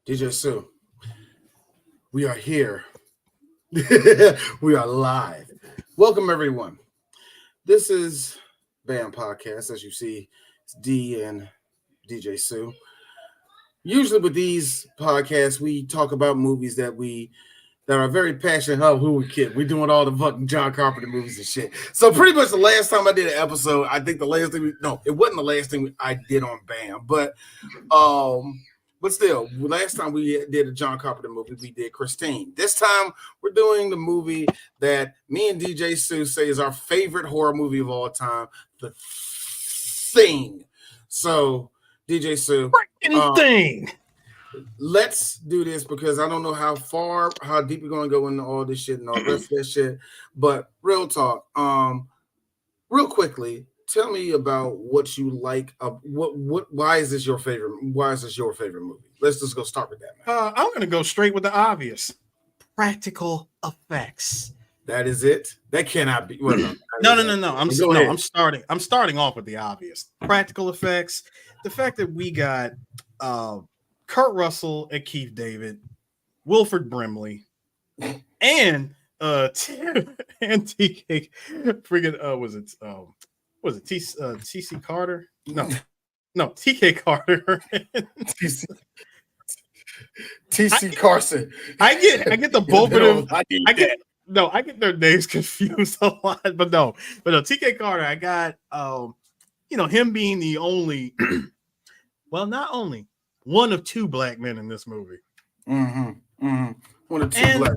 DJ Sue, we are here. We are live. Welcome, everyone. This is BAMPodcast. As you see, it's Dee and DJ Sue. Usually with these podcasts, we talk about movies that are very passionate about who we kid. We're doing all the fucking John Carpenter movies and shit. So pretty much the last time I did an episode, I think it wasn't the last thing I did on BAM, but still, last time we did a John Carpenter movie, we did Christine. This time, we're doing the movie that me and DJ Sue say is our favorite horror movie of all time, The Thing. So, DJ Sue, Thing. Let's do this because I don't know how deep we're going to go into all this shit and all the rest of that shit. But real talk, real quickly, tell me about what you like. Why is this your favorite? Why is this your favorite movie? Let's just go start with that, man. I'm gonna go straight with the obvious. Practical effects. That is it. That cannot be. Well, No. I'm starting off with the obvious. Practical effects. The fact that we got Kurt Russell and Keith David, Wilford Brimley, and TK friggin' was it TC Carter? No, TK Carter. TC Carson. I get the both of them. I get their names confused a lot, but no, TK Carter. I got him being the only, well, not only one of two black men in this movie. One of two black.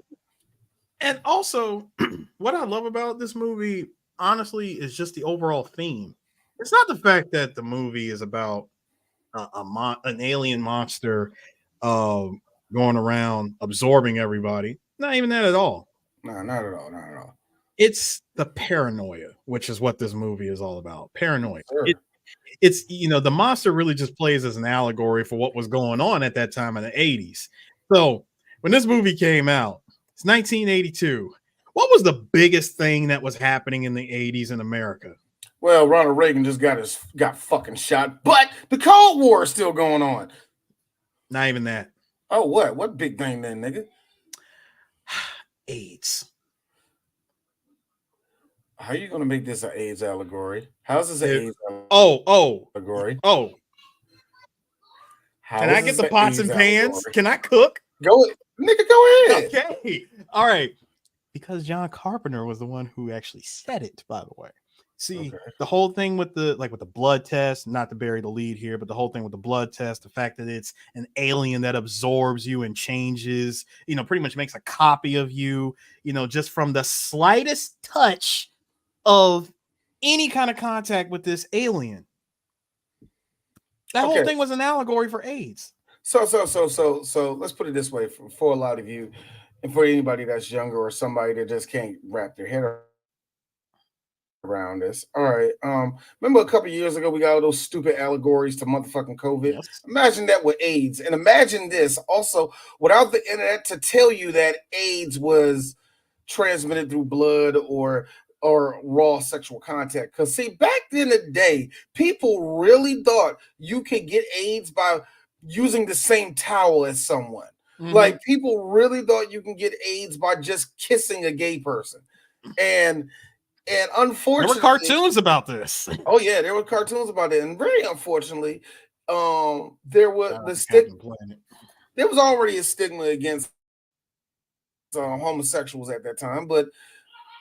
And also, what I love about this movie, honestly, is just the overall theme. It's not the fact that the movie is about an alien monster going around absorbing everybody. Not even that at all. No, not at all. It's the paranoia, which is what this movie is all about. Paranoia. Sure. It's the monster really just plays as an allegory for what was going on at that time in the 80s. So when this movie came out, it's 1982. What was the biggest thing that was happening in the 80s in America? Well, Ronald Reagan just got fucking shot, but the Cold War is still going on. Not even that. Oh, what? What big thing then, nigga? AIDS. How are you going to make this an AIDS allegory? How's this an AIDS allegory? Oh. Can I get the pots and pans? Can I cook? Go ahead. Okay. All right. Because John Carpenter was the one who actually said it, by the way. See, The whole thing with the blood test, not to bury the lead here, but the whole thing with the blood test, the fact that it's an alien that absorbs you and changes, pretty much makes a copy of you, just from the slightest touch of any kind of contact with this alien. That whole thing was an allegory for AIDS. So let's put it this way for a lot of you and for anybody that's younger or somebody that just can't wrap their head around this. All right. Remember a couple of years ago we got all those stupid allegories to motherfucking COVID? Yes. Imagine that with AIDS. And imagine this also without the internet to tell you that AIDS was transmitted through blood or raw sexual contact. Because see, back in the day, people really thought you could get AIDS by using the same towel as someone. Mm-hmm. Like people really thought you can get AIDS by just kissing a gay person. And unfortunately, there were cartoons about this. Oh yeah, there were cartoons about it. And very unfortunately, there was there was already a stigma against homosexuals at that time, but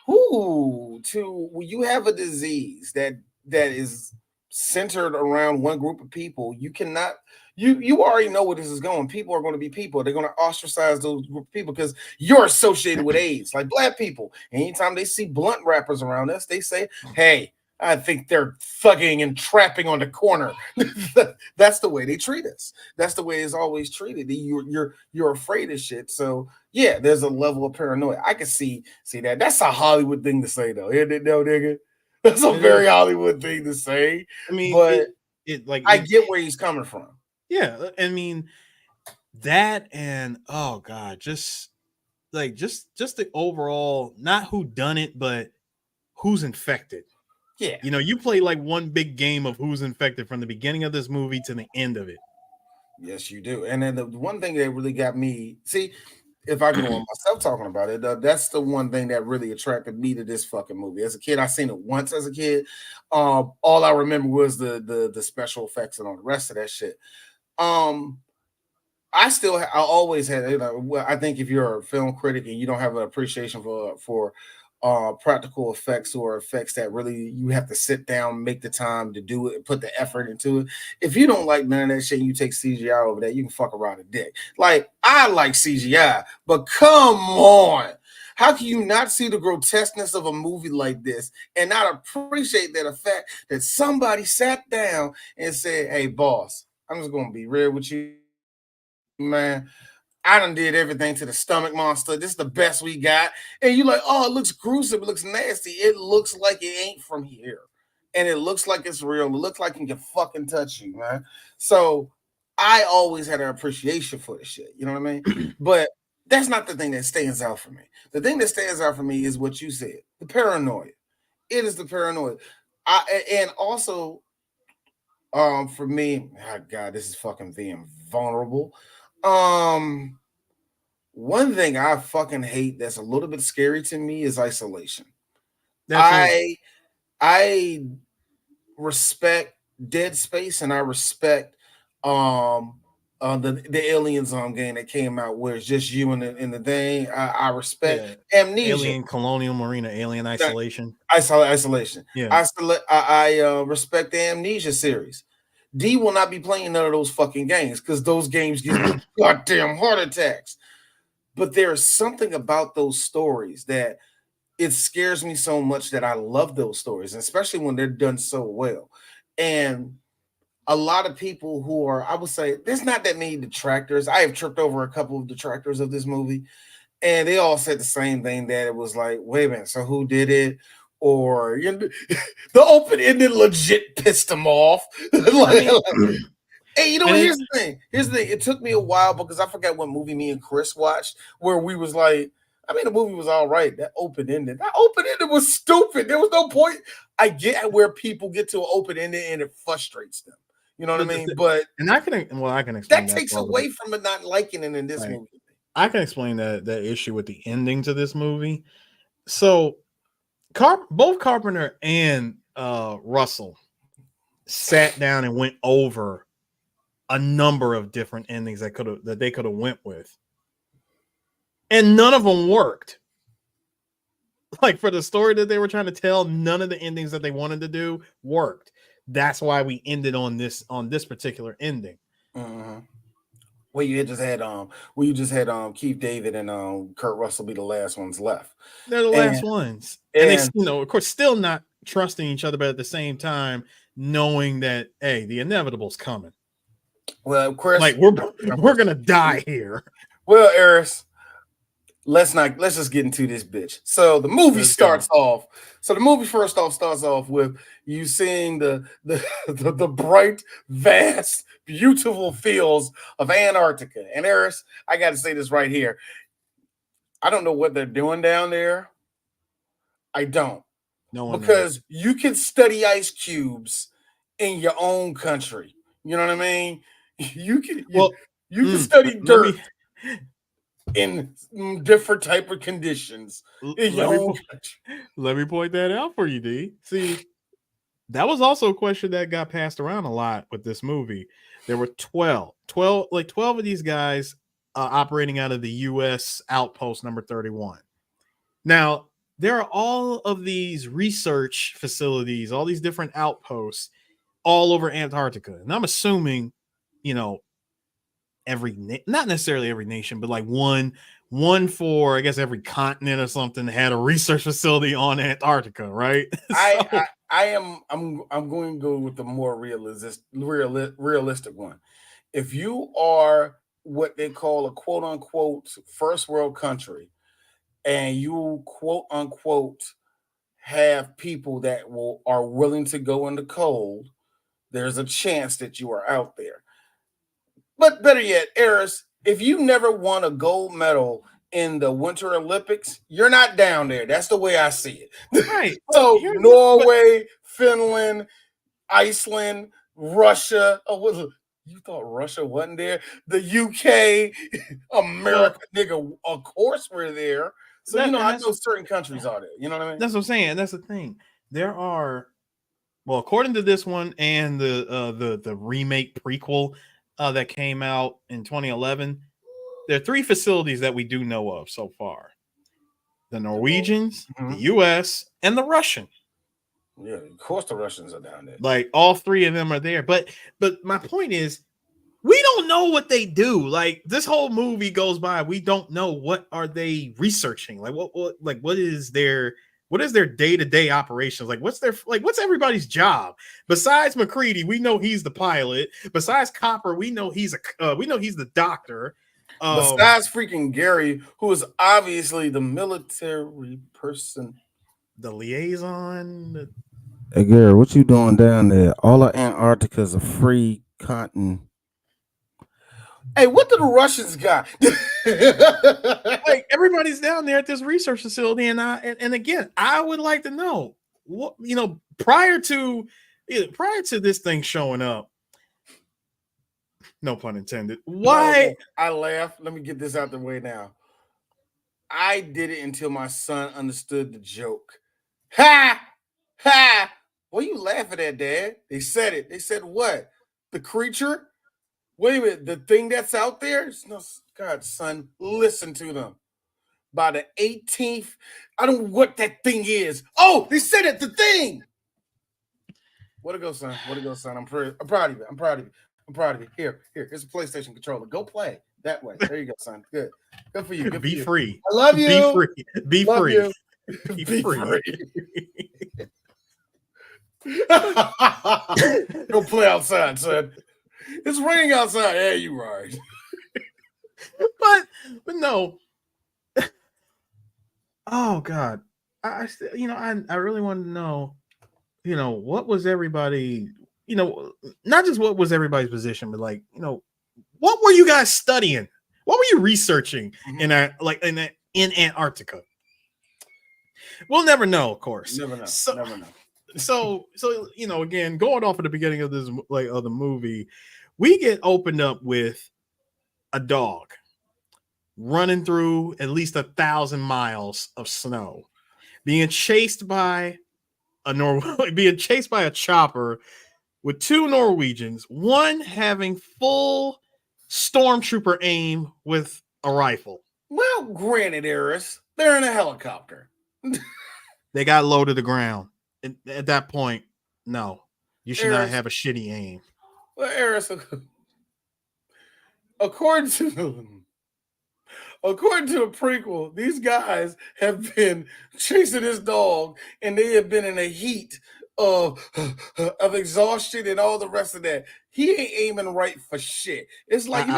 you have a disease that is centered around one group of people, you cannot. You already know where this is going. People are going to be people. They're going to ostracize those group of people because you're associated with AIDS. Like black people, anytime they see blunt rappers around us, they say, "Hey, I think they're thugging and trapping on the corner." That's the way they treat us. That's the way it's always treated. You're afraid of shit. So yeah, there's a level of paranoia. I can see that. That's a Hollywood thing to say, though. Isn't it, though, nigga? That's a very Hollywood thing to say. I mean, but I get where he's coming from. Yeah, I mean that, and oh god, just the overall, not who done it, but who's infected. Yeah, you play like one big game of who's infected from the beginning of this movie to the end of it. Yes, you do. And then the one thing that really got me, see, if I can want myself talking about it, that's the one thing that really attracted me to this fucking movie. As a kid, I seen it once as a kid. All I remember was the special effects and all the rest of that shit. Um, I always had, well, I think if you're a film critic and you don't have an appreciation for practical effects or effects that really you have to sit down, make the time to do it, put the effort into it. If you don't like none of that shit, you take CGI over that, you can fuck around a dick. Like, I like CGI, but come on. How can you not see the grotesqueness of a movie like this and not appreciate that fact that somebody sat down and said, "Hey, boss, I'm just gonna be real with you, man. I done did everything to the stomach monster. This is the best we got." And you're like, "Oh, it looks gruesome. It looks nasty. It looks like it ain't from here. And it looks like it's real. It looks like it can fucking touch you, man." So I always had an appreciation for the shit. You know what I mean? But that's not the thing that stands out for me. The thing that stands out for me is what you said, the paranoia. It is the paranoia. And also, for me, oh God, this is fucking being vulnerable. Um, One thing I fucking hate that's a little bit scary to me is isolation. That too. I respect Dead Space and I respect um the Aliens game that came out where it's just you and the thing. I respect Yeah. Amnesia. Alien Colonial Marina, Alien Isolation. Isolation. Yeah. I respect the Amnesia series. D will not be playing none of those fucking games because those games give me goddamn heart attacks. But there's something about those stories that it scares me so much that I love those stories, especially when they're done so well. And a lot of people who are, I would say, there's not that many detractors. I have tripped over a couple of detractors of this movie, and they all said the same thing, that it was like, wait a minute, so who did it? Or the open ended legit pissed them off. I mean, Hey, you know what? and Here's the thing. Here's the thing. It took me a while because I forgot what movie me and Chris watched where we was like, I mean, the movie was all right. That open ended. That open ended was stupid. There was no point. I get where people get to an open ended and it frustrates them. You know what I but mean? But I can explain that that takes part with away from it not liking it in this like movie. I can explain that issue with the ending to this movie. So both Carpenter and Russell sat down and went over a number of different endings that they could have went with, and none of them worked. Like, for the story that they were trying to tell, none of the endings that they wanted to do worked. That's why we ended on this particular ending. Uh-huh. Where you just had Keith David and Kurt Russell be the last ones left. They're the last And ones, and they, and of course, still not trusting each other, but at the same time knowing that, hey, the inevitable's coming. well, Chris, Like, we're gonna die here. well, Eris, let's just get into this bitch. So the movie Let's go. starts off. So the movie first off starts off with you seeing the bright, vast, beautiful fields of Antarctica. And Eris, I got to say this right here. I don't know what they're doing down there. I don't, No one knows. because you can study ice cubes in your own country. You know what I mean? You can Well, you can study let dirt me in different type of conditions in your let me own country. let me point that out for you, D. See, that was also a question that got passed around a lot with this movie. There were 12 of these guys operating out of the U.S. outpost number 31. Now, there are all of these research facilities, all these different outposts all over Antarctica. And I'm assuming, you know, not necessarily every nation, but like one for, I guess, every continent or something had a research facility on Antarctica, right? So, I'm going to go with the more realistic one. If you are what they call a quote unquote first world country, and you quote unquote have people that are willing to go in the cold, there's a chance that you are out there. But better yet, Eris, if you never won a gold medal in the Winter Olympics, you're not down there. That's the way I see it. right. So Here's Norway, Finland, Iceland, Russia, You thought Russia wasn't there? The UK, America, nigga, of course we're there. So I know certain countries are there. You know what I mean? That's what I'm saying. That's the thing. There are, well, according to this one and the remake prequel that came out in 2011, there are 3 facilities that we do know of so far: the Norwegians, the U.S., and the Russian. Yeah, of course the Russians are down there. Like all 3 of them are there. But my point is, we don't know what they do. Like this whole movie goes by, we don't know what are they researching. Like what is their day-to-day operations? Like what's everybody's job? Besides McCready, we know he's the pilot. Besides Copper, we know he's the doctor. Besides freaking Gary, who is obviously the military person, the liaison. Hey Gary, what you doing down there? All of Antarctica is a free continent. Hey, what do the Russians got? Like everybody's down there at this research facility, and again, I would like to know what prior to this thing showing up. No pun intended. Why? I laugh. Let me get this out the way now. I did it until my son understood the joke. Ha! Ha! What are you laughing at, Dad? They said it. They said what? The creature? Wait a minute. The thing that's out there? No, God, son, listen to them. By the 18th, I don't know what that thing is. Oh, they said it. The thing. Way to go, son. Way to go, son. I'm proud of you. I'm proud of you. I'm proud of you. Here's a PlayStation controller. Go play that way. There you go, son. Good for you. Good Be for free. I love you. Be free. Be love free. You. Be free. free. Go play outside, son. It's raining outside. Yeah, you right. but no. Oh God, I really wanted to know. What was everybody? Not just what was everybody's position, but like, what were you guys studying? What were you researching in Antarctica? We'll never know, of course. Never know. Never know. So again, going off at the beginning of this of the movie, we get opened up with a dog running through at least 1,000 miles of snow, being chased by a chopper with 2 Norwegians, one having full stormtrooper aim with a rifle. Well, granted, Arris, they're in a helicopter. They got low to the ground. At that point, no, you should not have a shitty aim. Well, Arris, according to the prequel, these guys have been chasing this dog, and they have been in a heat of exhaustion and all the rest of that. He ain't aiming right for shit. It's like you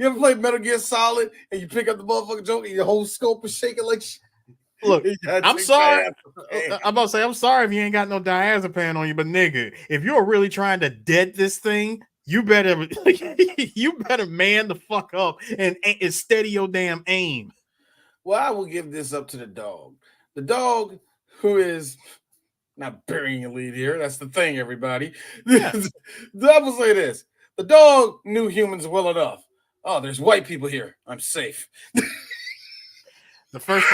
ever play Metal Gear Solid and you pick up the motherfucking joke and your whole scope is shaking like shit. Look, I'm sorry. I'm about to say I'm sorry if you ain't got no diazepam on you, but nigga, if you're really trying to dead this thing, you better man the fuck up and steady your damn aim. Well, I will give this up to the dog. The dog who is not burying your lead here. That's the thing, everybody. Yeah. I will say this. The dog knew humans well enough. Oh, there's white people here. I'm safe. The first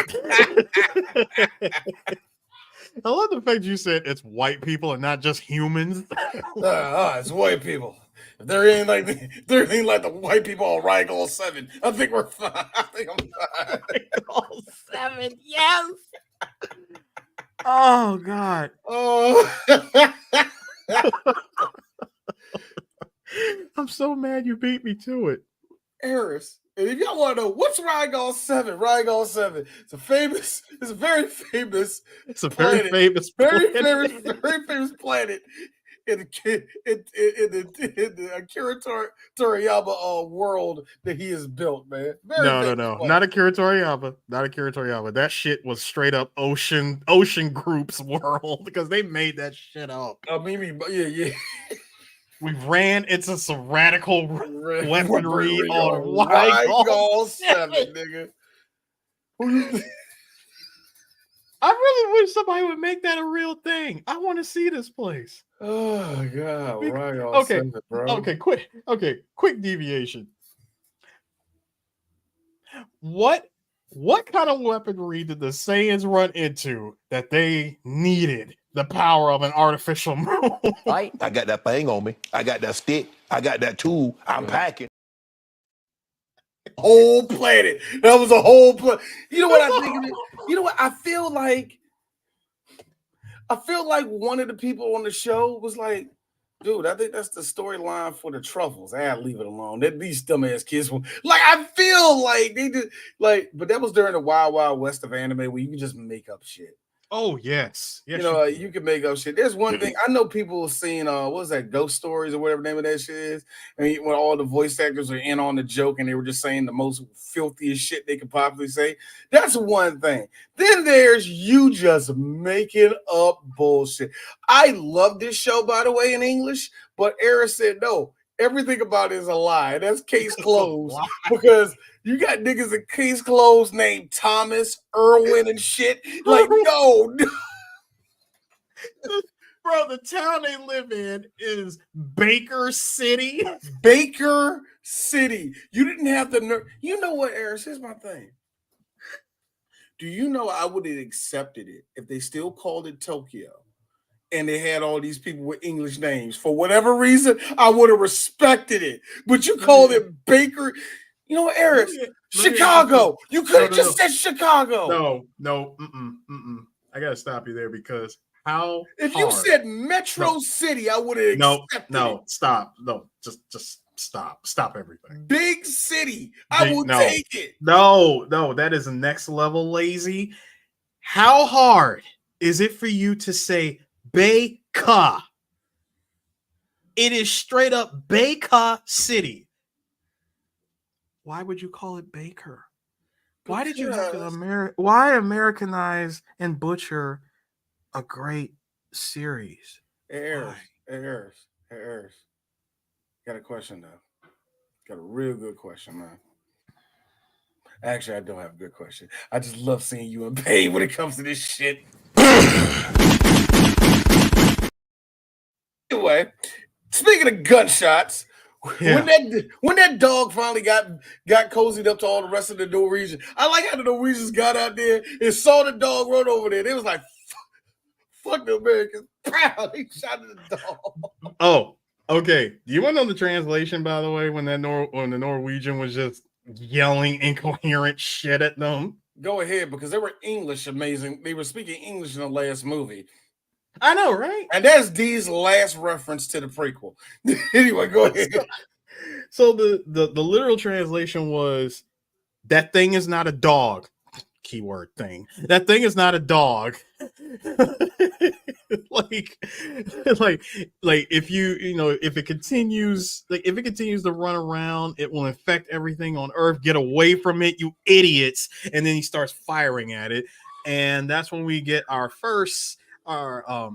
I love the fact you said it's white people and not just humans. It's white people. If there ain't like the white people on Rygol 7, I think we're fine. I think I'm fine. Rygol 7, yes. Oh God. Oh. I'm so mad you beat me to it. Arris. And if y'all want to know what's Rygol 7, Rygol 7, it's a very famous planet in the Akira Toriyama world that he has built, man. No, not Akira Toriyama. Not Akira Toriyama. That shit was straight up Ocean Group's world because they made that shit up. I mean, yeah. We ran into some radical weaponry on Rygol 7, nigga. I really wish somebody would make that a real thing. I want to see this place. Oh God, right on Okay, seven, bro. okay, quick deviation. What kind of weaponry did the Saiyans run into that they needed the power of an artificial moon? I got that thing on me. I got that stick. I got that tool. I'm packing. Whole planet. That was a whole planet. You know what I think of it? You know what? I feel like one of the people on the show was like, dude, I think that's the storyline for the truffles. Leave it alone. These dumbass kids will, like, I feel like they did, like, but that was during the Wild Wild West of anime where you can just make up shit. Oh, yes. You know, you can make up shit. There's one thing I know people have seen, what was that, Ghost Stories or whatever the name of that shit is? And when all the voice actors are in on the joke and they were just saying the most filthiest shit they could possibly say. That's one thing. Then there's you just making up bullshit. I love this show, by the way, in English, but Arris said no. Everything about it is a lie. That's case closed because you got niggas in case closed named Thomas, Irwin, and shit. Like, no. Bro, the town they live in is Baker City. Baker City. You didn't have the nerve. You know what, Arris? Here's my thing. Do you know I would have accepted it if they still called it Tokyo? And they had all these people with English names. For whatever reason, I would have respected it. But you called it Baker. You know what, Arris? Chicago. You could have just said Chicago. No. I got to stop you there because how if you said Metro City, I would have accepted it. Stop. No, just stop. Stop everything. Big city. I will take it. No, that is next level lazy. How hard is it for you to say Baker? It is straight up Baker City. Why would you call it Baker? Why did you have to why Americanize and butcher a great series? Arris. Got a question though. Got a real good question, man. Actually, I don't have a good question. I just love seeing you in pain when it comes to this shit. Anyway, speaking of gunshots, when that dog finally got cozied up to all the rest of the Norwegian, I like how the Norwegians got out there and saw the dog run over there. They was like, fuck the Americans. Proud. They shot at the dog. Oh, okay. Do you want to know the translation, by the way, when the Norwegian was just yelling incoherent shit at them? Go ahead, because they were English amazing. They were speaking English in the last movie. I know, right? And that's Dee's last reference to the prequel. Anyway, go ahead. So the literal translation was, that thing is not a dog. Keyword thing. That thing is not a dog. like if if it continues to run around, it will infect everything on Earth. Get away from it, you idiots. And then he starts firing at it. And that's when we get our first what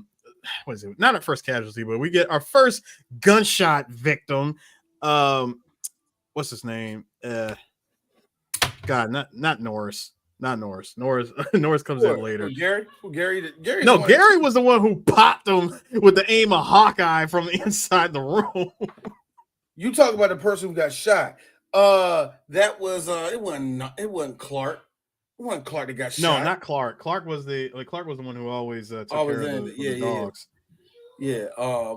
is it? Not our first casualty, but we get our first gunshot victim. What's his name? God, not Norris. Not Norris. Norris comes in later. Gary was the one who popped him with the aim of Hawkeye from the inside the room. You talk about the person who got shot. That was it wasn't Clark. It wasn't Clark that got shot. No, not Clark. Clark was the one who always took care of the dogs. Yeah.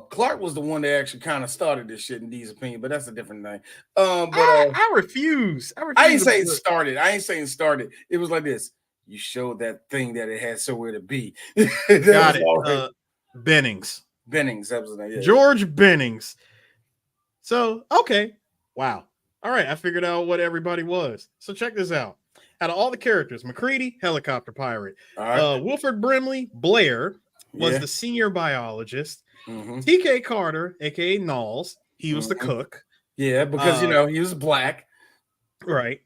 Clark was the one that actually kind of started this shit in Dee's opinion, but that's a different thing. I refuse. I ain't saying started. It was like this. You showed that thing that it had somewhere to be. Got it. Bennings. That was the name. Yeah. George Bennings. So, okay. Wow. All right. I figured out what everybody was. So check this out. Out of all the characters, McCready, helicopter pirate. Right. Wilford Brimley, Blair, was the senior biologist. Mm-hmm. T.K. Carter, a.k.a. Knowles, he was the cook. Yeah, because, he was black. Right.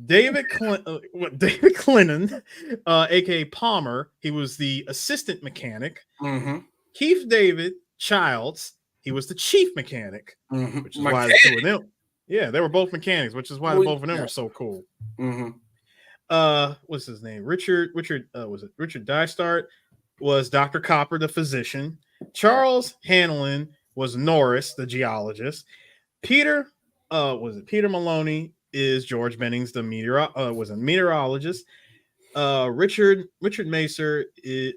David Clinton, a.k.a. Palmer, he was the assistant mechanic. Mm-hmm. Keith David Childs, he was the chief mechanic, which is why the two of them. Yeah, they were both mechanics, which is why both of them were so cool. Mm-hmm. what's his name? Richard was it Richard Dystart was Dr. Copper, the physician. Charles Hanlon was Norris, the geologist. Peter Peter Maloney is George Bennings, the was a meteorologist. Richard Macer,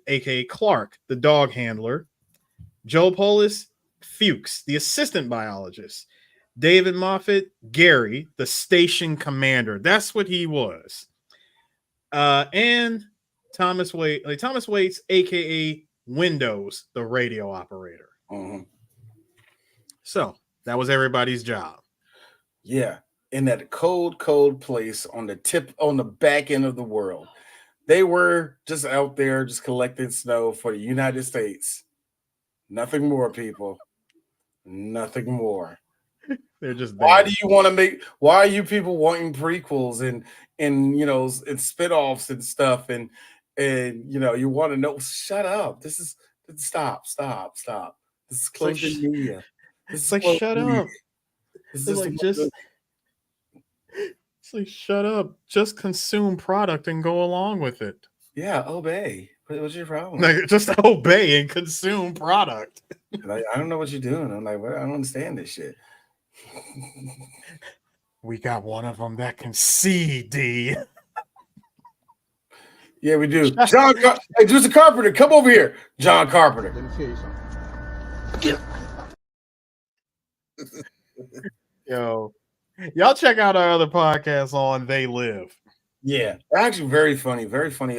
aka Clark, the dog handler. Joe Polis, Fuchs, the assistant biologist. David Moffat, Gary, the station commander. That's what he was. And Thomas Waits, aka Windows, the radio operator. Mm-hmm. So that was everybody's job. Yeah, in that cold place on the back end of the world. They were just out there just collecting snow for the United States. Nothing more, people. Nothing more. They're just there. Why are you people wanting prequels and and spinoffs and stuff and you want to know? Shut up. Stop. This is closing media. It's like shut up. It's like shut up. Just consume product and go along with it. Yeah, obey. What's your problem? Like, just obey and consume product. Like, I don't know what you're doing. I'm like, I don't understand this shit. We got one of them that can see, D. Yeah, we do. Hey, Mr. Carpenter, come over here. John Carpenter. Let me tell you something. Yo, y'all check out our other podcasts on They Live. Yeah, actually, very funny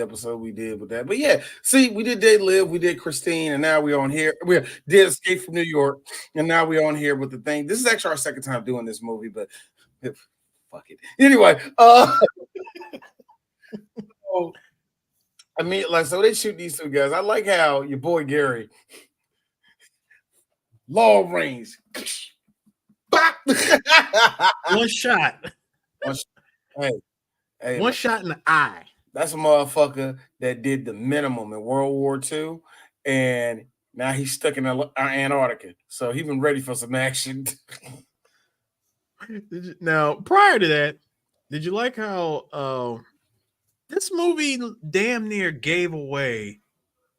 episode we did with that. But yeah, see, we did They Live, we did Christine, and now we're on here. We did Escape from New York, and now we're on here with the thing. This is actually our second time doing this movie, but fuck it. Anyway, so they shoot these two guys. I like how your boy Gary, long range, One shot. Hey, one shot in the eye. That's a motherfucker that did the minimum in World War II, and now he's stuck in Antarctica. So he's been ready for some action. Now, prior to that, did you like how this movie damn near gave away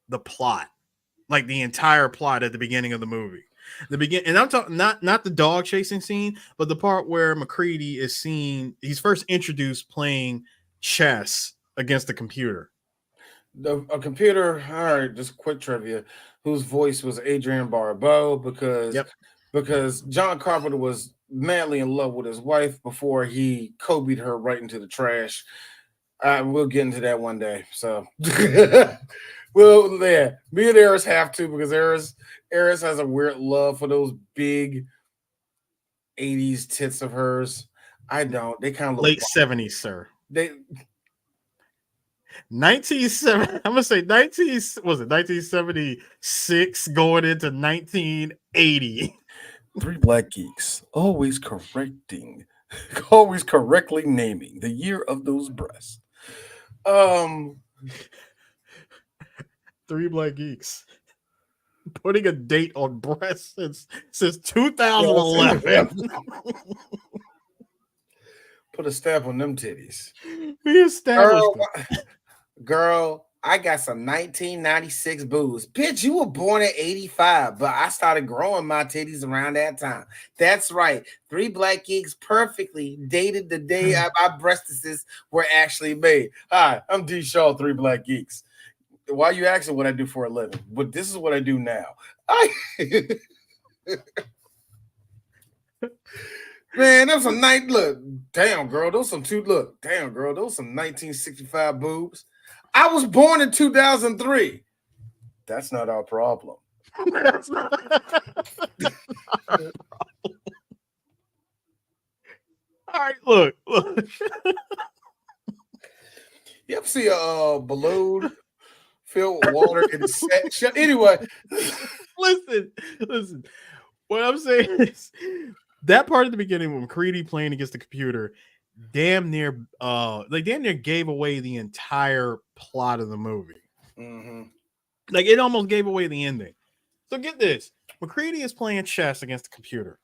the plot, like the entire plot at the beginning of the movie? And I'm talking not the dog chasing scene, but the part where McCready is seen. He's first introduced playing chess against the computer. A computer. All right, just quick trivia. Whose voice was Adrienne Barbeau? Because John Carpenter was madly in love with his wife before he Kobe'd her right into the trash. We'll get into that one day. So, well, yeah, me and Arris have to, because Arris has a weird love for those big 80s tits of hers. I don't. They kind of look late 70s, sir. They 1970. I'm gonna say 1976 going into 1980. Three black geeks, always correctly naming the year of those breasts. Three black geeks putting a date on breasts since 2011. Put a stamp on them titties. We established girl, I got some 1996 boobs. Bitch, you were born in 85, but I started growing my titties around that time. That's right. Three Black Geeks perfectly dated the day our breastises were actually made. Hi, I'm D. Shaw, Three Black Geeks. Why are you asking what I do for a living? But this is what I do now. Man, that was some night. Look, damn, girl, those some 1965 boobs. I was born in 2003. That's not our problem. That's not our problem. All right, look. You ever see a balloon filled with water and set? Anyway, listen. What I'm saying is that part of the beginning when McCready playing against the computer damn near gave away the entire plot of the movie. Mm-hmm. Like, it almost gave away the ending. So get this. McCready is playing chess against the computer.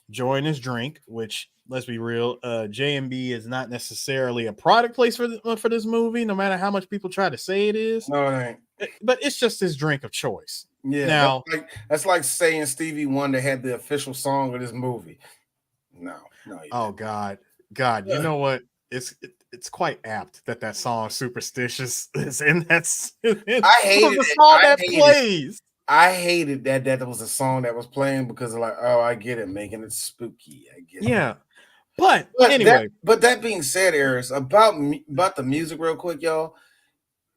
enjoying his drink, which let's be real, J&B is not necessarily a product place for this movie, no matter how much people try to say it is. No, it ain't. But it's just his drink of choice. Yeah, now that's like saying Stevie Wonder had the official song of this movie. No. Oh God, you know what? It's quite apt that song "Superstitious" is in that. I hated the song that plays. I hated that was a song that was playing because of like, oh, I get it, making it spooky. I get it. Yeah, but anyway. That being said, Arris, about the music, real quick, y'all.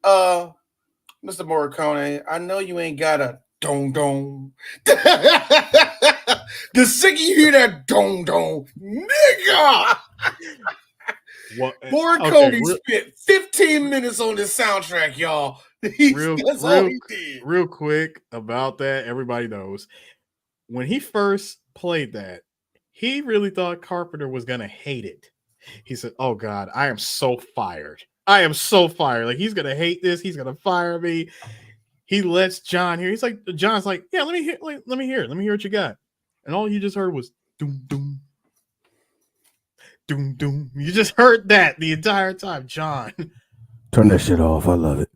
Mr. Morricone, I know you ain't got a dong dong. The second you hear that dong dong, nigga. Morricone spent 15 minutes on this soundtrack, y'all. That's all he did. Real quick about that, everybody knows when he first played that, he really thought Carpenter was gonna hate it. He said, "Oh God, I am so fired. I am so fired. Like he's gonna hate this. He's gonna fire me." He lets John hear. He's like, John's like, "Yeah, let me hear. Let me hear what you got." And all you just heard was doom doom. Doom doom. You just heard that the entire time, John. Turn that shit off. I love it.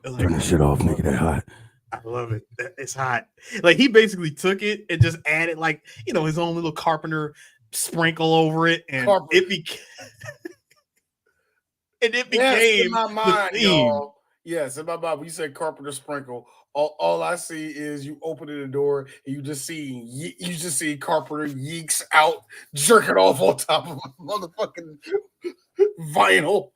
Turn that shit off. Make it that hot. I love it. It's hot. Like he basically took it and just added like his own little Carpenter sprinkle over it, and it became in my mind, y'all. Yes, in my mind. When you said Carpenter sprinkle, all I see is you opening the door and you just see Carpenter yeeks out, jerking off on top of a motherfucking vinyl.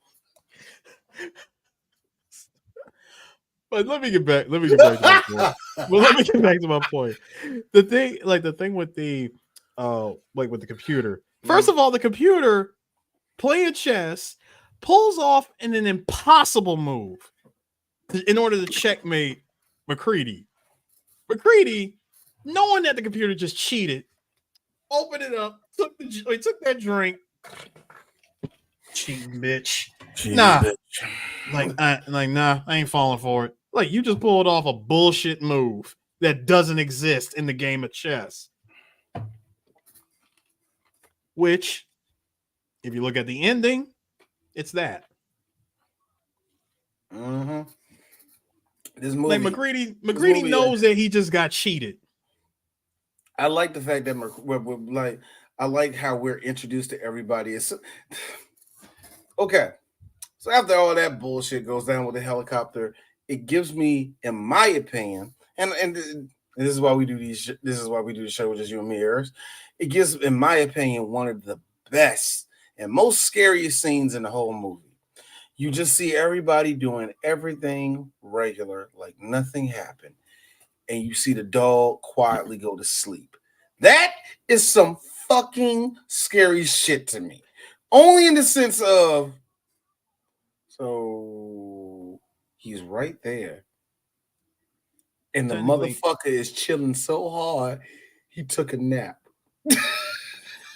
But let me get back to my point. Let me get back to my point. The thing with the with the computer. First of all, the computer playing chess pulls off an impossible move in order to checkmate McCready. McCready, knowing that the computer just cheated, opened it up, took that drink. Cheating bitch. Nah, I ain't falling for it. Like you just pulled off a bullshit move that doesn't exist in the game of chess. Which, if you look at the ending, it's that. Mm-hmm. This movie, like McCready knows that he just got cheated. I like the fact that I like how we're introduced to everybody. It's okay. So after all that bullshit goes down with the helicopter, it gives me, in my opinion, and this is why we do these. This is why we do the show, just you and me, Arris. It gives, in my opinion, one of the best and most scariest scenes in the whole movie. You just see everybody doing everything regular, like nothing happened, and you see the dog quietly go to sleep. That is some fucking scary shit to me. Only in the sense of, so he's right there. And the motherfucker is chilling so hard, he took a nap.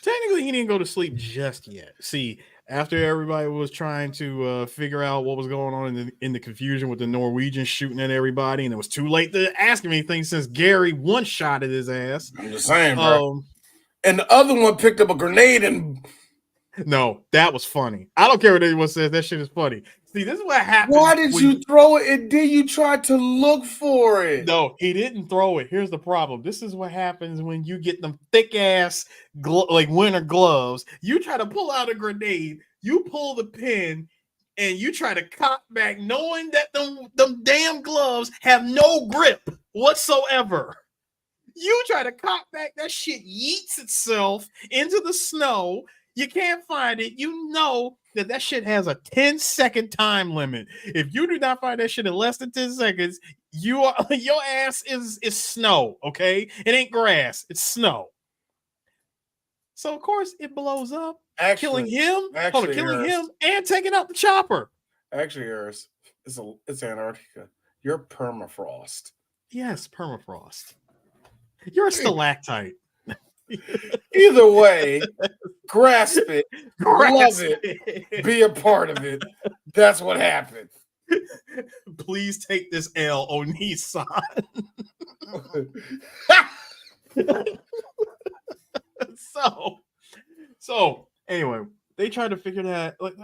Technically, he didn't go to sleep just yet. See, after everybody was trying to figure out what was going on in the confusion with the Norwegians shooting at everybody, and it was too late to ask him anything since Gary one-shotted his ass. I'm just saying, bro. And the other one picked up a grenade and... No, that was funny. I don't care what anyone says. That shit is funny. See, this is what happened. Why did you throw it? And then you tried to look for it. No, he didn't throw it. Here's the problem. This is what happens when you get them thick ass winter gloves. You try to pull out a grenade. You pull the pin, and you try to cock back, knowing that them damn gloves have no grip whatsoever. You try to cock back. That shit yeets itself into the snow. You can't find it. You know that shit has a 10-second time limit. If you do not find that shit in less than 10 seconds, your ass is snow, okay? It ain't grass. It's snow. So, of course, it blows up, killing him and taking out the chopper. Actually, Arris, it's Antarctica. You're permafrost. Yes, permafrost. You're a stalactite. Either way, grasp it, love it, be a part of it. That's what happened. Please take this L, Onisan. So anyway, they tried to figure that like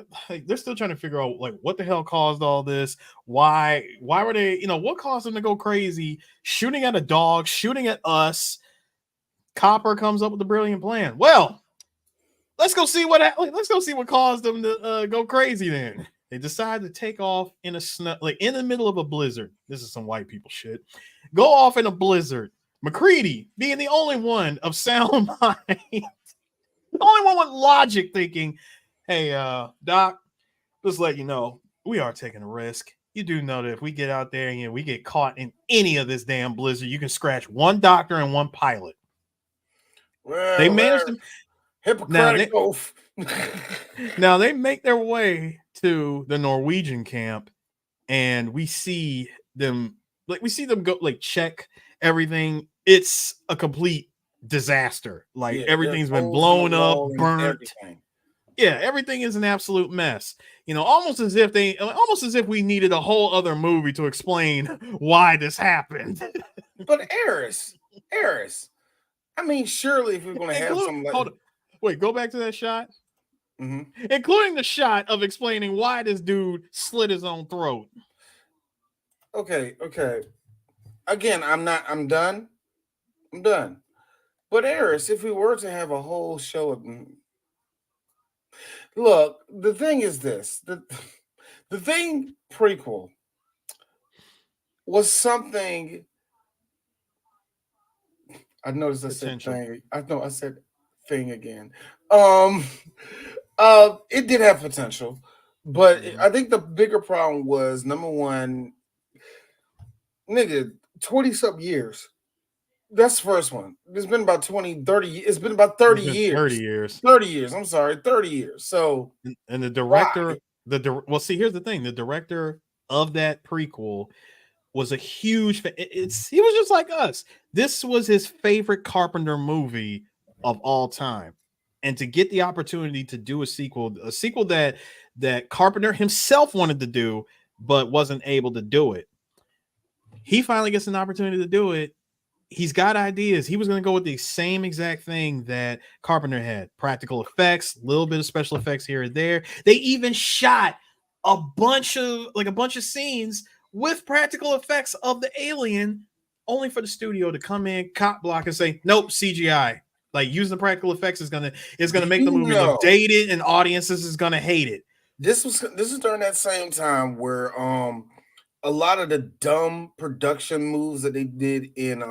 they're still trying to figure out like what the hell caused all this. Why were they, what caused them to go crazy, shooting at a dog, shooting at us. Copper comes up with a brilliant plan. Well, let's go see what caused them to go crazy. Then they decide to take off in a snow, like in the middle of a blizzard. This is some white people shit. Go off in a blizzard. McCready being the only one of sound mind, the only one with logic, thinking, "Hey, Doc, just let you know, we are taking a risk. You do know that if we get out there and we get caught in any of this damn blizzard, you can scratch one doctor and one pilot." Well, they managed to Hippocratic oath. Now they make their way to the Norwegian camp, and we see them go like check everything. It's a complete disaster. Like everything's been blown up, burnt. Everything. Yeah, everything is an absolute mess. Almost as if we needed a whole other movie to explain why this happened. But Arris. I mean, surely if we're going to have something like... Wait, go back to that shot. Mm-hmm. Including the shot of explaining why this dude slit his own throat. Okay. Again, I'm done. But Arris, if we were to have a whole show of... Look, the thing is this. The Thing prequel was something... I noticed I said thing. I said thing again. It did have potential, but I think the bigger problem was, number one, nigga, 20-something years. That's the first one. It's been about 20, 30. It's been about 30 years. 30 years. 30 years. I'm sorry, 30 years. So, and the director, well, see, here's the thing: the director of that prequel was a huge fan. He was just like us. This was his favorite Carpenter movie of all time. And to get the opportunity to do a sequel that Carpenter himself wanted to do, but wasn't able to do it. He finally gets an opportunity to do it. He's got ideas. He was going to go with the same exact thing that Carpenter had. Practical effects, a little bit of special effects here and there. They even shot a bunch of scenes with practical effects of the alien, only for the studio to come in, cop block, and say, nope, CGI. Like, using the practical effects is gonna make the movie look dated, and audiences is gonna hate it. This was during that same time where a lot of the dumb production moves that they did in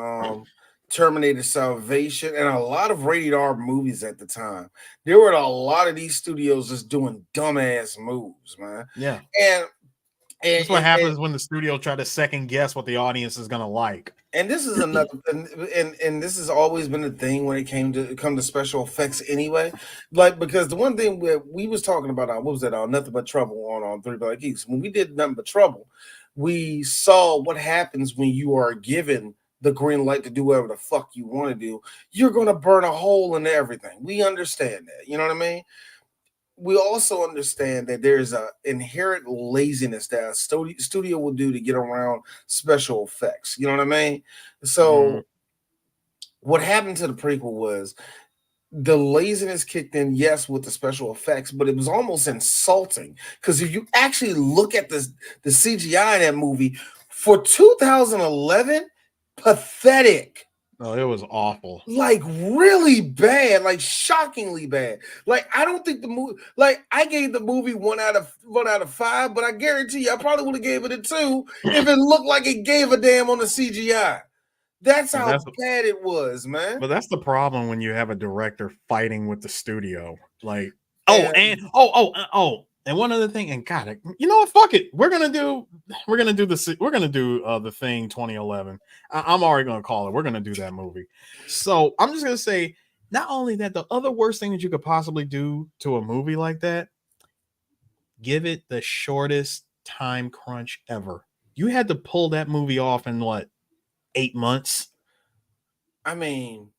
Terminator Salvation and a lot of rated R movies at the time. There were a lot of these studios just doing dumbass moves, man. Yeah. And that's what happens when the studio try to second guess what the audience is gonna like. And this is another, and this has always been a thing when it come to special effects anyway. Like, because the one thing we was talking about, what was that? Nothing But Trouble on Three Black Geeks. When we did Nothing But Trouble, we saw what happens when you are given the green light to do whatever the fuck you want to do. You're gonna burn a hole into everything. We understand that. You know what I mean? We also understand that there's an inherent laziness that a studio will do to get around special effects. You know what I mean? So what happened to the prequel was the laziness kicked in, yes, with the special effects, but it was almost insulting. Because if you actually look at the CGI in that movie for 2011, pathetic. Oh, it was awful. Like, really bad, like shockingly bad. Like, I don't think the movie, like, I gave the movie 1 out of 5, but I guarantee you I probably would have gave it a 2 if it looked like it gave a damn on the CGI. That's how bad it was, man. But that's the problem when you have a director fighting with the studio. Like, and one other thing, and God, you know what? Fuck it. We're gonna do the Thing 2011. I'm already gonna call it. We're gonna do that movie. So I'm just gonna say, not only that, the other worst thing that you could possibly do to a movie like that, give it the shortest time crunch ever. You had to pull that movie off in what, 8 months? I mean,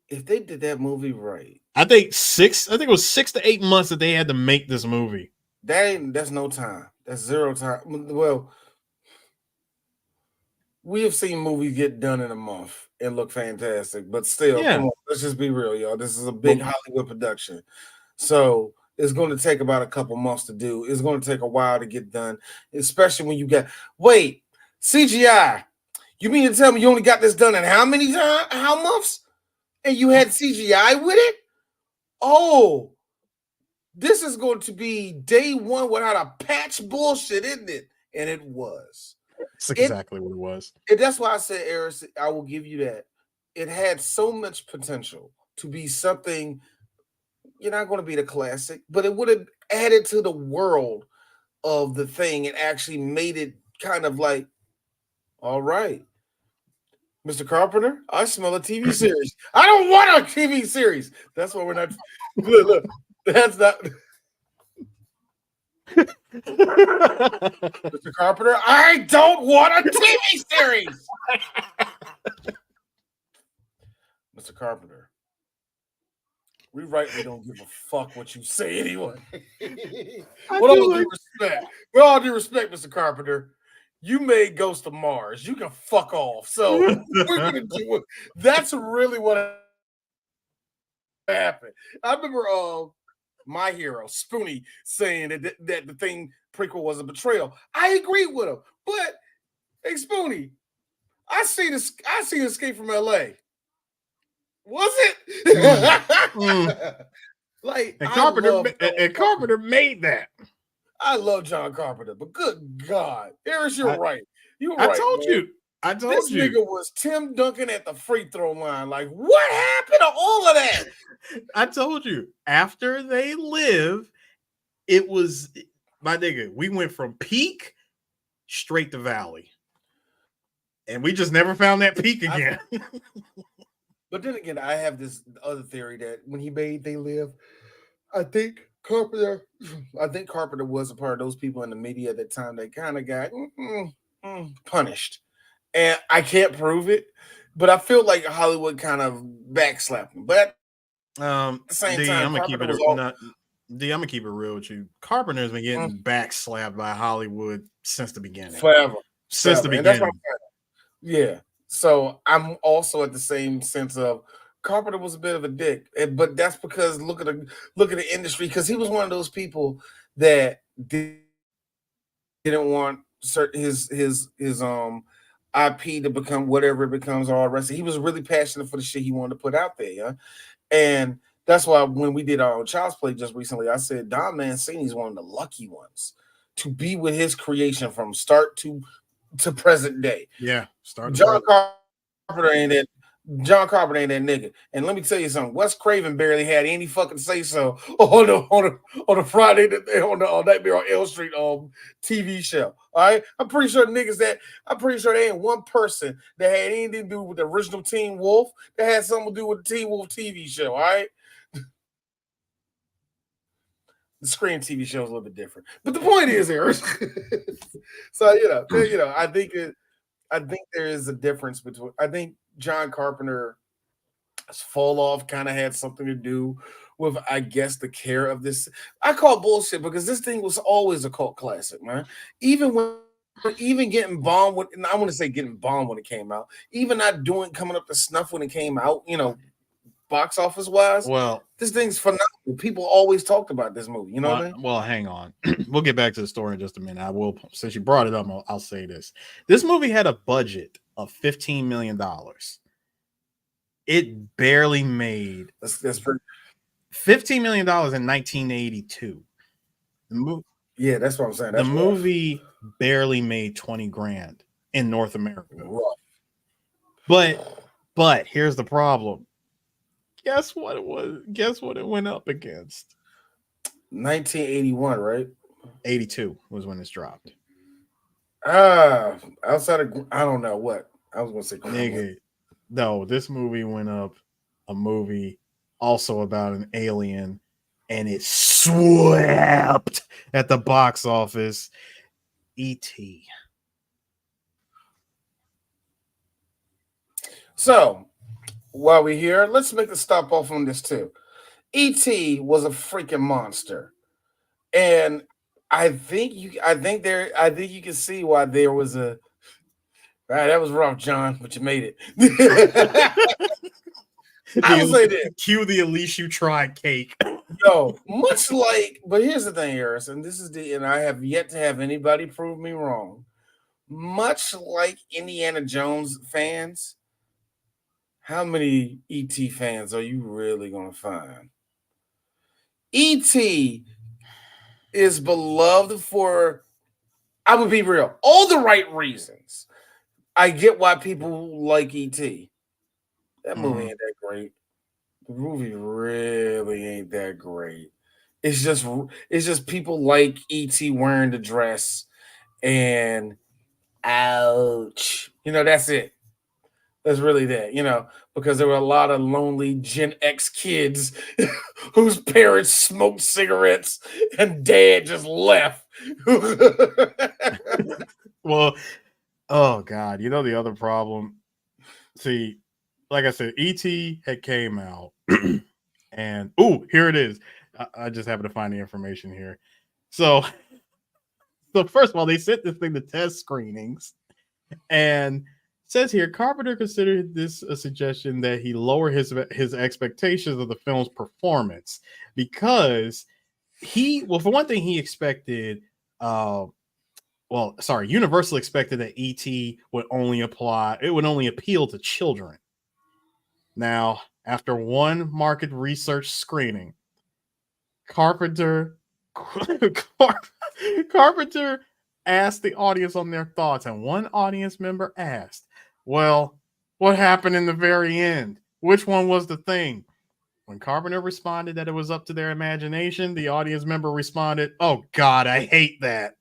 if they did that movie right, I think it was 6 to 8 months that they had to make this movie. That's no time. That's zero time. Well, we have seen movies get done in a month. and look fantastic. But still, Yeah. come on, let's just be real, y'all. This is a big Hollywood production. So it's going to take about a couple months to do. It's going to take a while to get done, especially when you got CGI. You mean to tell me you only got this done in how many times? How months? And you had CGI with it? Oh, this is going to be day one without a patch bullshit, isn't it? And it was. That's exactly what it was. And that's why I said, Arris, I will give you that. It had so much potential to be something. You're not going to be the classic, but it would have added to the world of the thing and actually made it kind of like, all right, Mr. Carpenter, I smell a TV series. I don't want a TV series. That's why we're not. Look, that's not. Mr. Carpenter, I don't want a TV series. Mr. Carpenter, we rightly don't give a fuck what you say anyway. With all due respect, Mr. Carpenter, you made Ghost of Mars. You can fuck off. So we're gonna do it. That's really what happened. I remember my hero, Spoonie, saying that the thing prequel was a betrayal. I agree with him. But hey, Spoonie, I seen Escape from LA. Was it? Like, and Carpenter made that. I love John Carpenter, but good God, Arris, you're right. I told you. This nigga was Tim Duncan at the free throw line. Like, what happened to all of that? I told you. After They Live, it was, my nigga, we went from peak straight to valley. And we just never found that peak again. But then again, I have this other theory that when he made They Live, I think Carpenter was a part of those people in the media at that time that kind of got punished. And I can't prove it, but I feel like Hollywood kind of backslapped him. But at the same time, I'm gonna keep it real with you. Carpenter's been getting backslapped by Hollywood since the beginning. Forever. The beginning. That's what I'm saying. Yeah. So I'm also at the same sense of Carpenter was a bit of a dick, but that's because look at the industry, because he was one of those people that didn't want his IP to become whatever it becomes all the rest. He was really passionate for the shit he wanted to put out there, yeah. And that's why when we did our Child's Play just recently, I said Don Mancini's one of the lucky ones to be with his creation from start to present day. Yeah, John Carpenter ain't that nigga. And let me tell you something. Wes Craven barely had any fucking say so on the Friday on the Nightmare on Elm Street TV show. All right, I'm pretty sure there ain't one person that had anything to do with the original Teen Wolf that had something to do with the Teen Wolf TV show. All right. The Scream TV show is a little bit different, but the point is, Arris. So I think there is a difference between. I think John Carpenter's fall off kind of had something to do with, I guess, the care of this. I call bullshit because this thing was always a cult classic, man. Even getting bombed with, and I want to say getting bombed when it came out, even not coming up to snuff when it came out, box office wise. Well, this thing's phenomenal. People always talked about this movie. You know what I mean? Well, hang on. We'll get back to the story in just a minute. I will, since you brought it up, I'll say this. This movie had a budget of $15 million. It barely made that's pretty $15 million in 1982. Yeah, that's what I'm saying. The movie barely made 20 grand in North America. Rough. But here's the problem. Guess what it was? Guess what it went up against? 1981, right? 82 was when it's dropped. Outside of, I don't know what. I was going to say. Nigga, no, this movie went up a movie also about an alien, and it swept at the box office. E.T. So, while we're here, let's make a stop off on this too. E.T. was a freaking monster, and I think you can see why there was a All right, that was rough, John, but you made it. I would say this. Cue the at least you tried cake. Yo, much like, but here's the thing, Harris, and this is and I have yet to have anybody prove me wrong. Much like Indiana Jones fans, how many ET fans are you really gonna find? ET is beloved for, I would be real, all the right reasons. I get why people like ET. That movie ain't that great. The movie really ain't that great. It's just people like E.T. wearing the dress and ouch. That's it. That's really that, because there were a lot of lonely Gen X kids whose parents smoked cigarettes and dad just left. Well, oh God, the other problem. See, like I said, E.T. had came out, and here it is. I just happened to find the information here. So first of all, they sent this thing to test screenings, and it says here Carpenter considered this a suggestion that he lower his expectations of the film's performance because for one thing, he expected. Universal expected that E.T. would only appeal to children. Now, after one market research screening, Carpenter asked the audience on their thoughts, and one audience member asked, well, what happened in the very end? Which one was the thing? When Carpenter responded that it was up to their imagination, the audience member responded, oh God, I hate that.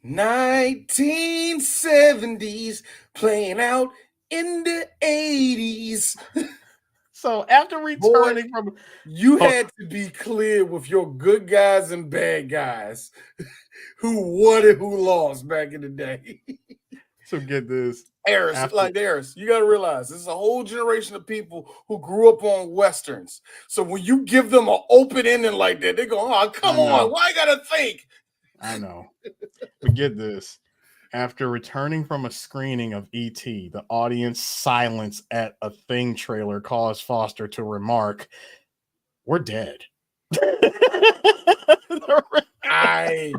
1970s playing out in the 80s. So after returning from, you had to be clear with your good guys and bad guys who won and who lost back in the day. So get this. Arris, you got to realize this is a whole generation of people who grew up on Westerns. So when you give them an open ending like that, they go, oh, come on, why I got to think? I know. But get this. After returning from a screening of E.T., the audience silence at a Thing trailer caused Foster to remark, we're dead. I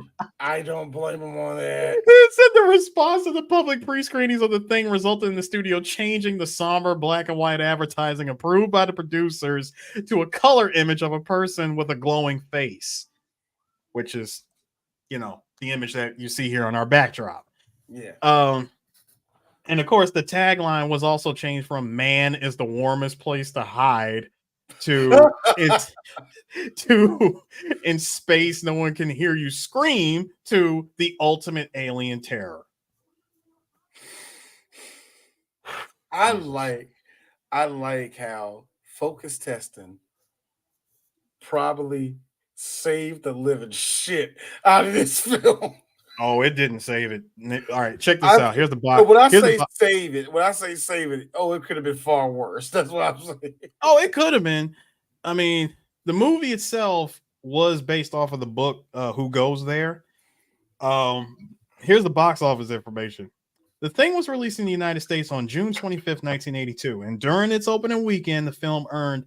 don't blame him on that. It said the response of the public pre-screenings of the Thing resulted in the studio changing the somber black and white advertising approved by the producers to a color image of a person with a glowing face, which is, the image that you see here on our backdrop. Yeah. And of course, the tagline was also changed from "Man is the warmest place to hide" to "In space, no one can hear you scream" to "The ultimate alien terror." I like how focus testing probably saved the living shit out of this film. Oh, it didn't save it. All right, check this out. Here's the box. When I say save it, it could have been far worse. That's what I'm saying. Oh, it could have been. I mean, the movie itself was based off of the book Who Goes There. Here's the box office information. The Thing was released in the United States on June 25th, 1982, and during its opening weekend, the film earned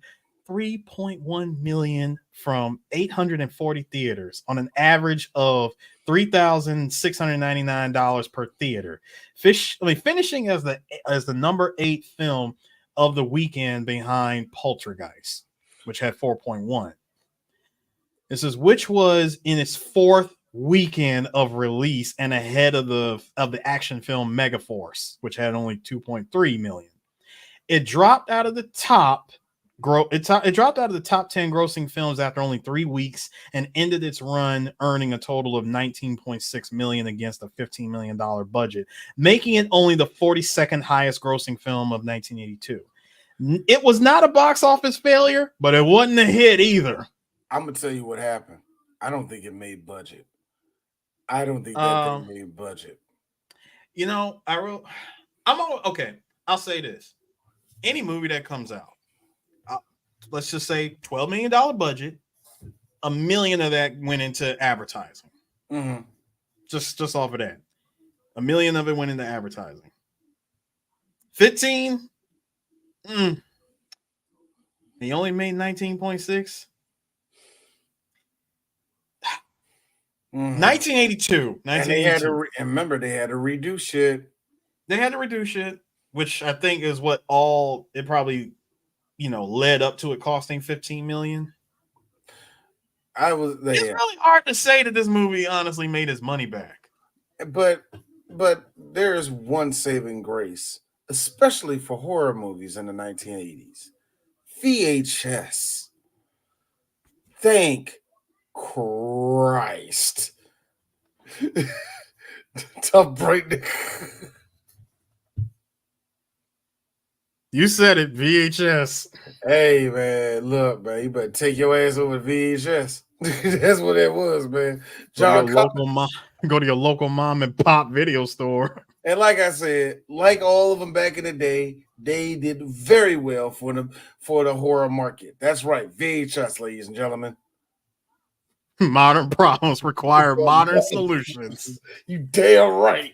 $3.1 million from 840 theaters on an average of $3,699 per theater, finishing as the number 8 film of the weekend behind Poltergeist, which had 4.1. This is which was in its 4th weekend of release and ahead of the action film Megaforce, which had only 2.3 million. It dropped out of the top. It dropped out of the top 10 grossing films after only 3 weeks and ended its run earning a total of $19.6 million against a $15 million budget, making it only the 42nd highest grossing film of 1982. It was not a box office failure, but it wasn't a hit either. I'm gonna tell you what happened. I don't think it made budget. I don't think that thing made budget. Okay. I'll say this: any movie that comes out, let's just say $12 million budget, $1 million of that went into advertising. Mm-hmm. Just off of that. $1 million of it went into advertising. 15. He only made 19.6. 1982. And they had to remember they had to redo shit. They had to redo shit, which I think is what all it probably, led up to it costing $15 million. It's really hard to say that this movie honestly made his money back. But there is one saving grace, especially for horror movies in the 1980s. VHS. Thank Christ. Tough break. You said it, VHS. Hey man, look, man, you better take your ass over to VHS. That's what it was, man. Go to your local mom and pop video store. And like I said, like all of them back in the day, they did very well for the horror market. That's right, VHS, ladies and gentlemen. Modern problems require modern solutions. You damn right.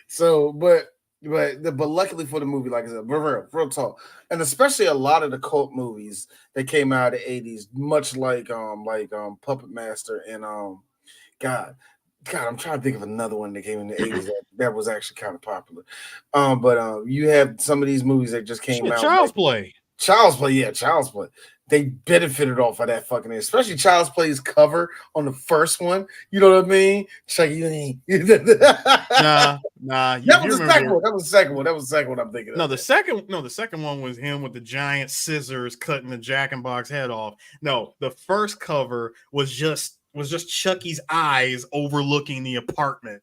So, but luckily for the movie, like I said, real talk, and especially a lot of the cult movies that came out of the 80s, much like Puppet Master and God, I'm trying to think of another one that came in the 80s that was actually kind of popular. But you have some of these movies that just came out. Child's Play. Child's Play. They benefited off of that fucking, especially Child's Play's cover on the first one. You know what I mean? Chucky. Nah. That was the second one. I'm thinking of. The second one was him with the giant scissors cutting the Jack in Box head off. No, the first cover was just Chucky's eyes overlooking the apartment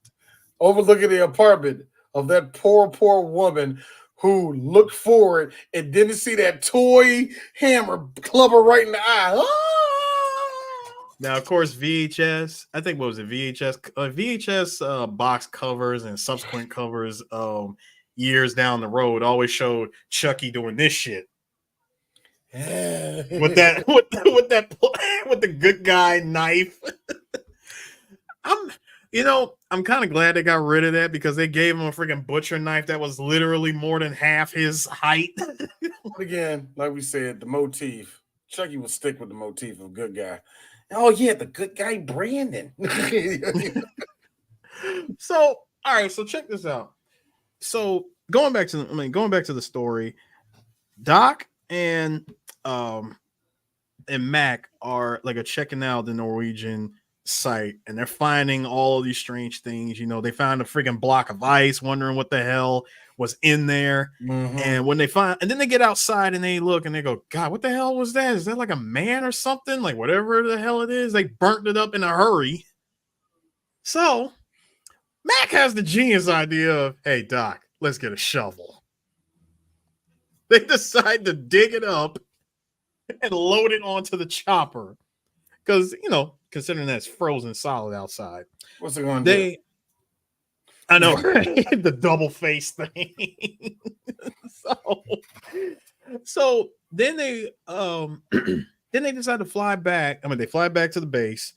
of that poor woman who looked forward and didn't see that toy hammer club her right in the eye. Ah! Now, of course, VHS. I think what was it? VHS box covers and subsequent covers years down the road always showed Chucky doing this shit. with the good guy knife. I'm kind of glad they got rid of that because they gave him a freaking butcher knife that was literally more than half his height. Again, like we said, the motif. Chucky will stick with the motif of good guy. Oh yeah, the good guy Brandon. So, all right, so check this out. So going back to the story, Doc and Mac are checking out the Norwegian site, and they're finding all of these strange things. They found a freaking block of ice, wondering what the hell was in there. Mm-hmm. And then they get outside and they look and they go, God, what the hell was that? Is that like a man or something? Like whatever the hell it is, they burnt it up in a hurry. So Mac has the genius idea of, hey Doc, let's get a shovel. They decide to dig it up and load it onto the chopper. Because, considering that it's frozen solid outside. What's it going to do? I know, right? The double face thing. So then they decide to fly back. They fly back to the base.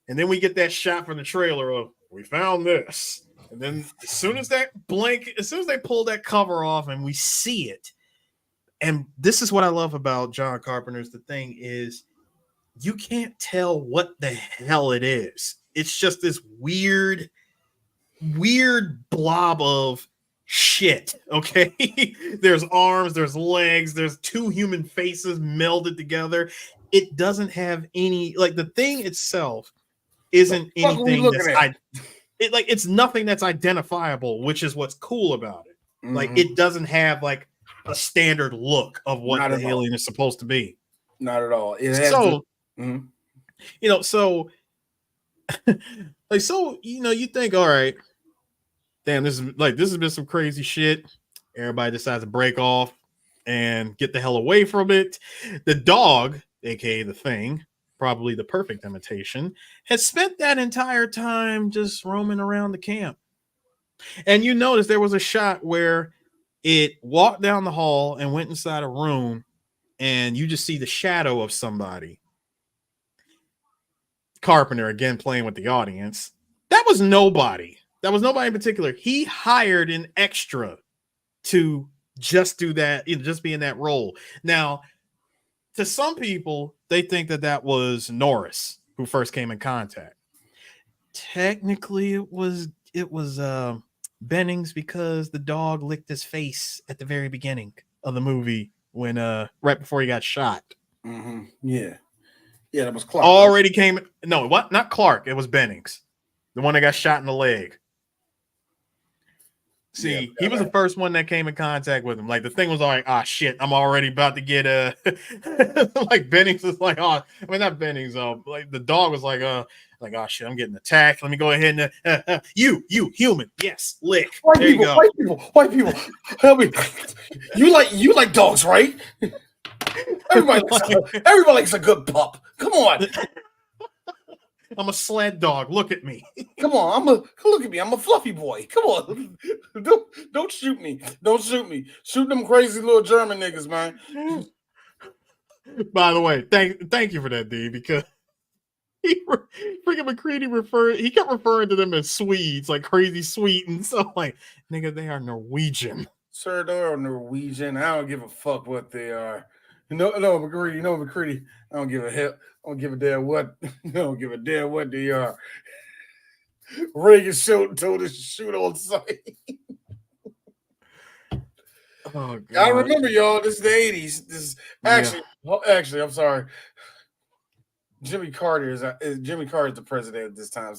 And then we get that shot from the trailer of, we found this. And then as soon as they pull that cover off and we see it. And this is what I love about John Carpenter's The Thing is, you can't tell what the hell it is. It's just this weird blob of shit. Okay. There's arms, there's legs, there's two human faces melded together. It doesn't have any, the thing itself isn't anything it's nothing that's identifiable, which is what's cool about it. Mm-hmm. It doesn't have a standard look of what the alien is supposed to be. Not at all. Mm-hmm. You think, all right, damn, this has been some crazy shit. Everybody decides to break off and get the hell away from it. The dog, aka the Thing, probably the perfect imitation, has spent that entire time just roaming around the camp. And you notice there was a shot where it walked down the hall and went inside a room, and you just see the shadow of somebody. Carpenter again playing with the audience. That was nobody. That was nobody in particular. He hired an extra to just do that, just be in that role. Now, to some people, they think that was Norris who first came in contact. Technically, it was Bennings, because the dog licked his face at the very beginning of the movie when right before he got shot. Mm-hmm. Yeah, that was Clark. Already came. No, what? Not Clark. It was Bennings, the one that got shot in the leg. See, he was the first one that came in contact with him. Like, the thing was like, ah, shit, I'm already about to get like Bennings was like, oh, I mean, not Bennings. Like the dog was like, oh shit, I'm getting attacked. Let me go ahead and you human, yes, lick. White there people, you go. white people, help me. You like dogs, right? Everybody likes a good pup. Come on. I'm a sled dog. Look at me. Come on, look at me. I'm a fluffy boy. Come on. Don't shoot me. Don't shoot me. Shoot them crazy little German niggas, man. By the way, thank you for that, D, because freaking McCready he kept referring to them as Swedes, like crazy Swedes. So like, nigga, they are Norwegian. Sir, they are Norwegian. I don't give a fuck what they are. No, McCready. I don't give a hell. I don't give a damn what. I don't give a damn what they are. Reagan told us to shoot on sight. Oh, God. I remember, y'all. This is the 80s. This is actually, I'm sorry. Jimmy Carter is the president at this time.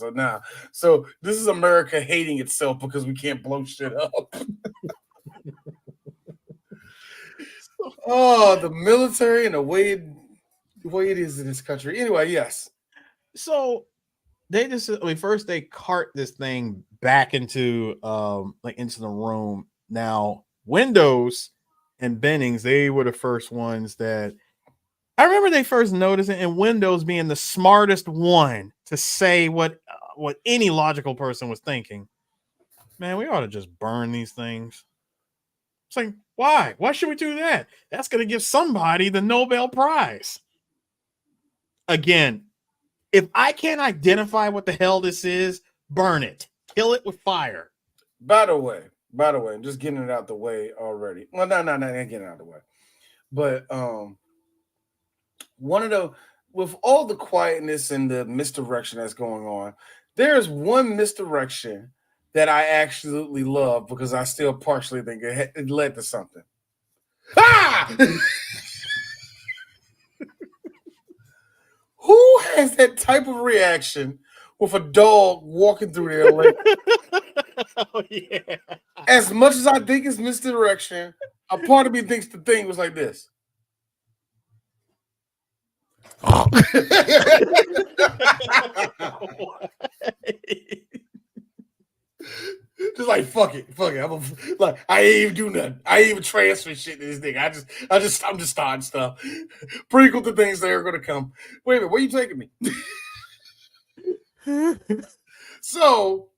So this is America hating itself because we can't blow shit up. Oh, the military and the way it is in this country. Anyway, yes. So they first they cart this thing back into into the room. Now, Windows and Bennings, they were the first ones that I remember they first noticed it, and Windows being the smartest one to say what any logical person was thinking. Man, we ought to just burn these things. It's like, why? Why should we do that? That's going to give somebody the Nobel Prize. Again, if I can't identify what the hell this is, burn it. Kill it with fire. By the way, I'm just getting it out the way already. Well, no, not getting it out the way. But with all the quietness and the misdirection that's going on, there's one misdirection that I absolutely love because I still partially think it led to something. Ah! Who has that type of reaction with a dog walking through there? Like, oh, yeah. As much as I think it's misdirection, a part of me thinks the thing was like this. Just like fuck it. I ain't even do nothing. I ain't even transfer shit to this thing. I'm just starting stuff. Prequel to things that are gonna come. Wait a minute, where you taking me? So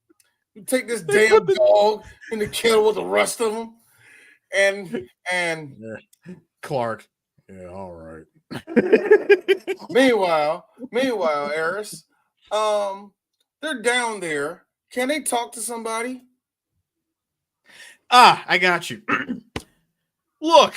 you take this damn dog in the kennel with the rest of them, and Clark. Yeah, all right. Meanwhile, Arris, they're down there. Can they talk to somebody? I got you. Look,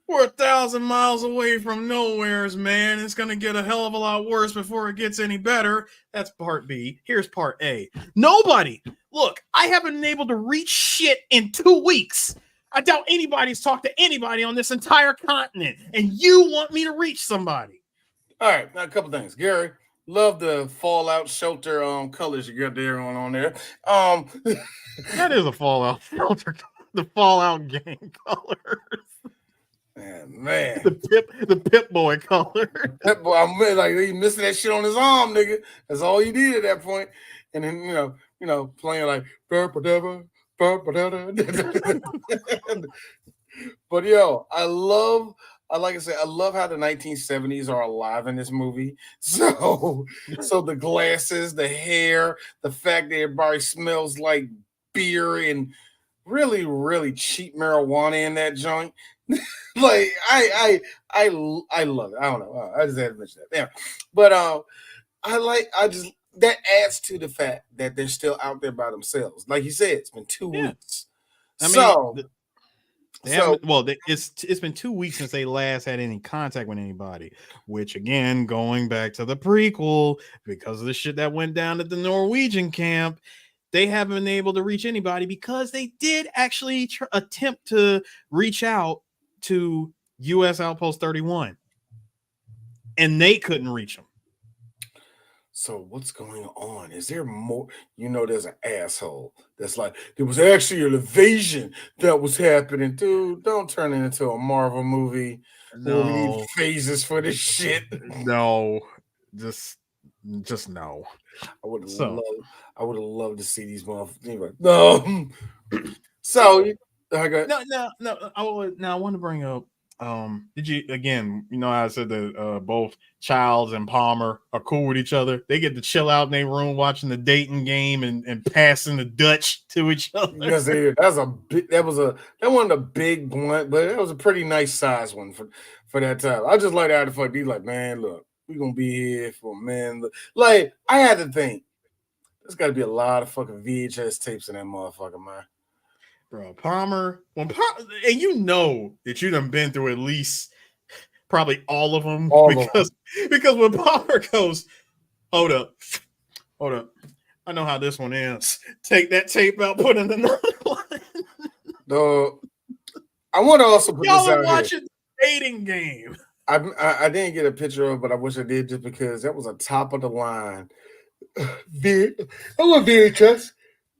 we're 1,000 miles away from nowheres, man. It's going to get a hell of a lot worse before it gets any better. That's part B. Here's part A. Nobody. Look, I haven't been able to reach shit in 2 weeks. I doubt anybody's talked to anybody on this entire continent, and you want me to reach somebody. All right, now a couple things. Gary, love the Fallout shelter colors you got there on there. That is a Fallout shelter. The Fallout gang colors. Man. The Pip Boy color. Pip Boy, I'm like he missing that shit on his arm, nigga. That's all he did at that point. And then playing like but yo, I love how the 1970s are alive in this movie. So the glasses, the hair, the fact that everybody smells like beer and really, really cheap marijuana in that joint. Like I love it. I don't know. I just had to mention that. Yeah. But that adds to the fact that they're still out there by themselves. Like you said, it's been 2 weeks. I So mean, they haven't. Well, it's been 2 weeks since they last had any contact with anybody. Which again, going back to the prequel, because of the shit that went down at the Norwegian camp, they haven't been able to reach anybody because they did actually attempt to reach out to U.S. Outpost 31, and they couldn't reach them. So what's going on? Is there more? You know, there's an asshole that's like, there was actually an invasion that was happening. Dude, don't turn it into a Marvel movie. No. We need phases for this shit. No, just no. I would have loved to see these motherfuckers. Anyway, no. So I got no. I want to bring up. Did you again? You know, I said that both Childs and Palmer are cool with each other. They get to chill out in their room watching the dating game and passing the Dutch to each other. Yes, that wasn't a big blunt, but it was a pretty nice size one for that time. I just like how the fuck he's like, man, look, we're gonna be here for man. Like, I had to think, there's gotta be a lot of fucking VHS tapes in that motherfucker, man. Bro, Palmer, and you know that you done been through at least probably all of them, because when Palmer goes, hold up, I know how this one ends. Take that tape out, put in another one. I want to also put y'all this out are watching the dating game. I didn't get a picture of it, but I wish I did, just because that was a top of the line. That was VHS. It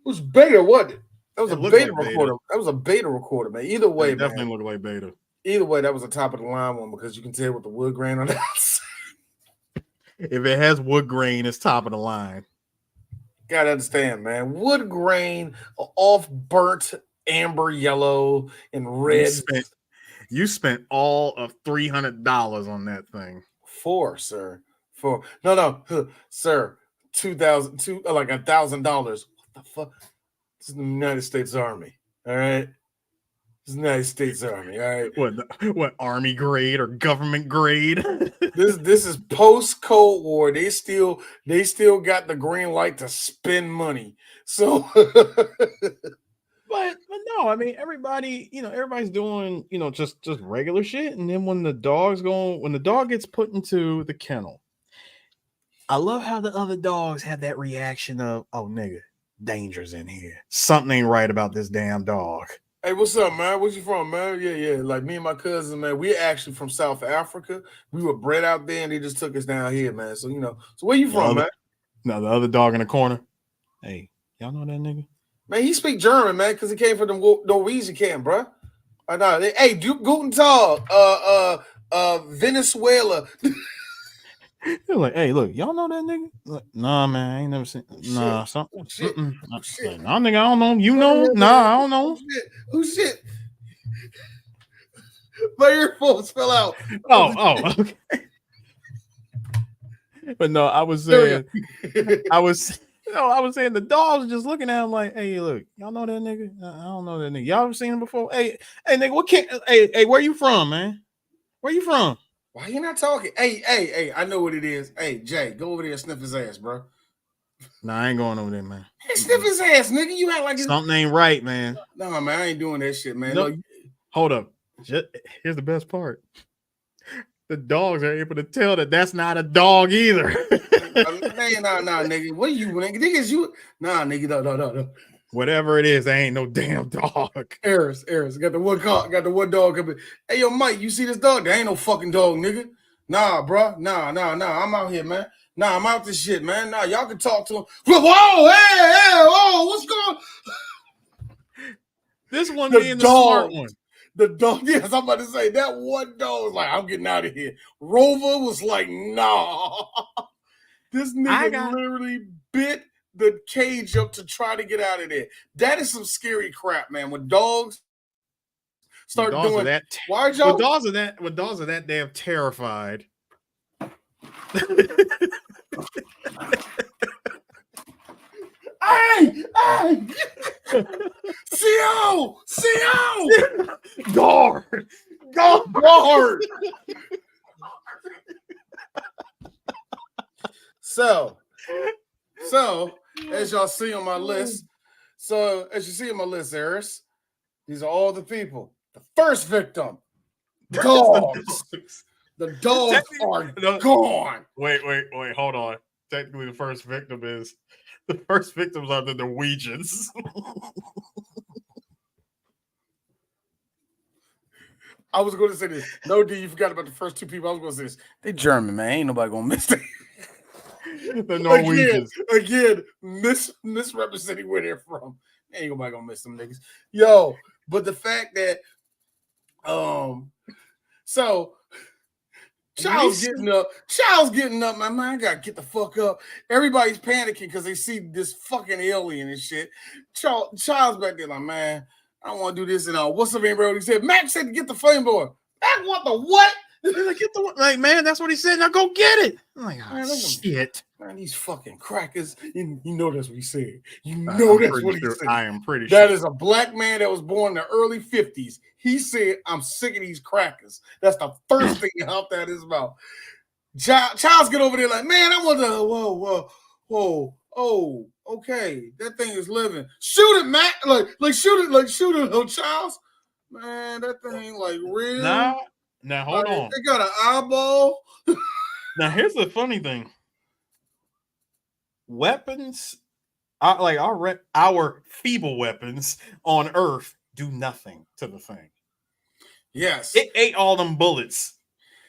was beta, wasn't it? That was a beta recorder. That was a beta recorder, man. Either way, it definitely looked like beta. Either way, that was a top of the line one, because you can tell with the wood grain on the outside. If it has wood grain, it's top of the line. Gotta understand, man. Wood grain, off burnt amber yellow and red. You spent all of $300 on that thing. Sir. Sir. $2,000, like $1,000. What the fuck? This is the United States Army. All right. This is the United States Army. All right. What Army grade or government grade? This is post Cold War. They still got the green light to spend money. So But no, I mean, everybody's doing, just regular shit. And then when the dog gets put into the kennel, I love how the other dogs have that reaction of, oh, nigga, danger's in here. Something ain't right about this damn dog. Hey, what's up, man? Where you from, man? Yeah. Like, me and my cousin, man, we're actually from South Africa. We were bred out there, and they just took us down here, man. So, so where you from, man? No, the other dog in the corner. Hey, y'all know that nigga? Man, he speak German, man, because he came from the Norwegian camp, bro. I know. Hey, Guten Tag, Venezuela. They're like, hey, look, y'all know that nigga? Like, nah, man, I ain't never seen. Nah, something. Shit. Like, nah, nigga, I don't know. You know? Nah, I don't know. Who shit? My earphones fell out. Oh, okay. But no, I was saying the dogs were just looking at him like, hey, look, y'all know that nigga? I don't know that nigga. Y'all ever seen him before? Hey, nigga, hey, where you from, man? Where you from? Why you not talking? Hey, I know what it is. Hey, Jay, go over there and sniff his ass, bro. Nah, I ain't going over there, man. Hey, sniff his ass, nigga. You act like something ain't right, man. No, man, I ain't doing that shit, man. No, hold up. Here's the best part. The dogs are able to tell that that's not a dog either. Nah, nigga. What are you, nigga? Niggas, you. Nah, nigga, no. Whatever it is, they ain't no damn dog. Arris, got the one dog coming. Hey, yo, Mike, you see this dog? There ain't no fucking dog, nigga. Nah, bro. Nah. I'm out here, man. Nah, I'm out this shit, man. Nah, y'all can talk to him. Whoa, hey, what's going on? This one being the smart one. The dog, yes, I'm about to say that one dog was like, I'm getting out of here. Rover was like, nah. This nigga literally bit the cage up to try to get out of there. That is some scary crap, man. When dogs start doing that, why y'all? When dogs are that damn terrified. Hey! CO! Guard! So, So, as y'all see on my list, Arris, these are all the people. The first victim, dogs. The dogs are gone. Wait, hold on. Technically, the first victims are the Norwegians. I was going to say this. No, D, you forgot about the first two people. I was going to say this. They German, man. Ain't nobody going to miss that. The Norwegians. Again, misrepresenting where they're from. Ain't nobody going to miss them niggas. Yo, but the fact that, so Child's getting up. My mind got to get the fuck up. Everybody's panicking because they see this fucking alien and shit. Child's back there like, man, I don't want to do this and all. What's up, bro? He said, Max said to get the flamethrower. Max, what the what? Like, man, that's what he said. Now go get it. I'm like, oh, man, shit. Man, these fucking crackers. You know that's what he said. You know that's what he said. I am pretty sure. That is a black man that was born in the early 50s. He said, I'm sick of these crackers. That's the first thing out of his mouth. Child's get over there like, man, I want to, whoa, okay. That thing is living. Shoot it, Matt. Like shoot it, little Child's. Man, that thing like real. Now hold on. They got an eyeball. Now here's the funny thing. Weapons, our feeble weapons on Earth do nothing to the thing. Yes. It ate all them bullets.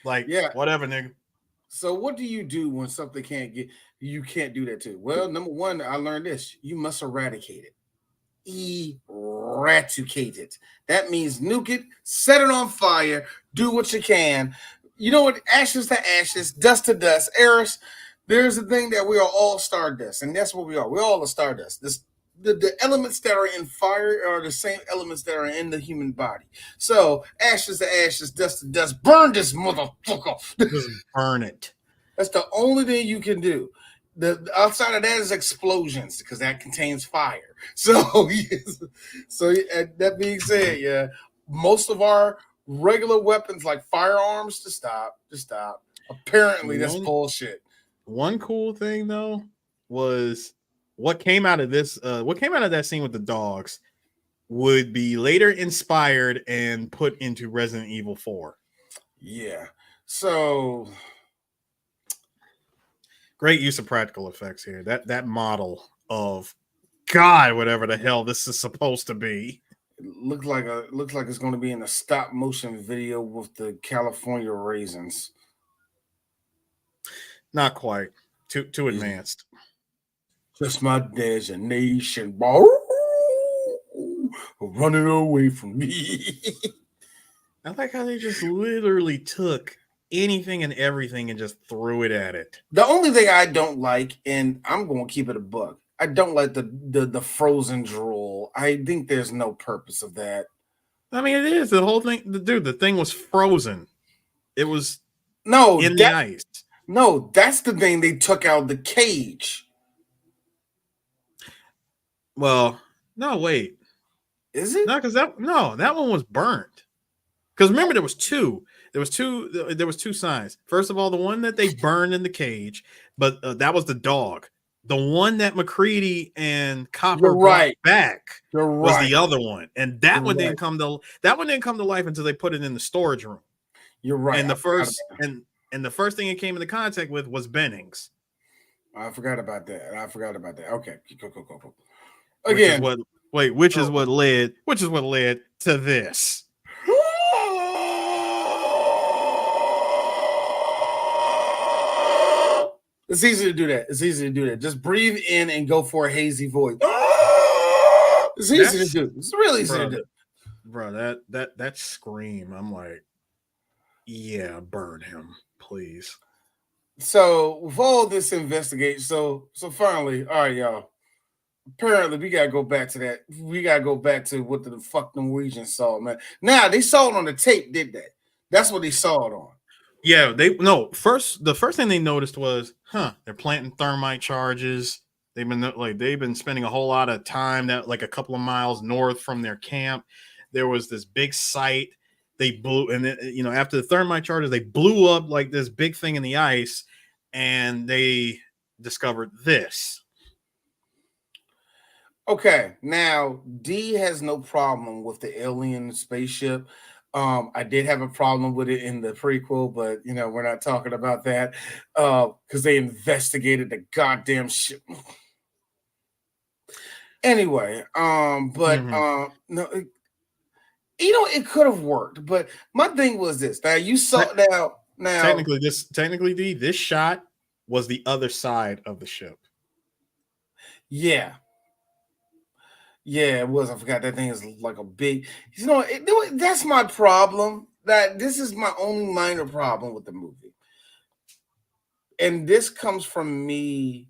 Like, yeah, whatever, nigga. So what do you do when something you can't do that to? Well, number one, I learned this. You must eradicate it. Eradicate it. That means nuke it, set it on fire, do what you can. You know what? Ashes to ashes, dust to dust. Arris, there's a thing that we are all stardust, and that's what we are. We're all a stardust. The elements that are in fire are the same elements that are in the human body. So ashes to ashes, dust to dust. Burn this motherfucker. Just burn it. That's the only thing you can do. The outside of that is explosions because that contains fire. So, that being said, yeah, most of our regular weapons like firearms just stop. Apparently, that's bullshit. One cool thing though was what came out of this. What came out of that scene with the dogs would be later inspired and put into Resident Evil 4. Yeah. So. Great use of practical effects here. That model of God, whatever the hell this is supposed to be. It looks like it's going to be in a stop motion video with the California raisins. Not quite. Too advanced. Just my destination, running away from me. I like how they just literally took anything and everything and just threw it at it. The only thing I don't like, and I'm going to keep it a buck, I don't like the frozen drool. I think there's no purpose of that. I mean, it is the whole thing. Dude, the thing was frozen. It was in the ice. No, that's the thing they took out the cage. Well, no, wait. Is it? No, because that one was burnt. Because remember, there was two. There was two signs. First of all, the one that they burned in the cage, but that was the dog. The one that McCready and Copper brought back was the other one, and that one didn't come to life until they put it in the storage room. You're right. And the first thing it came into contact with was Bennings. I forgot about that. Okay, go. Again, which is what led to this. It's easy to do that. Just breathe in and go for a hazy voice. It's easy to do. It's really easy to do. Bro, that scream, I'm like, yeah, burn him, please. So with all this investigation, so finally, all right, y'all. Apparently, we gotta go back to that. We gotta go back to what the fuck Norwegians saw, man. Now they saw it on the tape, did they? That's what they saw it on. Yeah, the first thing they noticed was, they're planting thermite charges. They've been spending a whole lot of time that like a couple of miles north from their camp. There was this big site they blew, and after the thermite charges, they blew up like this big thing in the ice, and they discovered this. Okay, now D has no problem with the alien spaceship. I did have a problem with it in the prequel, but we're not talking about that because they investigated the goddamn ship. Anyway, but no, it could have worked. But my thing was this. Now you saw now technically, D, this shot was the other side of the ship. Yeah. Yeah, it was. I forgot that thing is like a big. That's my problem. This is my only minor problem with the movie, and this comes from me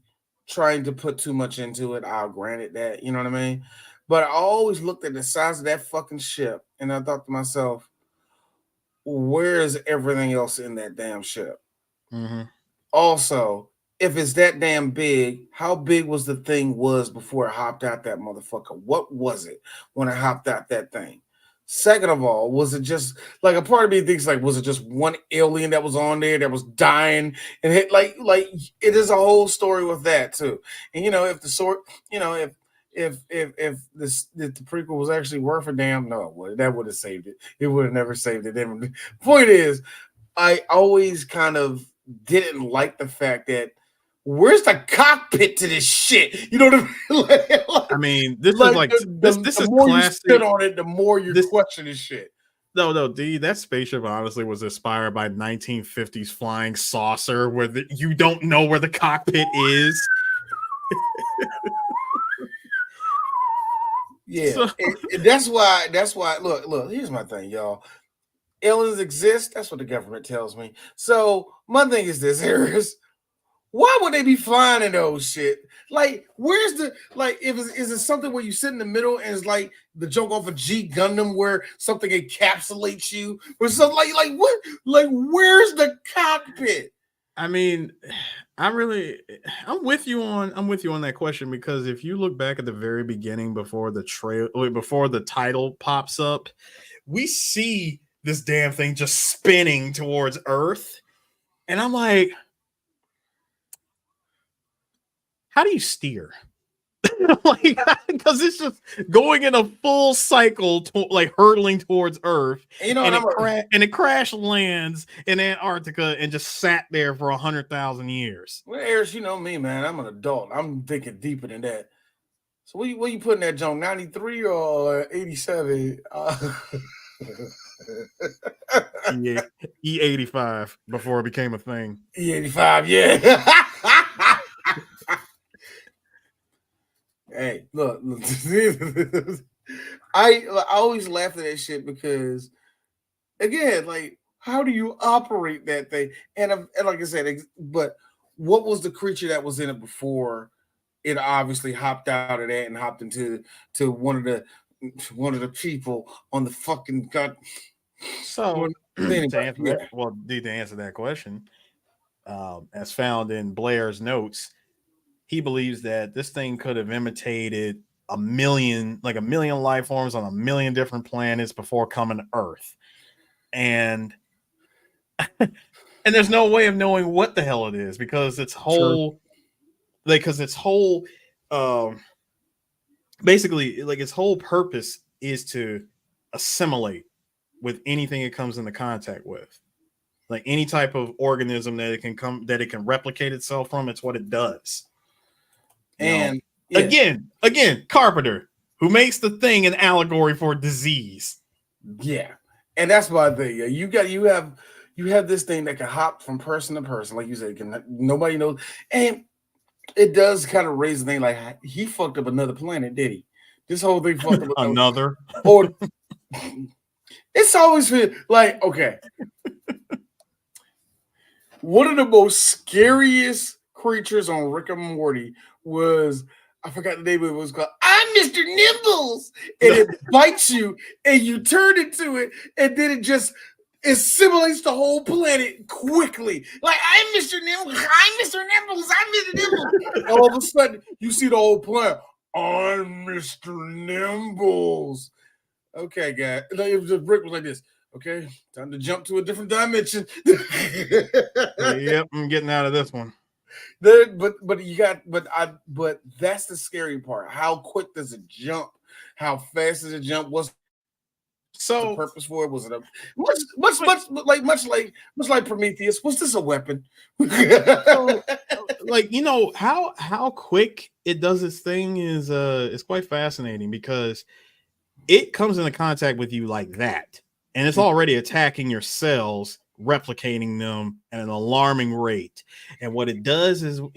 trying to put too much into it. I'll grant it that, you know what I mean. But I always looked at the size of that fucking ship, and I thought to myself, "Where is everything else in that damn ship?" Mm-hmm. Also, if it's that damn big, how big was the thing before it hopped out that motherfucker? What was it when it hopped out that thing? Second of all, was it just like a part of me thinks like, was it just one alien that was on there that was dying and hit like it is a whole story with that too. And if the sort, if the prequel was actually worth a damn, no, that would have saved it. It would have never saved it. The point is, I always kind of didn't like the fact that where's the cockpit to this shit? You know what I mean? This is like this the is more classic. You sit on it, the more you question this shit. No, D, that spaceship honestly was inspired by 1950s flying saucer where you don't know where the cockpit is. Yeah, so, that's why. Look. Here's my thing, y'all. Aliens exist. That's what the government tells me. So my thing is this: why would they be flying in those shit? Like, where's the is it something where you sit in the middle and it's like the joke off of G Gundam where something encapsulates you or something like what? Like, where's the cockpit? I mean, I'm with you on that question, because if you look back at the very beginning before the title pops up, we see this damn thing just spinning towards Earth. And I'm like, how do you steer? Like, because it's just going in a full cycle, like hurtling towards Earth, and it crash lands in Antarctica and just sat there for 100,000 years. Well, Arris, you know me, man. I'm an adult. I'm thinking deeper than that. So what you putting that John 93 or 87? E85 before it became a thing. E85, yeah. Hey, look. I always laugh at that shit because, again, like, how do you operate that thing? And like I said, but what was the creature that was in it before it obviously hopped out of that and hopped into one of the people on the fucking god? So to answer that question, as found in Blair's notes, he believes that this thing could have imitated a million life forms on a million different planets before coming to Earth. And there's no way of knowing what the hell it is because its whole basically like its whole purpose is to assimilate with anything it comes into contact with. Like any type of organism that it can replicate itself from, it's what it does. And again, Carpenter, who makes the thing an allegory for disease. Yeah. And that's my thing. You have this thing that can hop from person to person, like you said, nobody knows. And it does kind of raise the thing like he fucked up another planet, did he? This whole thing fucked up another. Or it's always been like, okay. One of the most scariest creatures on Rick and Morty was, I forgot the name of it, was called I'm Mr. Nimbles. And it bites you and you turn into it, and then it just assimilates the whole planet quickly. Like, I'm Mr. Nimbles, I'm Mr. Nimbles, I'm Mr. Nimbles. All of a sudden, you see the whole planet. I'm Mr. Nimbles. Okay, guys. Rick was like this. Okay, time to jump to a different dimension. Yep, I'm getting out of this one. But that's the scary part. How quick does it jump? How fast does it jump? What's the purpose for it? Was it a much like Prometheus? Was this a weapon? So, like, you know, how quick it does its thing is quite fascinating, because it comes into contact with you like that, and it's already attacking your cells, replicating them at an alarming rate. And what it does is what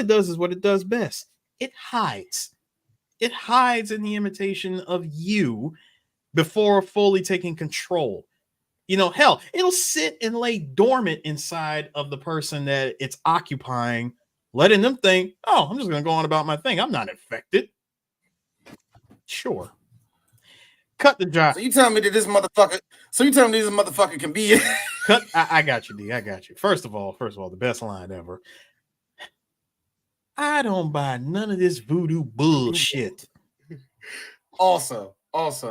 it does best. It hides. It hides in the imitation of you before fully taking control. You know, hell, it'll sit and lay dormant inside of the person that it's occupying, letting them think, oh, I'm just going to go on about my thing. I'm not infected. Sure. Cut the job. So you telling me that this motherfucker can be Cut. I got you, D. I got you. First of all, the best line ever. I don't buy none of this voodoo bullshit. Also, let's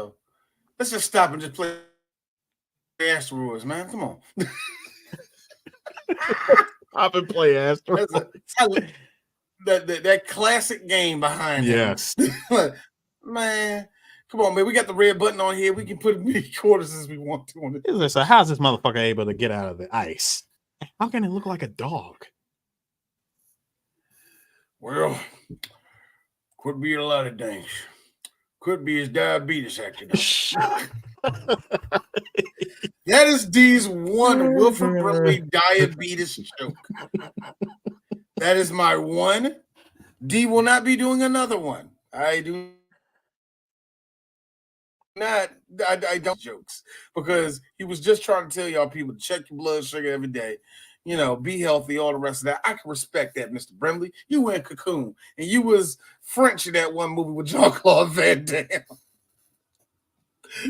just stop and just play asteroids, man. Come on. Stop and play asteroids. That classic game behind yes. Man, come on, man. We got the red button on here. We can put as many quarters as we want to on it. So how's this motherfucker able to get out of the ice? How can it look like a dog? Well, could be a lot of things. Could be his diabetes acting up. That is D's one Wilford Brimley diabetes joke. That is my one. D will not be doing another one. I do not. I don't jokes, because he was just trying to tell y'all people to check your blood sugar every day. You know, be healthy, all the rest of that. I can respect that, Mr. Brimley. You were in Cocoon, and you was French in that one movie with Jean-Claude Van Damme.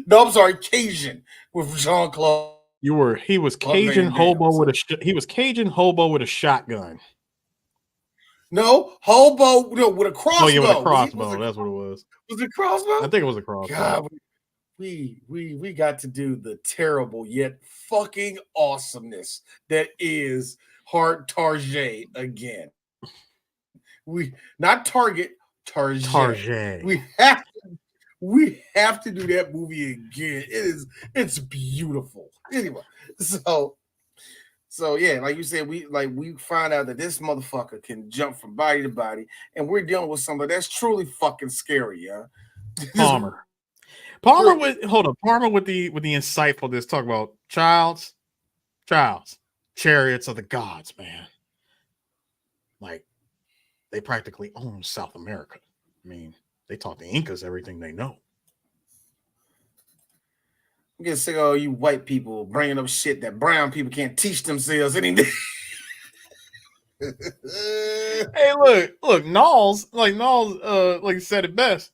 No, I'm sorry, Cajun with Jean-Claude. He was Cajun hobo with a shotgun. No, hobo, with a crossbow. Oh, yeah, with a crossbow. That's what it was. Was it crossbow? I think it was a crossbow. God, we got to do the terrible yet fucking awesomeness that is Hard Target again. Not Target, Target. We have to do that movie again. It's beautiful. Anyway, so yeah, like you said, we find out that this motherfucker can jump from body to body, and we're dealing with something that's truly fucking scary, yeah. Palmer with the insightfulness, talk about Childs, chariots of the gods, man. Like, they practically own South America. I mean, they taught the Incas everything they know. I'm getting sick of all you white people bringing up shit that brown people can't teach themselves anything. Hey, look, Knowles, like you said it best.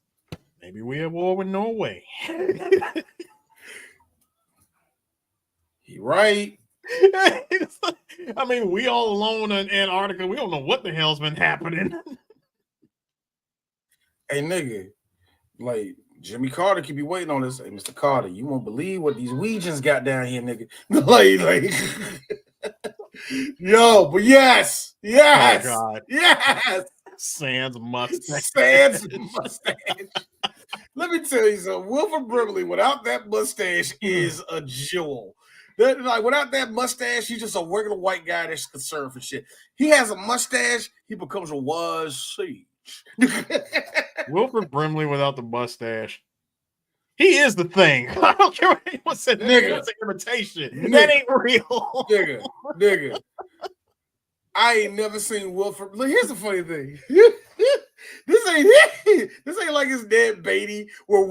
Maybe we at war with Norway. You're right. I mean, we all alone in Antarctica. We don't know what the hell's been happening. Hey, nigga, like Jimmy Carter could be waiting on us. Hey, Mr. Carter, you won't believe what these Weegians got down here, nigga. like, yo, but yes, Oh God, yes. Sans mustache. Let me tell you something. Wilford Brimley, without that mustache, is a jewel. Without that mustache, he's just a regular white guy that's concerned for shit. He has a mustache, he becomes a wise sage. Wilford Brimley without the mustache. He is the thing. I don't care what anyone said. That's an imitation. That ain't real. Nigga. I ain't never seen Wilford. Look, here's the funny thing. This ain't like his dad Beatty, where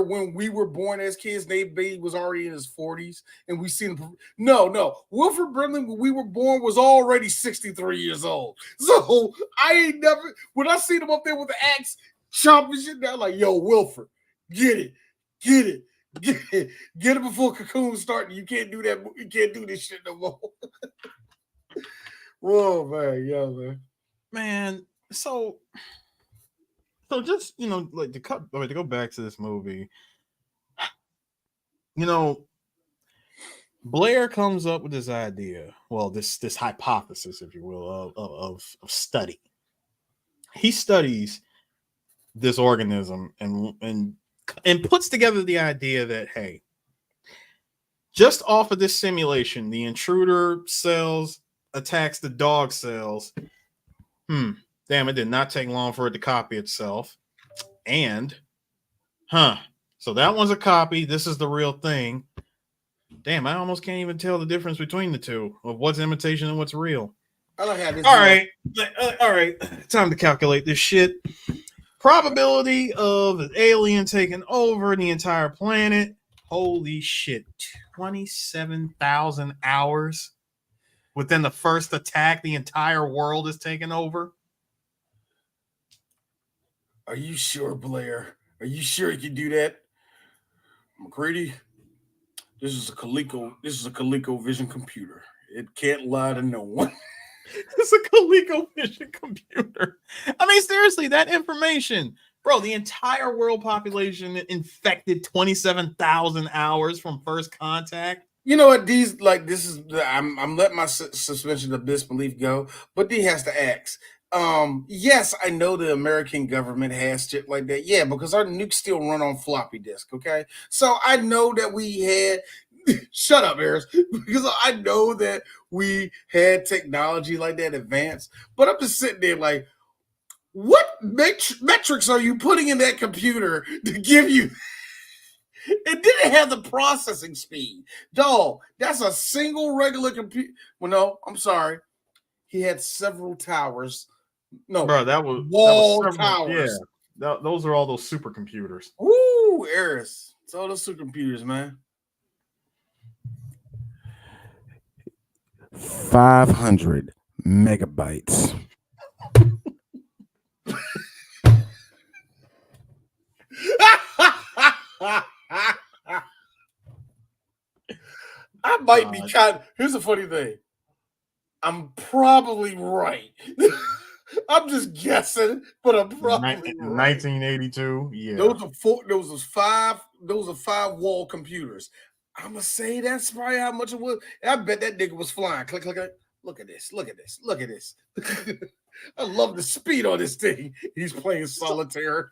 when we were born as kids, Nate Beatty was already in his 40s, and we seen him. No. Wilford Brimley, when we were born, was already 63 years old. So I ain't never, when I seen him up there with the axe chopping shit down, like, yo, Wilford, get it before Cocoon starting. You can't do that. You can't do this shit no more. Whoa, man, yeah, man. So just, like to go back to this movie, Blair comes up with this idea, well, this hypothesis, if you will, of study. He studies this organism and puts together the idea that, hey, just off of this simulation, the intruder cells attacks the dog cells. Damn, it did not take long for it to copy itself. And, so that one's a copy. This is the real thing. Damn, I almost can't even tell the difference between the two of what's imitation and what's real. I don't have this. All right. Time to calculate this shit. Probability of an alien taking over the entire planet. Holy shit. 27,000 hours. Within the first attack, the entire world is taken over. Are you sure, Blair? Are you sure you can do that? McCready, this is a ColecoVision computer. It can't lie to no one. It's a ColecoVision computer. I mean, seriously, that information, bro, the entire world population infected 27,000 hours from first contact. You know what? I'm letting my suspension of disbelief go, but D has to ask. Yes, I know the American government has shit like that. Yeah, because our nukes still run on floppy disk. Okay, so I know that we had. Shut up, Arris, because I know that we had technology like that advanced. But I'm just sitting there like, what metrics are you putting in that computer to give you? It didn't have the processing speed. Dog, that's a single regular computer. Well, no, I'm sorry. He had several towers. No, bro, that was wall towers. Yeah, those are all those supercomputers. Ooh, Arris. It's all those supercomputers, man. 500 megabytes. I might be here's the funny thing. I'm probably right. I'm just guessing, but I'm probably right. 1982. Yeah. Those are five wall computers. I'm gonna say that's probably how much it was. I bet that nigga was flying. Click, click, click. Look at this. Look at this. Look at this. I love the speed on this thing. He's playing solitaire.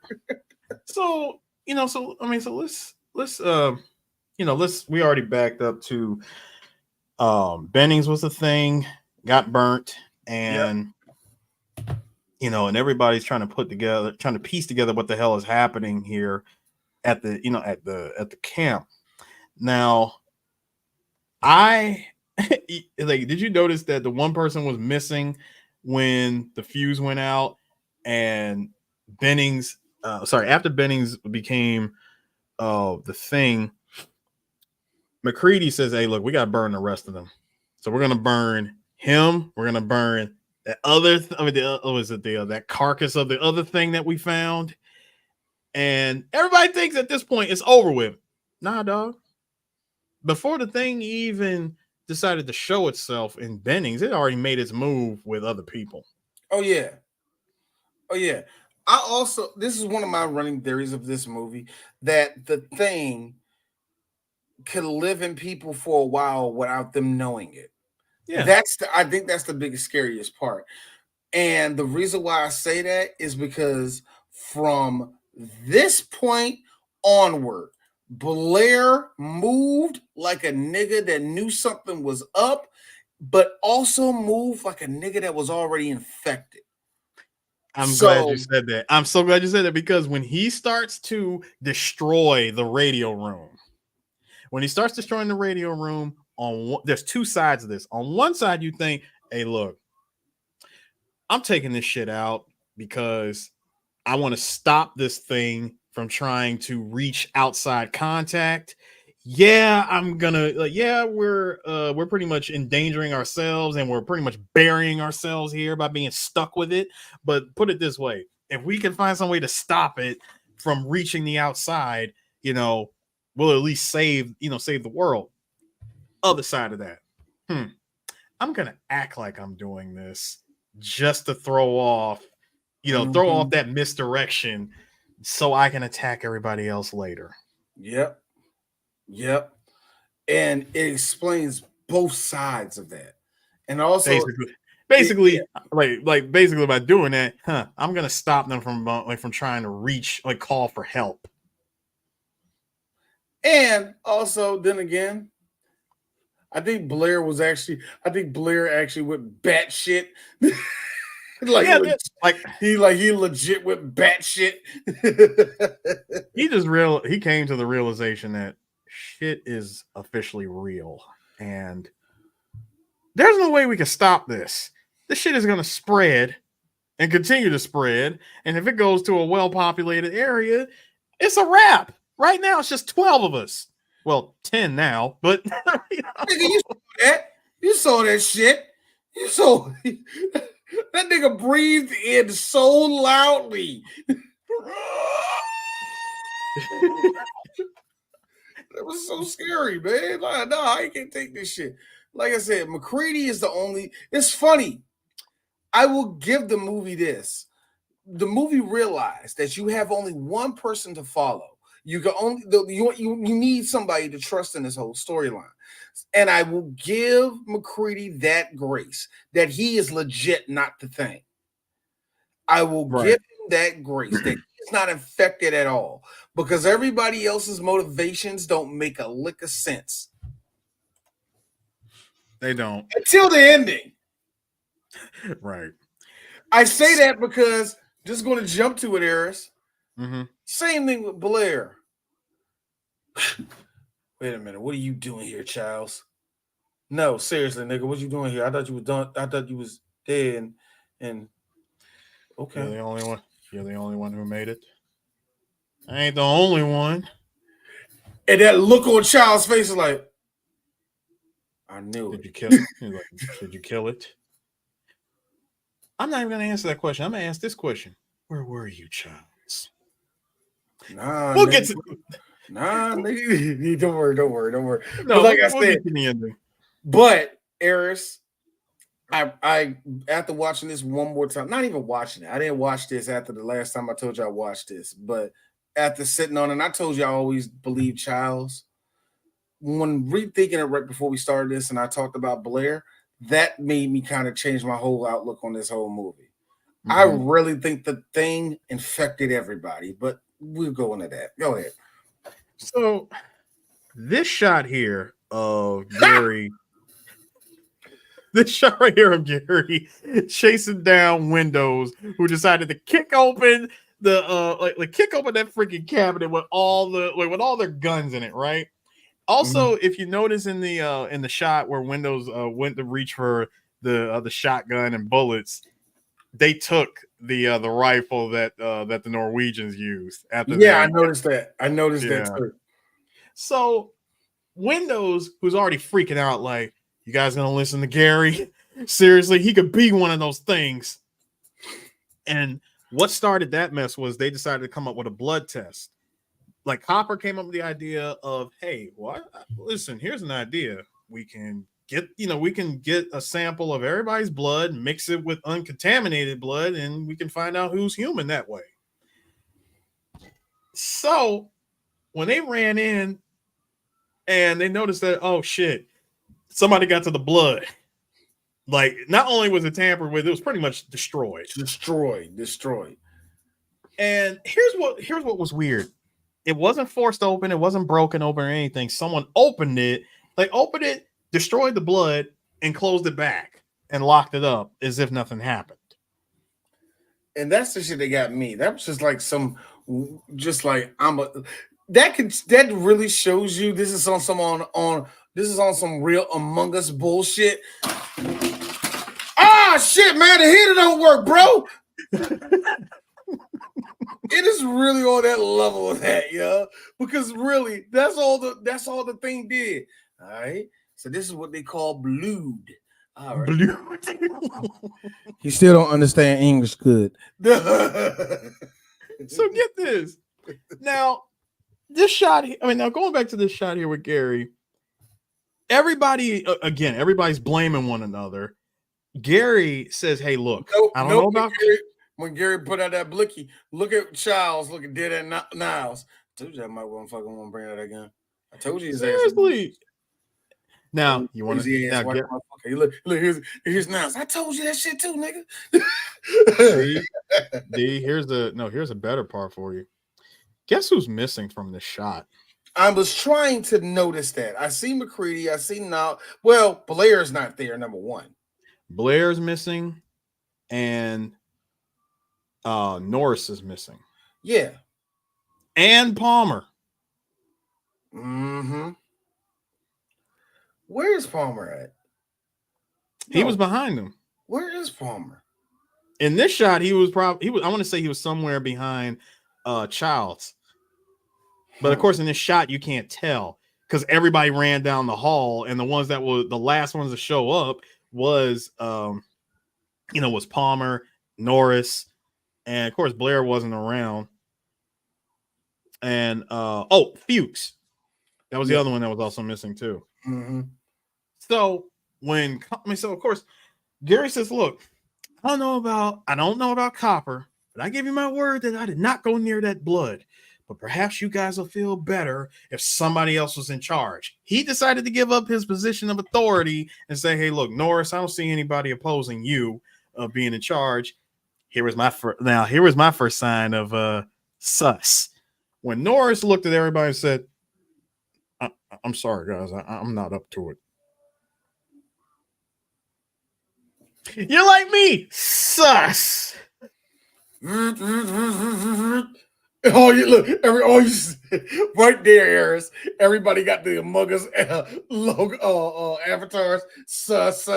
So let's we already backed up to Bennings was a thing, got burnt, and and everybody's trying to piece together what the hell is happening here at the camp. Now, did you notice that the one person was missing when the fuse went out, and after Bennings became the thing, McCready says, hey, look, we got to burn the rest of them. So we're going to burn him. We're going to burn that that carcass of the other thing that we found. And everybody thinks at this point it's over with. Nah, dog. Before the thing even decided to show itself in Bennings, it already made its move with other people. Oh, yeah. This is one of my running theories of this movie, that the thing could live in people for a while without them knowing it. Yeah. I think that's the biggest, scariest part. And the reason why I say that is because from this point onward, Blair moved like a nigga that knew something was up, but also moved like a nigga that was already infected. I'm glad you said that. I'm so glad you said that, because when he starts to destroy the radio room, there's two sides of this. On one side, you think, hey, look, I'm taking this shit out because I want to stop this thing from trying to reach outside contact. Yeah, we're pretty much endangering ourselves, and we're pretty much burying ourselves here by being stuck with it. But put it this way, if we can find some way to stop it from reaching the outside, we'll at least save the world. Other side of that, I'm gonna act like I'm doing this just to throw off that misdirection, so I can attack everybody else later. Yep. and it explains both sides of that, and also basically, basically by doing that, I'm gonna stop them from trying to reach, call for help. And also, then again, I think Blair actually went batshit. He legit went batshit. He came to the realization that shit is officially real, and there's no way we can stop this. This shit is gonna spread and continue to spread, and if it goes to a well-populated area, it's a wrap. Right now, it's just 12 of us. Well, 10 now, but Nigga, you saw that. You saw that shit. You saw that nigga breathed in so loudly. That was so scary, man. Like, no, I can't take this shit. Like I said, McCready is the only. It's funny. I will give the movie this. The movie realized that you have only one person to follow. You can only you need somebody to trust in this whole storyline. And I will give McCready that grace that he is legit not the thing. I will give him that grace that he's not infected at all, because everybody else's motivations don't make a lick of sense. They don't. Until the ending. Right. I say that because just going to jump to it, Arris. Mm-hmm. Same thing with Blair. Wait a minute. What are you doing here, Charles? No, seriously, nigga. What you doing here? I thought you were done. I thought you was dead. And okay. You're the only one. You're the only one who made it. I ain't the only one. And that look on Charles' face is like, I knew it. Did you kill it? He's like, did you kill it? I'm not even going to answer that question. I'm going to ask this question. Where were you, Charles? Nah, we'll nigga. get to. Nah, nigga. Don't worry. No, but like I we'll said, get to the ending. But Arris, I after watching this one more time, not even watching it. I didn't watch this after the last time I told you I watched this, but after sitting on it, and I told you I always believe Charles. When rethinking it right before we started this, and I talked about Blair, that made me kind of change my whole outlook on this whole movie. Mm-hmm. I really think the thing infected everybody, but we'll go into that. Go ahead. So this shot here of Gary, this shot right here of Gary chasing down Windows, who decided to kick open the kick open that freaking cabinet with all their guns in it, right? Also, if you notice in the shot where Windows went to reach for the shotgun and bullets, they took the rifle that the Norwegians used after. Yeah, I noticed that. That too. So Windows, who's already freaking out, like, you guys gonna listen to Gary? Seriously, he could be one of those things. And what started that mess was they decided to come up with a blood test. Like, Hopper came up with the idea of, hey, listen, here's an idea. We can get a sample of everybody's blood, mix it with uncontaminated blood, and we can find out who's human that way. So when they ran in and they noticed that, oh shit, somebody got to the blood. Like, not only was it tampered with, it was pretty much destroyed. Destroyed. And here's what was weird. It wasn't forced open. It wasn't broken open or anything. Someone opened it. They opened it, destroyed the blood, and closed it back and locked it up as if nothing happened. And that's the shit that got me. That was just like that really shows you this is on some real Among Us bullshit. Ah, shit, man, the heater don't work, bro. It is really on that level of that, yo. Because really, that's all the thing did. All right. So this is what they call blued. All right. He still don't understand English good. So get this. Now, this shot, now going back to this shot here with Gary, everybody's blaming one another. Gary says, hey, look, I don't know about when Gary put out that blicky, look at Charles looking dead at Niles. I told you I might want to bring that again. I told you his seriously. Now you want to now get look here's Niles. I told you that shit too, nigga. D. Here's a better part for you. Guess who's missing from this shot? I was trying to notice that. I see McCready. I see now. Well, Blair's not there. Number one, Blair's missing, and Norris is missing. Yeah, and Palmer. Mm-hmm. Where's Palmer at? He was behind him. Where is Palmer? In this shot, he was. I want to say he was somewhere behind Childs. But of course, in this shot, you can't tell because everybody ran down the hall, and the ones that were the last ones to show up was, was Palmer, Norris, and of course Blair wasn't around. And Fuchs, that was the other one that was also missing too. Mm-hmm. So of course, Gary says, "Look, I don't know about Copper, but I give you my word that I did not go near that blood. But perhaps you guys will feel better if somebody else was in charge." He decided to give up his position of authority and say, "Hey, look, Norris, I don't see anybody opposing you being in charge." Here was my first sign of sus. When Norris looked at everybody and said, I'm sorry, guys, I'm not up to it. You're like me, sus. Oh, you look! You right there, Arris. Everybody got the Among Us logo, avatars. Sus.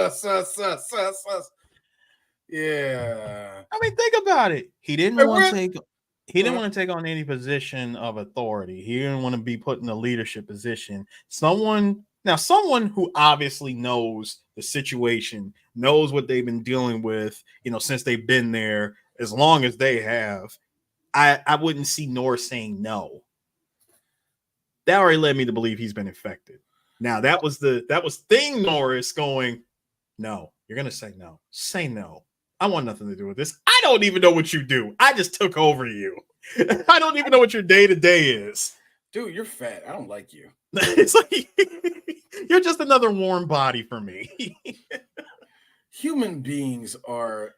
Yeah. I mean, think about it. He didn't want to take on any position of authority. He didn't want to be put in a leadership position. Someone who obviously knows the situation, knows what they've been dealing with, since they've been there as long as they have. I wouldn't see Norris saying no. That already led me to believe he's been infected. Now that was Thing Norris going, no, you're gonna say no. Say no. I want nothing to do with this. I don't even know what you do. I just took over you. I don't even know what your day-to-day is. Dude, you're fat. I don't like you. It's like you're just another warm body for me. Human beings are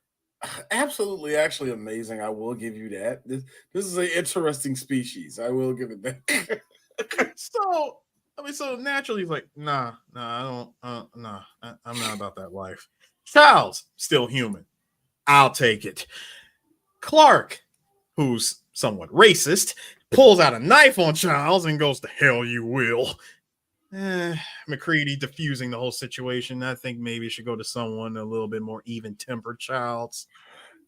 absolutely actually amazing. I will give you that. This is an interesting species. I will give it that. So naturally he's like, nah, I don't, I'm not about that life. Charles, still human. I'll take it. Clark, who's somewhat racist, pulls out a knife on Charles and goes, "To hell you will." McCready diffusing the whole situation. I think maybe it should go to someone a little bit more even-tempered. Charles.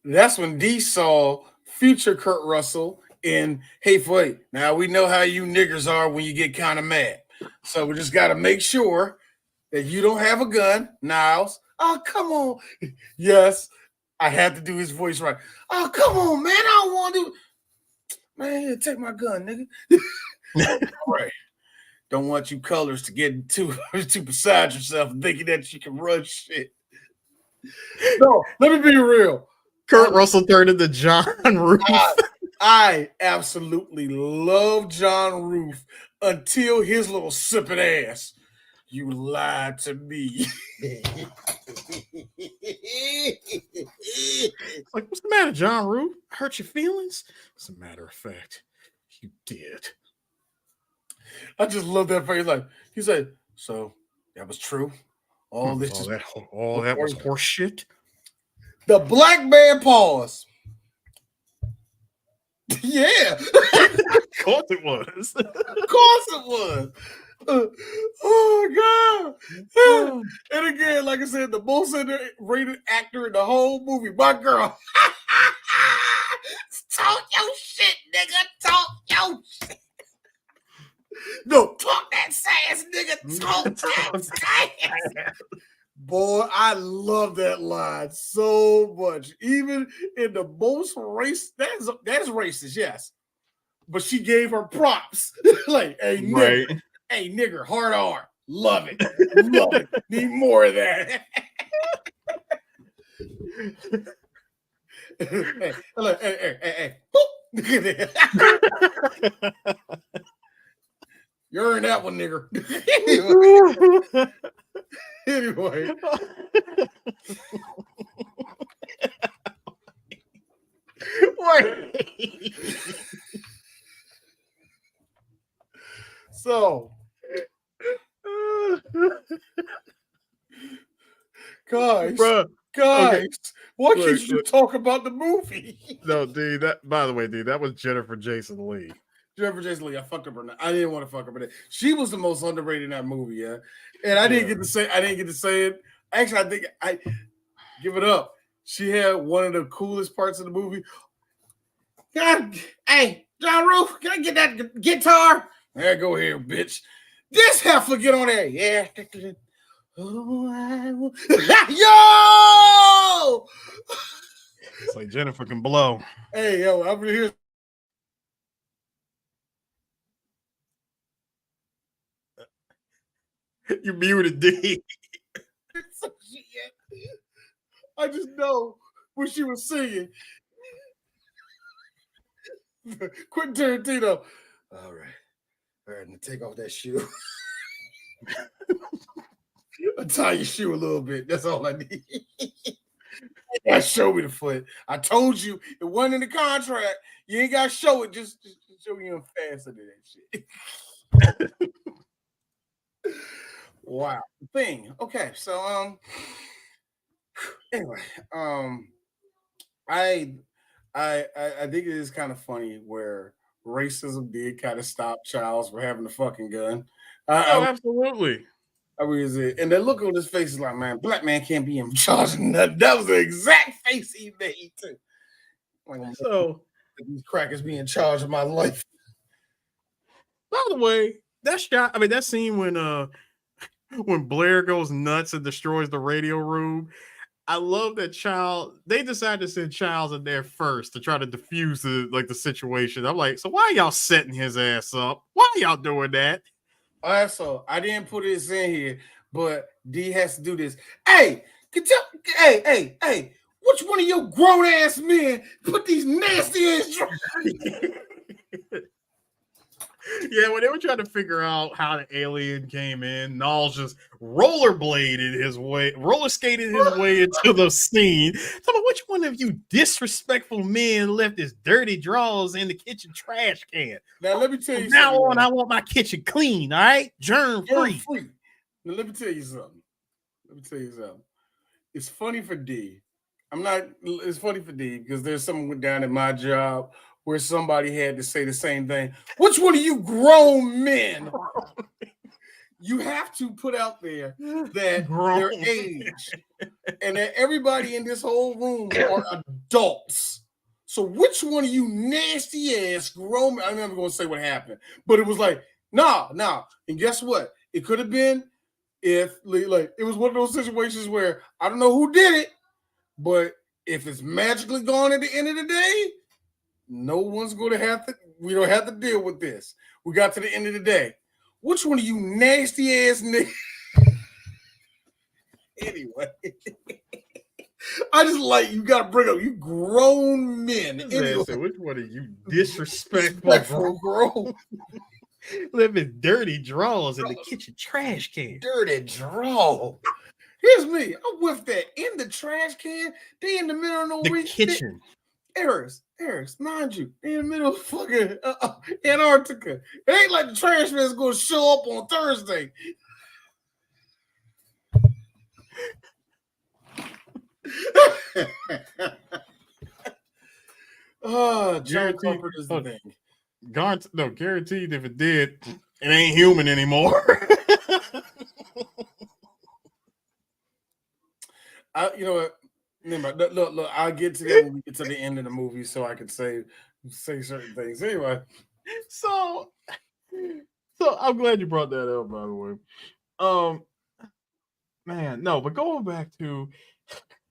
That's when Dee saw future Kurt Russell in Hey Wait. Now we know how you niggers are when you get kind of mad. So we just got to make sure that you don't have a gun, Niles. Oh, come on. Yes, I had to do his voice right. Oh, come on, man. I don't want to. Man, take my gun, nigga. All right. Don't want you colors to get too beside yourself and thinking that you can run shit. No, let me be real. Kurt Russell turned into John Roof. I absolutely love John Roof until his little sipping ass. You lied to me. Like, what's the matter, John Roof? Hurt your feelings? As a matter of fact, you did. I just love that face. Like, he said, so that was true. All that was horse shit. The black man pause. Yeah. Of course it was. Of course it was. Oh God. And again, like I said, the most rated actor in the whole movie, my girl. Talk your shit, nigga. Talk your shit. No, talk that sass, nigga. Talk that sass. Boy, I love that line so much. Even in the most race, that's racist, yes. But she gave her props. Like, hey, nigger, right. Hey, nigger, hard R. Love it. Love it. Need more of that. Hey, look, hey. You earned that one, nigger. Anyway. Wait. So, guys, Bruh. okay. Why Look, can't you talk about the movie? No, D, by the way, D, that was Jennifer Jason Leigh. Jennifer Jason Leigh, I fucked up her. I didn't want to fuck her, but she was the most underrated in that movie, yeah. And I didn't get to say it. Actually, I think I give it up. She had one of the coolest parts of the movie. God, hey, John Roof, can I get that guitar? Yeah, go here, bitch. This heifer get on there. Yeah. Oh, I will. Yo! It's like Jennifer can blow. Hey, yo, I'm here. You muted D. I just know when she was singing. Quentin Tarantino. All right, now take off that shoe. Untie your shoe a little bit. That's all I need. Show me the foot. I told you it wasn't in the contract. You ain't got to show it. Just show me you're faster than that shit. Wow. Thing. Okay. So anyway, I think it is kind of funny where racism did kind of stop Charles from having a fucking gun. Absolutely. I mean, and the look on his face is like, man, black man can't be in charge of nothing. That was the exact face he made too. Like, so these crackers be in charge of my life. By the way, that scene when Blair goes nuts and destroys the radio room. I love that they decided to send Childs in there first to try to diffuse the situation. I'm like, so why are y'all setting his ass up? Why are y'all doing that? Also, I didn't put this in here, but D has to do this. Hey, hey, which one of your grown ass men put these nasty ass Yeah, when they were trying to figure out how the alien came in, Knowles just roller skated his way into the scene. Tell me, which one of you disrespectful men left his dirty drawers in the kitchen trash can? Now let me tell you From now something. on, I want my kitchen clean, all right? Germ free. Now let me tell you something. It's funny for D. It's funny for D because there's someone down at my job where somebody had to say the same thing. Which one of you grown men? You have to put out there that their age and that everybody in this whole room are adults. So which one of you nasty ass grown men? I'm never going to say what happened, but it was like, nah. And guess what? It could have been if it was one of those situations where I don't know who did it, but if it's magically gone at the end of the day, no one's going to have to, we don't have to deal with this. We got to the end of the day. Which one of you nasty ass niggas? Anyway, I just like you got to bring up you grown men. Anyway. So which one of you disrespectful grown? Living dirty drawers in the kitchen trash can. Dirty draw. Here's me. I'm with that in the trash can. They in the middle of the kitchen. Arris, mind you, in the middle of fucking Antarctica. It ain't like the trash man's going to show up on Thursday. John Carpenter is the thing. Guaranteed if it did, it ain't human anymore. You know what? Look, I'll get to that when we get to the end of the movie so I can say certain things. Anyway. So I'm glad you brought that up, by the way. Man, no, but going back to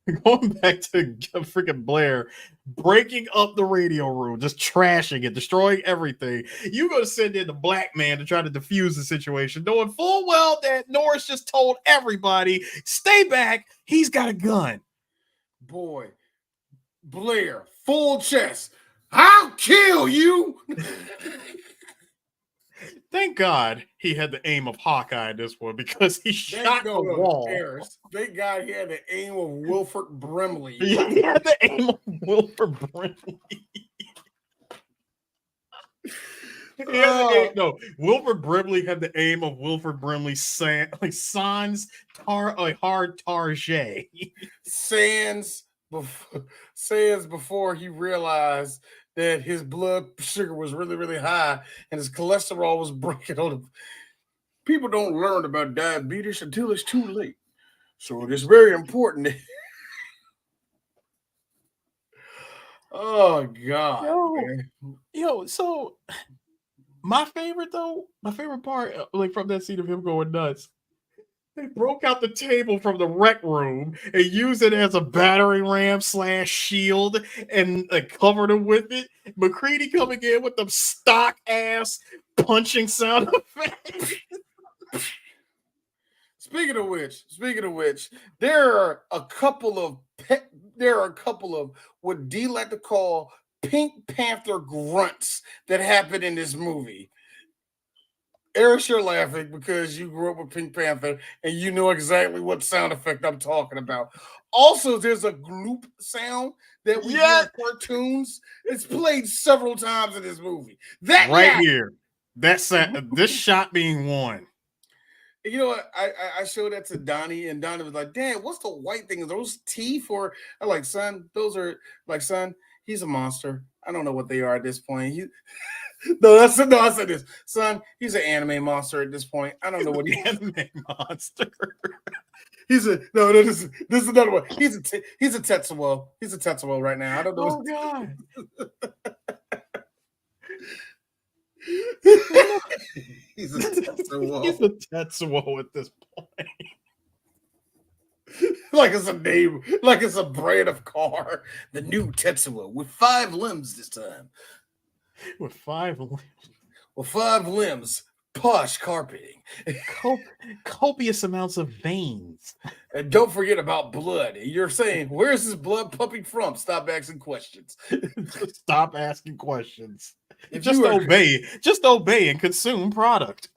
freaking Blair breaking up the radio room, just trashing it, destroying everything. You gonna send in the black man to try to defuse the situation, knowing full well that Norris just told everybody, stay back, he's got a gun. Boy, Blair, full chest. I'll kill you. Thank God he had the aim of Hawkeye in this one because he shot the wall. Arris. Thank God he had the aim of Wilford Brimley. He had the aim of Wilford Brimley. Wilford Brimley had the aim of Wilford Brimley sans hard target. Sans before he realized that his blood sugar was really, really high and his cholesterol was breaking on him. People don't learn about diabetes until it's too late. So it is very important. Oh God. So my favorite part, like from that scene of him going nuts, they broke out the table from the rec room and used it as a battering ram / shield and covered him with it. McCready coming in with them stock ass punching sound effects. Speaking of which, there are a couple of what Dee like to call Pink Panther grunts that happen in this movie. Arris, you're laughing because you grew up with Pink Panther and you know exactly what sound effect I'm talking about. Also, there's a gloop sound that we hear in cartoons. It's played several times in this movie. Here. This shot being one. You know what? I showed that to Donnie, and Donnie was like, "Dad, what's the white thing? Are those teeth?" Or I'm like, "Son, those are like, son, he's a monster. I don't know what they are at this point." I said this, son. He's an anime monster at this point. I don't know what he's anime monster. This is another one. He's a Tetsuo. He's a Tetsuo right now. I don't know. Oh God. He's a Tetsuo. He's a Tetsuo at this point. Like it's a name, like it's a brand of car. The new Tetsuo with 5 limbs this time. With 5 limbs. With 5 limbs. Posh carpeting. Copious amounts of veins. And don't forget about blood. You're saying, where's this blood pumping from? Stop asking questions. Stop asking questions. Just obey and consume product.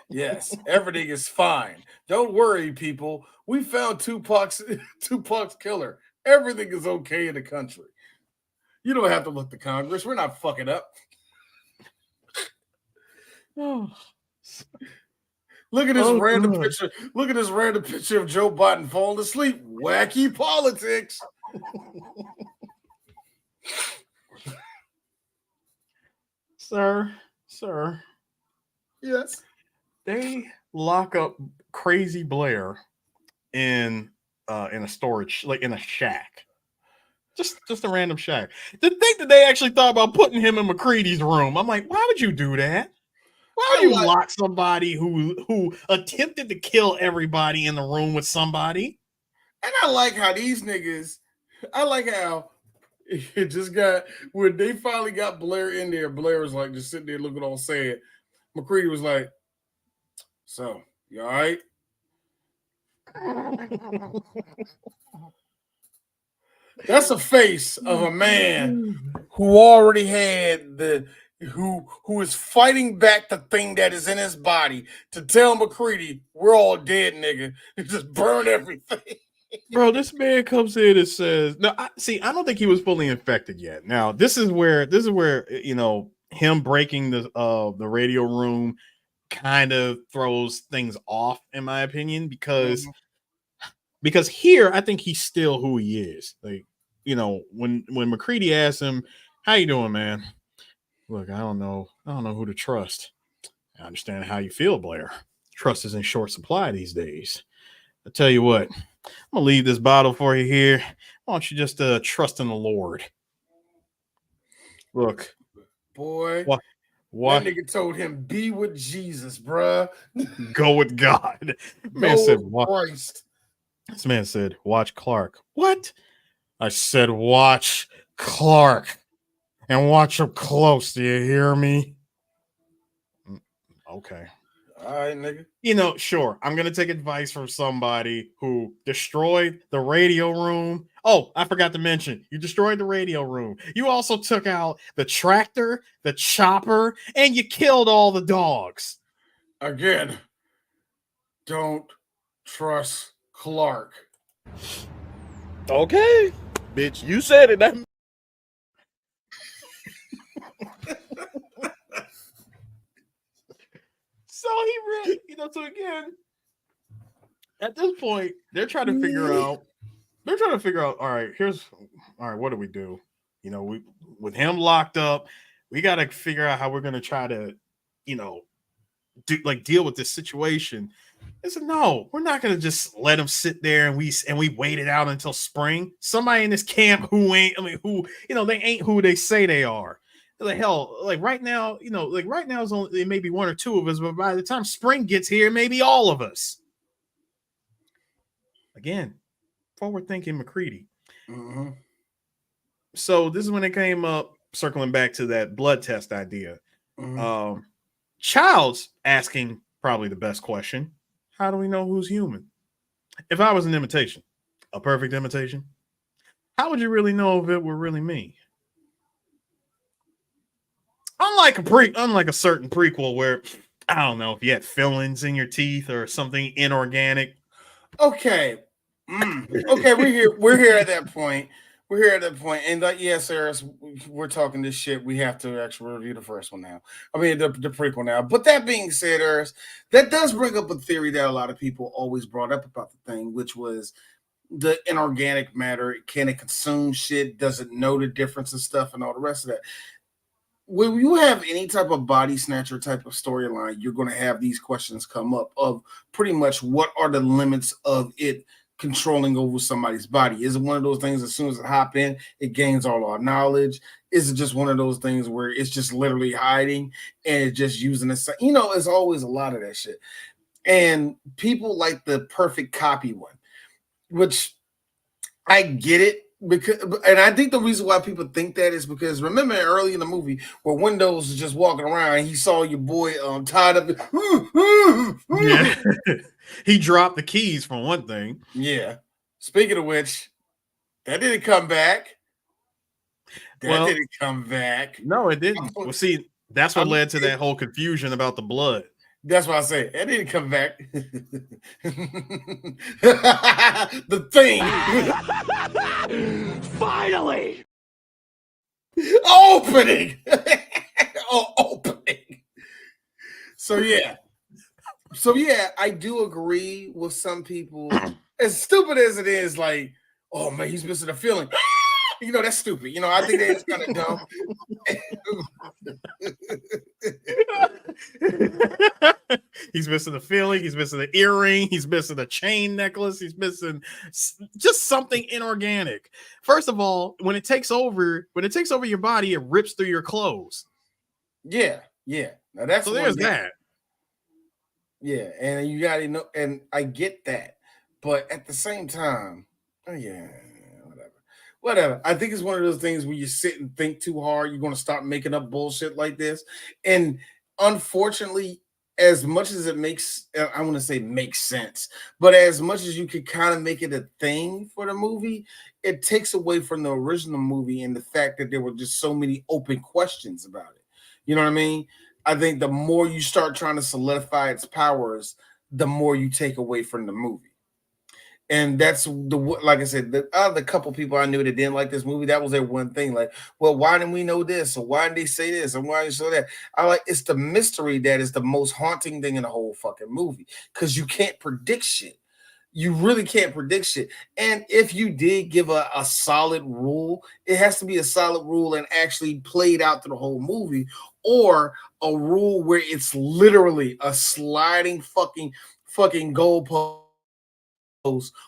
Yes, everything is fine. Don't worry, people. We found Tupac's killer. Everything is okay in the country. You don't have to look to Congress. We're not fucking up. Look at this random picture. Look at this random picture of Joe Biden falling asleep. Wacky politics. Sir. Yes. They lock up Crazy Blair in a storage, like in a shack. Just a random shack. To think that they actually thought about putting him in McCready's room. I'm like, why would you do that? Why would you lock somebody who attempted to kill everybody in the room with somebody? And I like how these niggas, it just got, when they finally got Blair in there, Blair was like just sitting there looking all sad. McCready was like, "So, you all right?" That's a face of a man who already had who is fighting back the thing that is in his body to tell McCready, "We're all dead, nigga. Just burn everything." Bro, this man comes in and says, "No, I don't think he was fully infected yet." Now, this is where him breaking the radio room kind of throws things off, in my opinion, because here I think he's still who he is. Like, when McCready asks him, "How you doing, man?" "Look, I don't know who to trust." "I understand how you feel, Blair. Trust is in short supply these days. I tell you what, I'm gonna leave this bottle for you here. Why don't you just trust in the Lord?" Look, boy, what? That nigga told him, "Be with Jesus, bruh. Go with God." Man said, "Christ." This man said, "Watch Clark." "What?" "I said, watch Clark. And watch him close. Do you hear me?" Okay. All right, nigga. Sure. I'm going to take advice from somebody who destroyed the radio room Oh, I forgot to mention, you destroyed the radio room. You also took out the tractor, the chopper, and you killed all the dogs. Again, don't trust Clark. Okay, bitch, you said it. That So he really, so again, at this point, they're trying to figure out, all right, what do we do? We with him locked up, we got to figure out how we're going to try to, deal with this situation. I said, no, we're not going to just let him sit there and we wait it out until spring. Somebody in this camp who ain't, they ain't who they say they are. Like hell, right now it's only maybe one or two of us, but by the time spring gets here, maybe all of us. Again, forward thinking McCready. Mm-hmm. So this is when it came up, circling back to that blood test idea. Mm-hmm. Child's asking probably the best question: how do we know who's human? If I was an imitation, a perfect imitation, how would you really know if it were really me? Unlike a certain prequel where I don't know if you had fillings in your teeth or something inorganic. Okay. Okay, we're here at that point. And yes, Arris, we're talking this shit. We have to actually review the first one now. I mean, the prequel now. But that being said, Arris, that does bring up a theory that a lot of people always brought up about the thing, which was the inorganic matter. Can it consume shit? Does it know the difference and stuff and all the rest of that? When you have any type of body snatcher type of storyline, you're going to have these questions come up of pretty much what are the limits of it controlling over somebody's body. Is it one of those things as soon as it hop in, it gains all our knowledge? Is it just one of those things where it's just literally hiding and it's just using it? It's always a lot of that shit. And people like the perfect copy one, which I get it. And I think the reason why people think that is because remember early in the movie where Windows was just walking around and he saw your boy tied up. Yeah. He dropped the keys for one thing. Yeah. Speaking of which, that didn't come back. Didn't come back. No, it didn't. Well, see, that's what led to that whole confusion about the blood. That's what I said. That didn't come back. The thing. finally opening. Opening. So yeah, I do agree with some people. As stupid as it is, like, oh man, he's missing a feeling. That's stupid. I think that's kind of dumb. He's missing the feeling. He's missing the earring. He's missing the chain necklace. He's missing just something inorganic. First of all, when it takes over your body, it rips through your clothes. Yeah. Now that's so there's that. Yeah, and you gotta know, and I get that, but at the same time, whatever. I think it's one of those things where you sit and think too hard, you're going to start making up bullshit like this. And unfortunately, as much as it makes sense, but as much as you could kind of make it a thing for the movie, it takes away from the original movie and the fact that there were just so many open questions about it. You know what I mean? I think the more you start trying to solidify its powers, the more you take away from the movie. And that's like I said, the other couple people I knew that didn't like this movie, that was their one thing. Like, well, why didn't we know this? Or why did they say this? And why did they say that? It's the mystery that is the most haunting thing in the whole fucking movie. Because you can't predict shit. You really can't predict shit. And if you did give a solid rule, it has to be a solid rule and actually played out through the whole movie, or a rule where it's literally a sliding fucking goalpost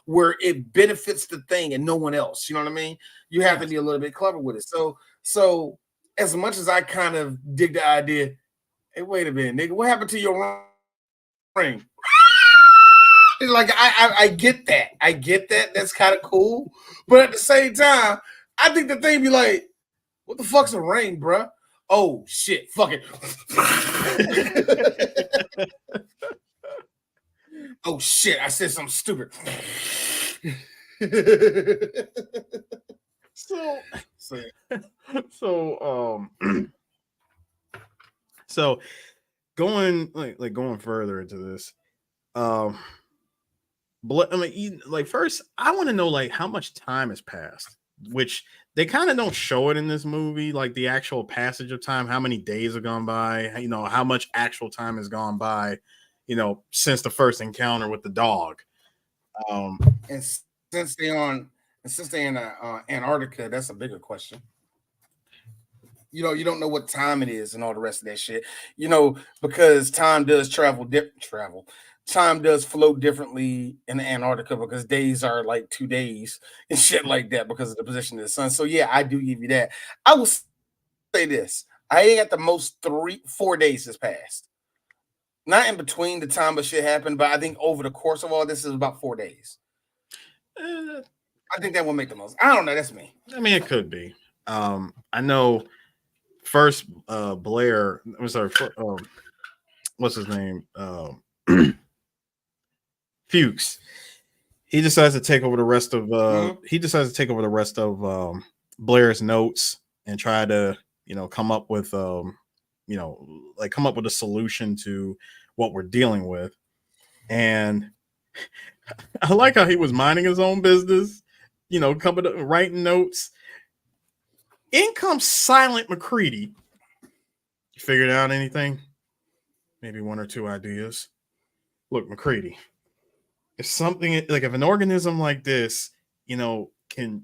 where it benefits the thing and no one else. You know what I mean? You have to be a little bit clever with it. So as much as I kind of dig the idea, hey, wait a minute, nigga, what happened to your ring? Like I get that. I get that. That's kind of cool. But at the same time, I think the thing be like, what the fuck's a ring, bruh? Oh shit, fuck it. Oh shit, I said something stupid. So So, so so going going further into this, I mean, like first, I want to know like how much time has passed, which they kind of don't show it in this movie, like the actual passage of time, how many days have gone by, you know, how much actual time has gone by, you know, since the first encounter with the dog. and since they're in Antarctica, that's a bigger question. You know, you don't know what time it is and all the rest of that shit. You know, because time does time does flow differently in Antarctica because days are like 2 days and shit like that because of the position of the sun. So yeah, I do give you that. I will say this: I ain't at the most 4 days has passed. Not in between the time of shit happened, but I think over the course of all this is about 4 days. I think that will make the most. I don't know. That's me. I mean, it could be. I know. First, Blair. I'm sorry. What's his name? Fuchs. He decides to take over the rest of. He decides to take over the rest of Blair's notes and try to, you know, come up with, come up with a solution to what we're dealing with. And I like how he was minding his own business, you know, coming up, writing notes. In comes Silent McCready. You figured out anything? Maybe one or two ideas. Look, McCready, if something like if an organism like this, you know, can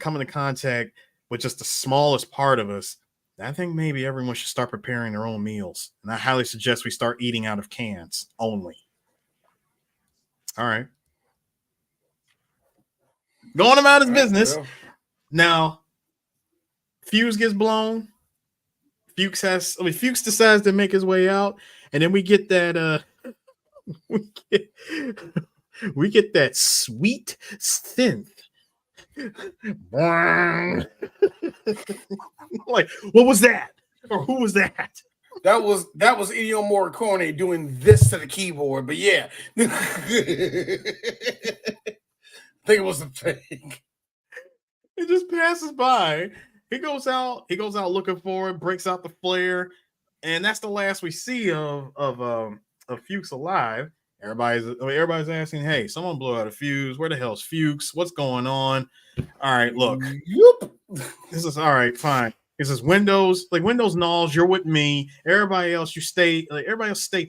come into contact with just the smallest part of us, I think maybe everyone should start preparing their own meals. And I highly suggest we start eating out of cans only. All right. Going about his business. Well. Now, fuse gets blown. Fuchs decides to make his way out, and then we get that we get that sweet synth. Like, what was that? Or who was that? That was Ennio Morricone doing this to the keyboard, but yeah. I think it was a thing. It just passes by. He goes out looking for it, breaks out the flare, and that's the last we see of Fuchs alive. Everybody's asking, "Hey, someone blew out a fuse. Where the hell's Fuchs? What's going on?" All right, look. Yep. This is all right, fine. This is Windows Knowles, you're with me. Everybody else, stay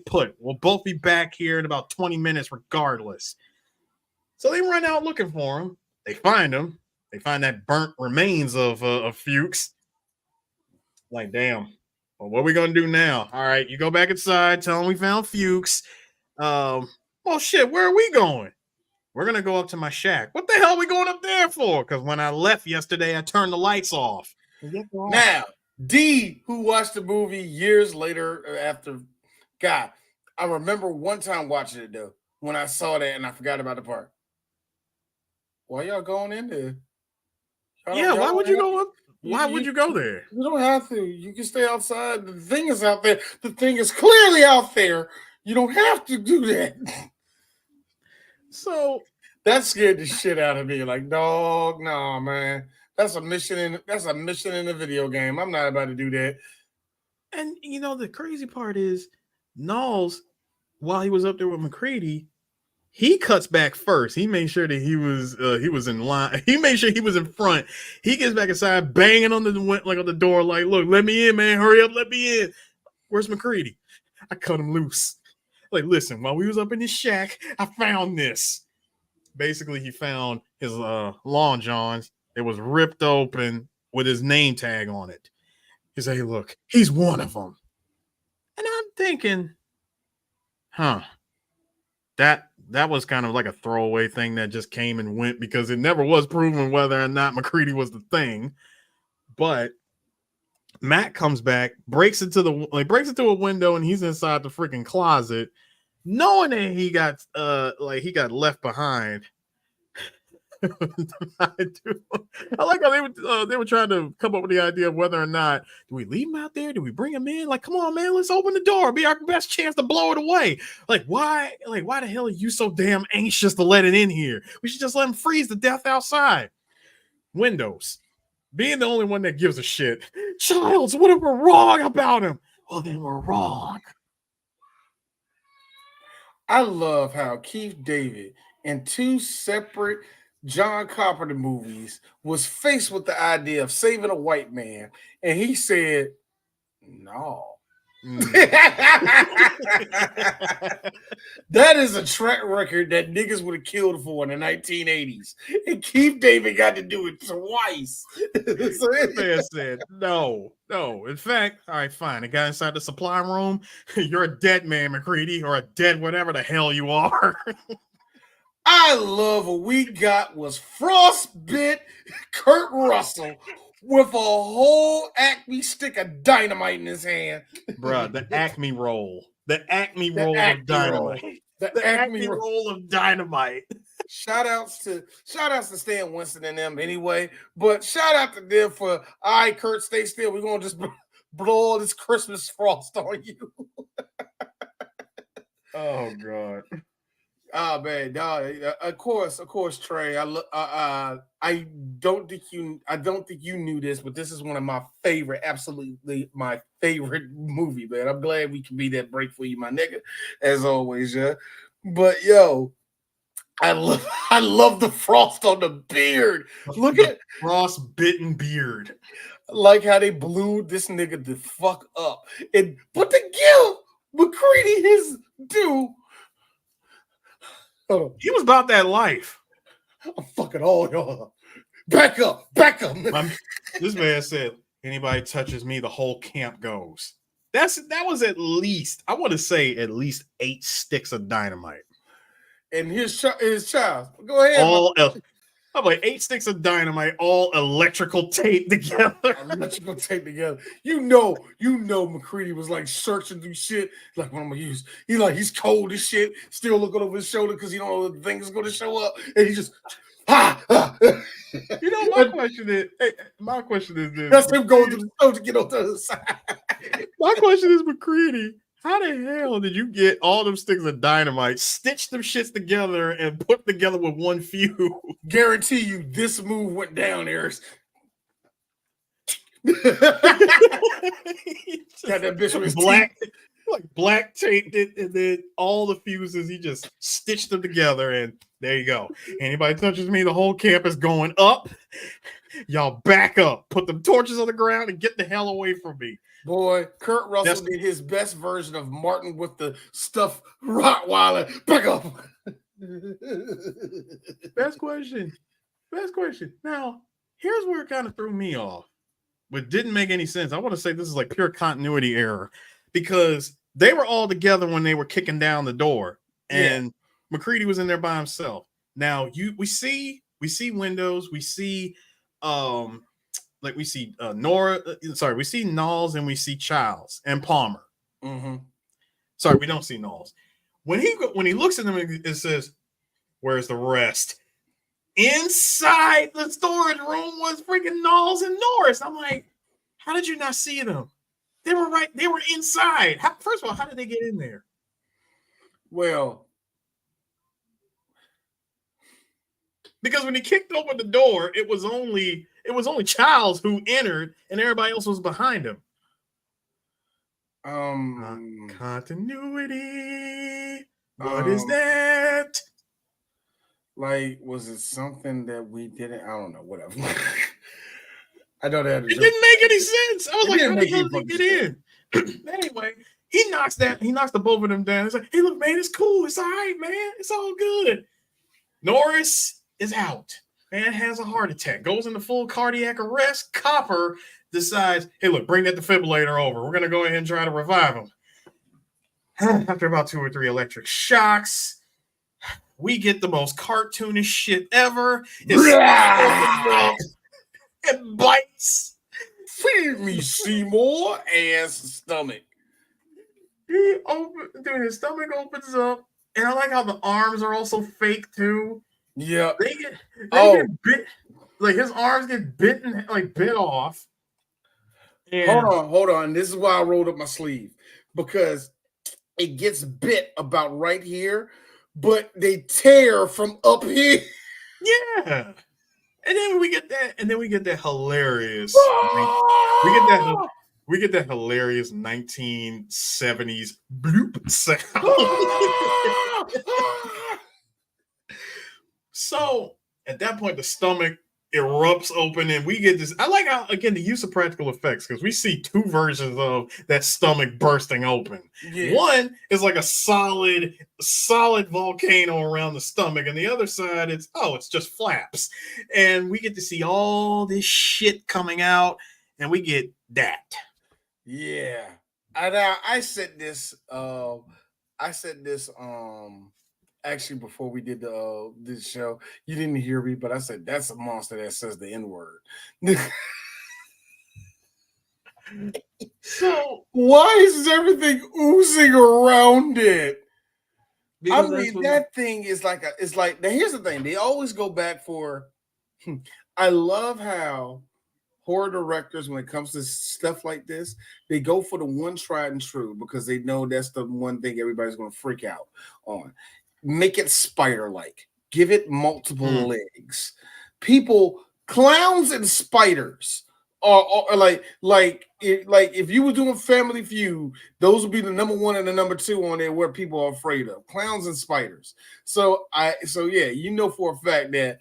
put. We'll both be back here in about 20 minutes, regardless. So they run out looking for him. They find him. They find that burnt remains of Fuchs. Like, damn. Well, what are we gonna do now? All right, you go back inside. Tell them we found Fuchs. Well, shit. Where are we going? We're gonna go up to my shack. What the hell are we going up there for? Because when I left yesterday, I turned the lights off. Now, Dee, who watched the movie years later after, God, I remember one time watching it though when I saw that and I forgot about the part. Why y'all going in there? Why would you go up? Why would you go there? You don't have to. You can stay outside. The thing is out there. The thing is clearly out there. You don't have to do that. So that scared the shit out of me. Like, dog, no, man. That's a mission in a video game. I'm not about to do that. And you know the crazy part is, Knowles, while he was up there with McCready, he cuts back first. He made sure that he was in line. He made sure he was in front. He gets back inside, banging on the door, like, "Look, let me in, man. Hurry up, let me in." Where's McCready? I cut him loose. Like, listen, while we was up in his shack, I found this. Basically, he found his long johns. It was ripped open with his name tag on it. He said, "Hey, look, he's one of them." And I'm thinking, that was kind of like a throwaway thing that just came and went because it never was proven whether or not McCready was the thing. But Matt comes back, breaks into a window, and he's inside the freaking closet, knowing that he got left behind. I do. I like how they were trying to come up with the idea of whether or not do we leave him out there? Do we bring him in? Like, come on, man, let's open the door. Be our best chance to blow it away. Like, why the hell are you so damn anxious to let it in here? We should just let him freeze to death outside. Windows. Being the only one that gives a shit. Childs, what if we're wrong about him? Well, then we're wrong. I love how Keith David in 2 separate John Carpenter movies was faced with the idea of saving a white man, and he said, no. That is a track record that niggas would have killed for in the 1980s. And Keith David got to do it twice. So man said, no. In fact, all right, fine. The guy inside the supply room, you're a dead man, McCready, or a dead whatever the hell you are. I love what we got was frostbit Kurt Russell with a whole Acme stick of dynamite in his hand. Bruh, the Acme roll. The Acme roll of dynamite. The Acme roll of dynamite. Shout outs to Stan Winston and them anyway. But shout out to them for, all right, Kurt, stay still. We're gonna just blow all this Christmas frost on you. Oh God. Oh man, no, of course, Trey. I don't think you knew this, but this is one of my favorite, absolutely my favorite movie, man. I'm glad we can be that break for you, my nigga, as always, yeah. But yo, I love the frost on the beard. Look at frost-bitten beard. Like how they blew this nigga the fuck up. But to give McCready his due. He was about that life. I'm fucking all y'all. Back up. This man said, anybody touches me, the whole camp goes. That was at least, I want to say at least 8 sticks of dynamite. And his child. Go ahead. I'm like 8 sticks of dynamite, all electrical tape together. You know, McCready was like searching through shit. Like, what I'm gonna use? He's cold as shit, still looking over his shoulder because he don't know the thing is gonna show up, and he just You know, my question is this. That's him going to the stove to get on the other side. My question is, McCready, how the hell did you get all them sticks of dynamite, stitch them shits together, and put together with one fuse? Guarantee you, this move went down, Arris. Got that bitch with his black taped it, and then all the fuses, he just stitched them together, and there you go. Anybody touches me, the whole camp is going up. Y'all back up. Put them torches on the ground and get the hell away from me. Boy, Kurt Russell did his best version of Martin with the stuffed Rottweiler. Back up. Best question. Now, here's where it kind of threw me off, but didn't make any sense. I want to say this is like pure continuity error because they were all together when they were kicking down the door, and McCready was in there by himself. Now, we see windows, we see we see we see Knowles and we see Childs and Palmer. Mm-hmm. Sorry, we don't see Knowles. When he looks at them, it says, "Where's the rest?" Inside the storage room was freaking Knowles and Norris. I'm like, how did you not see them? They were inside. First of all, how did they get in there? Well, because when he kicked open the door, it was only Childs who entered, and everybody else was behind him. Continuity. What is that? Like, was it something that we didn't? I don't know. Whatever. I know that. It didn't make any sense. I was like, how the hell did they get in? Anyway, he knocks the both of them down. He's like, hey, look, man, it's cool. It's all right, man. It's all good. Norris is out. Man has a heart attack. Goes into full cardiac arrest. Copper decides, hey, look, bring that defibrillator over. We're going to go ahead and try to revive him. After about 2 or 3 electric shocks, we get the most cartoonish shit ever. It bites. Feed me, Seymour. Ass stomach. His stomach opens up. And I like how the arms are also fake, too. Yeah. They get bit, like his arms get bitten, like bit off. And Hold on. This is why I rolled up my sleeve, because it gets bit about right here, but they tear from up here. yeah. And then we get that hilarious. We get that hilarious 1970s bloop sound. So at that point, the stomach erupts open, and we get this. I like how, again, the use of practical effects, because we see two versions of that stomach bursting open. Yeah. One is like a solid volcano around the stomach, and the other side it's just flaps. And we get to see all this shit coming out, and we get that. Yeah. I said this actually before we did this show. You didn't hear me, but I said that's a monster that says the N-word. So why is everything oozing around it? Because I mean, that thing is like now here's the thing. They always go back for I love how horror directors, when it comes to stuff like this, they go for the one tried and true, because they know that's the one thing everybody's going to freak out on. Make it spider-like. Give it multiple legs. Clowns and spiders are like if you were doing Family Feud, those would be the number one and the number two on there where people are afraid of. Clowns and spiders. So yeah, you know for a fact that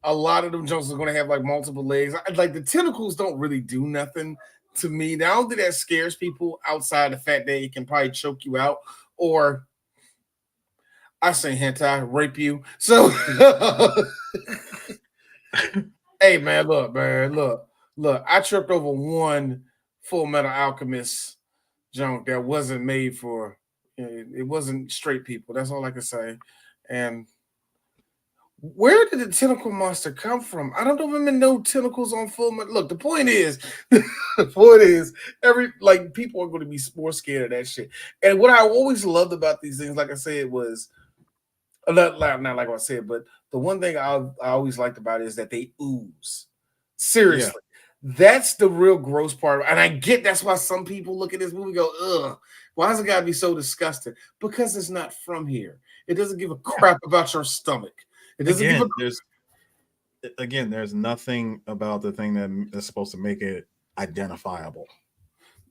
a lot of them jokes are going to have like multiple legs. Like the tentacles don't really do nothing to me. Now, I don't think that scares people outside the fact that it can probably choke you out, or I say hentai, rape you. So, hey man, look. I tripped over one Full Metal Alchemist junk that wasn't made for. It wasn't straight people. That's all I can say. And where did the tentacle monster come from? I don't even know tentacles on Full Metal. Look, the point is, people are going to be more scared of that shit. And what I always loved about these things, like I said, was not like I said, but the one thing I always liked about it is that they ooze. Seriously, that's the real gross part. And I get that's why some people look at this movie and go, ugh, why does it gotta be so disgusting? Because it's not from here. It doesn't give a crap about your stomach. It doesn't there's nothing about the thing that is supposed to make it identifiable.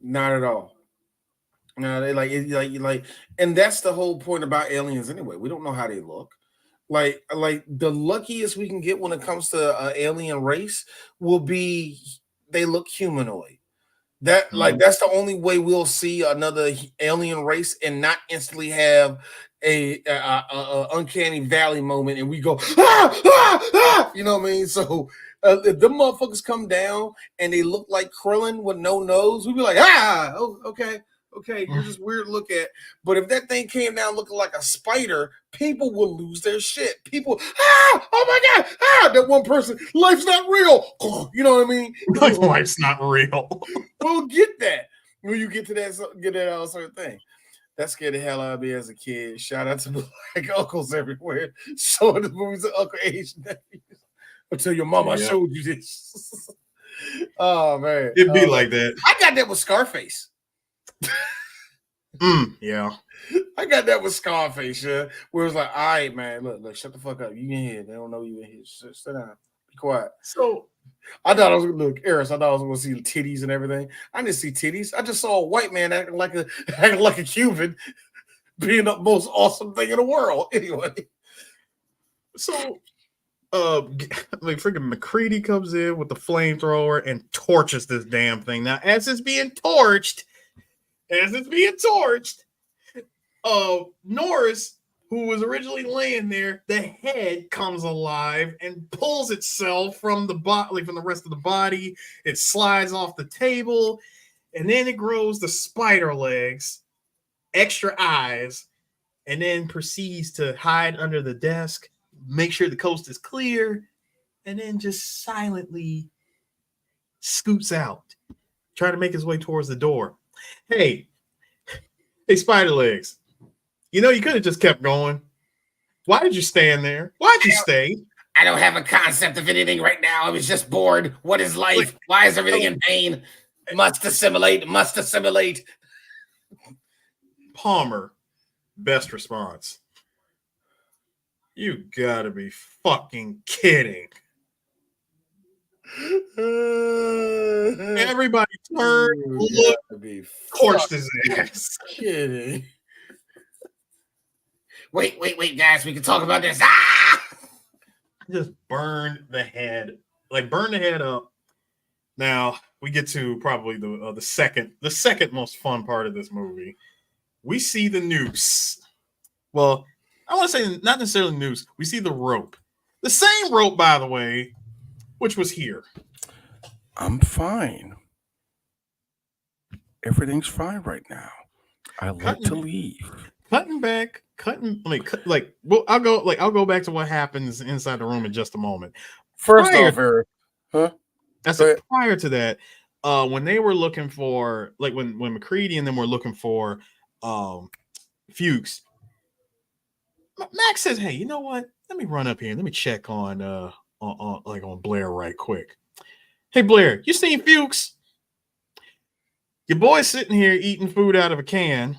Not at all. No, they like, and that's the whole point about aliens anyway. We don't know how they look. Like the luckiest we can get when it comes to alien race will be they look humanoid. That's the only way we'll see another alien race and not instantly have a uncanny valley moment and we go you know what I mean? So if the motherfuckers come down and they look like Krillin with no nose, we'd be like, okay, you're just weird to look at. But if that thing came down looking like a spider, people will lose their shit. People, oh my God, that one person, life's not real. You know what I mean? Life's not real. We'll get that when you get to that sort of thing. That scared the hell out of me as a kid. Shout out to black uncles everywhere showing the movies of Uncle Asian nephews until your mama showed you this. Oh man, it'd be like that. I got that with Scarface. Yeah, I got that with Scarface. Yeah, where it was like, all right, man, look, shut the fuck up. You in here? They don't know you in here. Sit down. Be quiet. So I thought I was gonna look, Arris. I thought I was gonna see titties and everything. I didn't see titties. I just saw a white man acting like a Cuban, being the most awesome thing in the world. Anyway, so freaking McCready comes in with the flamethrower and torches this damn thing. Now, as it's being torched, Norris, who was originally laying there, the head comes alive and pulls itself from the body, from the rest of the body. It slides off the table, and then it grows the spider legs, extra eyes, and then proceeds to hide under the desk, make sure the coast is clear, and then just silently scoots out, trying to make his way towards the door. Hey, spider legs. You know, you could have just kept going. Why did you stand there? Why'd you stay? I don't have a concept of anything right now. I was just bored. What is life? Why is everything in pain? Must assimilate. Must assimilate. Palmer, best response. You gotta be fucking kidding. Everybody turned, looked, torched his ass. Kidding. Wait, guys. We can talk about this. Ah! Just burned the head, burn the head up. Now we get to probably the second most fun part of this movie. We see the noose. Well, I want to say not necessarily noose. We see the rope. The same rope, by the way, which was here. I'm fine. Everything's fine right now. I like to leave. I'll go back to what happens inside the room in just a moment. First off, Eric, prior to that, when they were looking for, when McCready and them were looking for Fuchs, Max says, "Hey, you know what? Let me run up here and let me check on Blair right quick. Hey, Blair, you seen Fuchs? Your boy's sitting here eating food out of a can.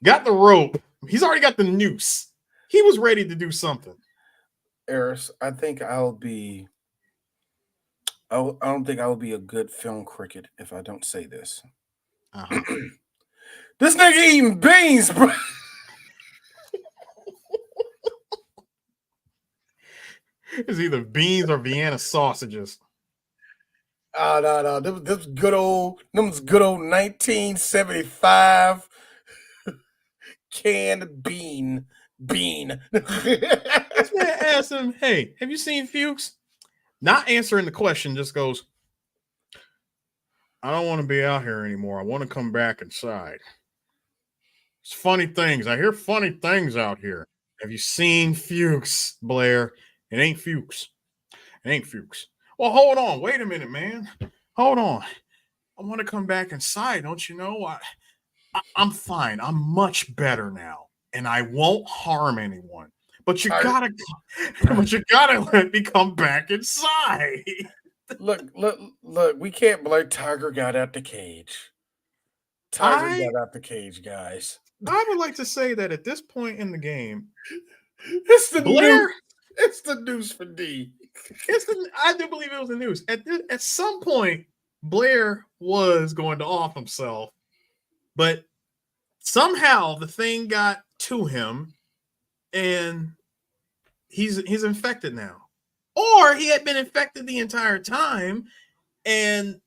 Got the rope. He's already got the noose. He was ready to do something." Arris, I think I don't think I will be a good film critic if I don't say this. Uh-huh. This nigga eating beans, bro. It's either beans or Vienna sausages. Oh, no. Them's good old 1975 canned bean. This man asked him, "Hey, have you seen Fuchs?" Not answering the question, just goes, "I don't want to be out here anymore. I want to come back inside. It's funny things. I hear funny things out here. Have you seen Fuchs, Blair? It ain't Fuchs. It ain't Fuchs." "Well, hold on. Wait a minute, man. Hold on. I want to come back inside. Don't you know? I'm fine. I'm much better now, and I won't harm anyone. But you gotta let me come back inside." Look. We can't blame Tiger got out the cage. Tiger got out the cage, guys. I would like to say that at this point in the game, It's the Blair. noose. It's the news for D. I do believe it was the news. At some point, Blair was going to off himself, but somehow the thing got to him, and he's infected now. Or he had been infected the entire time, and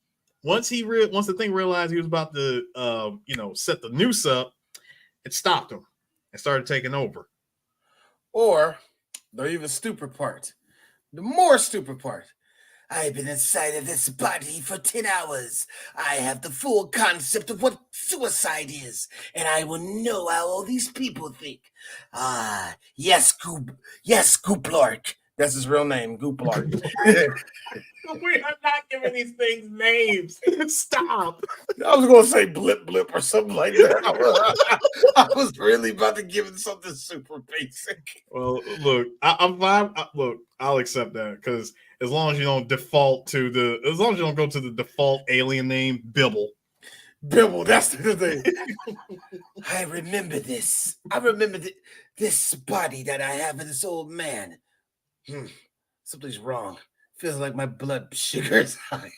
once the thing realized he was about to set the noose up, it stopped him and started taking over. Or the even stupid part. The more stupid part. I've been inside of this body for 10 hours. I have the full concept of what suicide is, and I will know how all these people think. Yes, Gooplark. That's his real name, Gooplark. We are not giving these things names. Stop. I was going to say blip or something like that. I was really about to give it something super basic. Well, look, I'm fine. Look, I'll accept that, because as long as you don't go to the default alien name, Bibble. Bibble, that's the thing. I remember this. I remember this body that I have in this old man. Something's wrong. Feels like my blood sugar is high.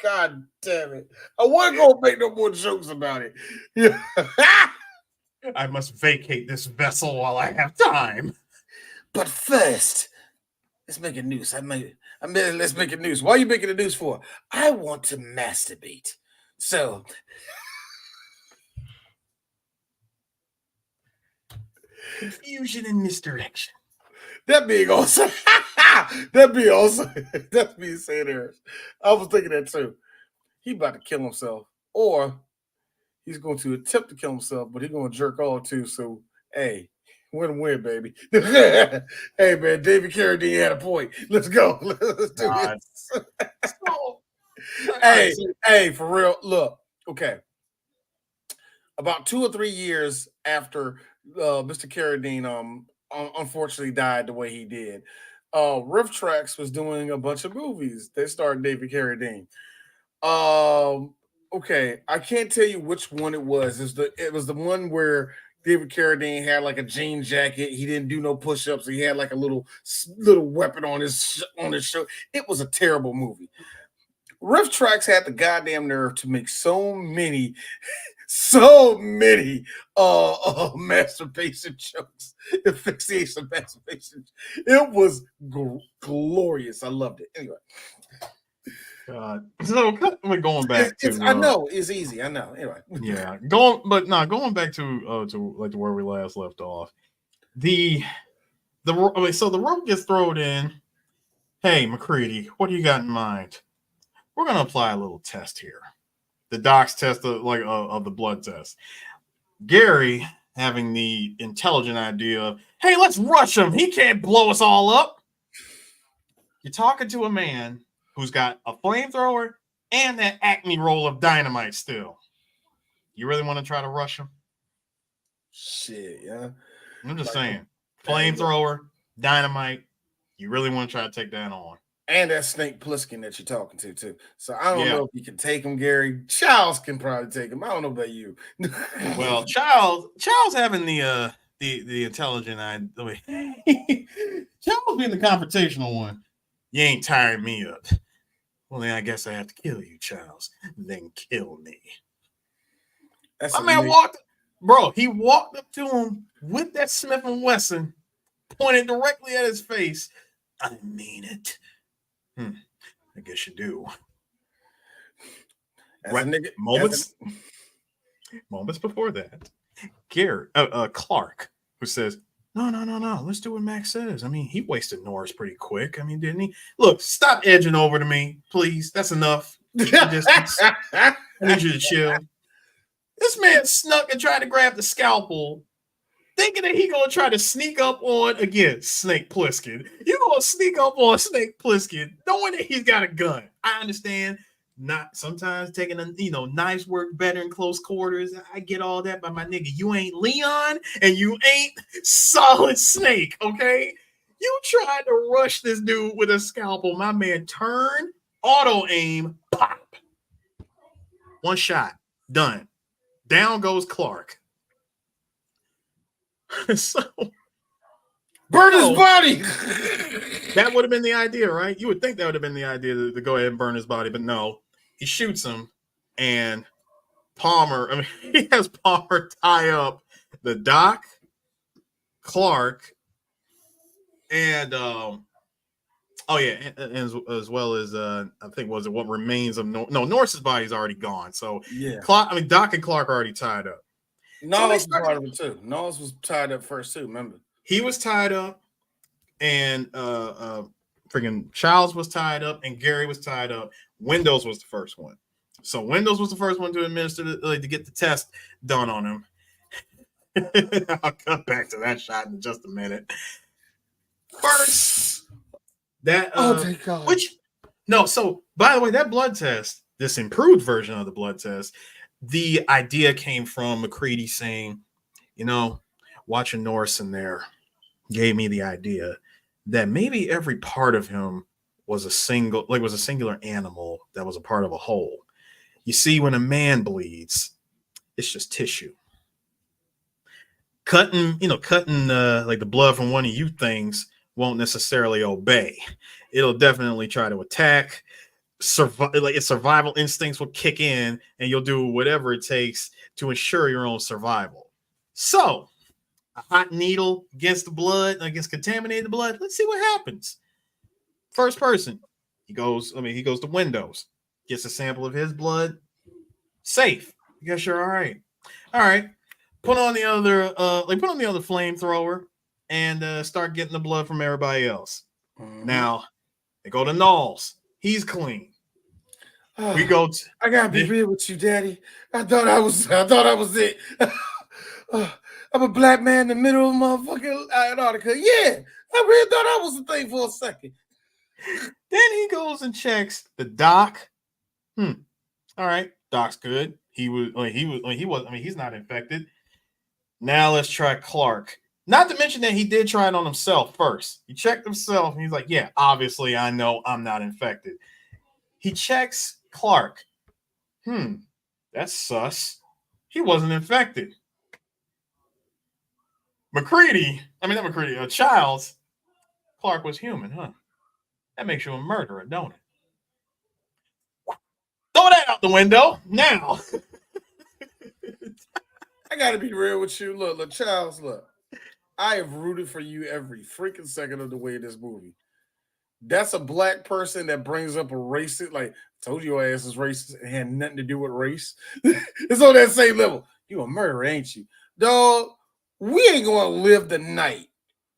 God damn it. I wasn't going to make no more jokes about it. I must vacate this vessel while I have time. But first, let's make a noose. Let's make a noose. Why are you making a noose for? I want to masturbate. So, confusion and misdirection. That being awesome. That's being said there. I was thinking that too. He about to kill himself, or he's going to attempt to kill himself, but he's going to jerk all too. So, hey, win-win, baby. Hey, man, David Carradine had a point. Let's go. Let's do this. Hey, for real. Look, okay. About 2 or 3 years after Mr. Carradine unfortunately died the way he did. Riff Tracks was doing a bunch of movies. They starred David Carradine. Okay, I can't tell you which one it was. It was the one where David Carradine had like a jean jacket. He didn't do no push-ups. He had like a little weapon on his show. It was a terrible movie. Riff Tracks had the goddamn nerve to make so many masturbation jokes, asphyxiation masturbation. It was glorious. I loved it. Anyway. God. So going back to I know it's easy. I know. Anyway, yeah, going back to like where we last left off. The rope gets thrown in. Hey, McCready, what do you got in mind? We're gonna apply a little test here. The doc's test of the blood test. Gary having the intelligent idea of, hey, let's rush him. He can't blow us all up. You're talking to a man who's got a flamethrower and that Acme roll of dynamite still. You really want to try to rush him? Shit, yeah. I'm just saying. Flamethrower, dynamite. You really want to try to take that on. And that Snake Plissken that you're talking to, too. So I don't know if you can take him, Gary. Charles can probably take him. I don't know about you. Well, Charles having the intelligent idea. Charles being the confrontational one. You ain't tiring me up. Well, then I guess I have to kill you, Charles. Then kill me. My man he walked up to him with that Smith & Wesson, pointed directly at his face. I mean it. I guess you do. Moments before that, Clark, who says, No. Let's do what Max says. I mean, he wasted Norris pretty quick. I mean, didn't he? Look, stop edging over to me, please. That's enough. I need you to chill. This man snuck and tried to grab the scalpel, thinking that he gonna try to sneak up on Snake Plissken. You gonna sneak up on Snake Plissken, knowing that he's got a gun. I understand. Not sometimes taking knives work better in close quarters. I get all that, but my nigga, you ain't Leon and you ain't Solid Snake, okay? You tried to rush this dude with a scalpel. My man turned, auto aim, pop. One shot, done. Down goes Clark. So burn his body. That would have been the idea, right? You would think that would have been the idea to go ahead and burn his body, but no. He shoots him, and he has Palmer tie up the Doc, Clark, and as well as I think was it what remains of Norris's body's already gone. So yeah, Doc and Clark are already tied up. Knowles was part of it too. Knowles was tied up first too. Remember, he was tied up, and freaking Childs was tied up, and Gary was tied up. Windows was the first one. So Windows was the first one to administer to get the test done on him. I'll come back to that shot in just a minute. First, thank God. So by the way, that blood test, this improved version of the blood test, the idea came from McCready saying, watching Norris in there gave me the idea that maybe every part of him was a singular animal that was a part of a whole. You see, when a man bleeds, it's just tissue. Cutting like the blood from one of you things won't necessarily obey. It'll definitely try to attack. Its survival instincts will kick in, and you'll do whatever it takes to ensure your own survival. So, a hot needle against the blood, against contaminated blood. Let's see what happens. First person, he goes to Windows, gets a sample of his blood. Safe. I guess you're all right. All right. Put on the other flamethrower and start getting the blood from everybody else. Mm-hmm. Now they go to Knowles. He's clean. I gotta be real with you, Daddy. I thought I was it. I'm a black man in the middle of motherfucking Antarctica. Yeah, I really thought I was the thing for a second. Then he goes and checks the Doc. All right, Doc's good. He's not infected. Now let's try Clark. Not to mention that he did try it on himself first. He checked himself and he's like, yeah, obviously I know I'm not infected. He checks Clark. That's sus. He wasn't infected. Childs. Clark was human, huh? That makes you a murderer, don't it? Throw that out the window now. I gotta be real with you. Look, Charles, look. I have rooted for you every freaking second of the way in this movie. That's a black person that brings up a racist, like, told you your ass is racist and had nothing to do with race. It's on that same level. You a murderer, ain't you? Dog, we ain't gonna live the night.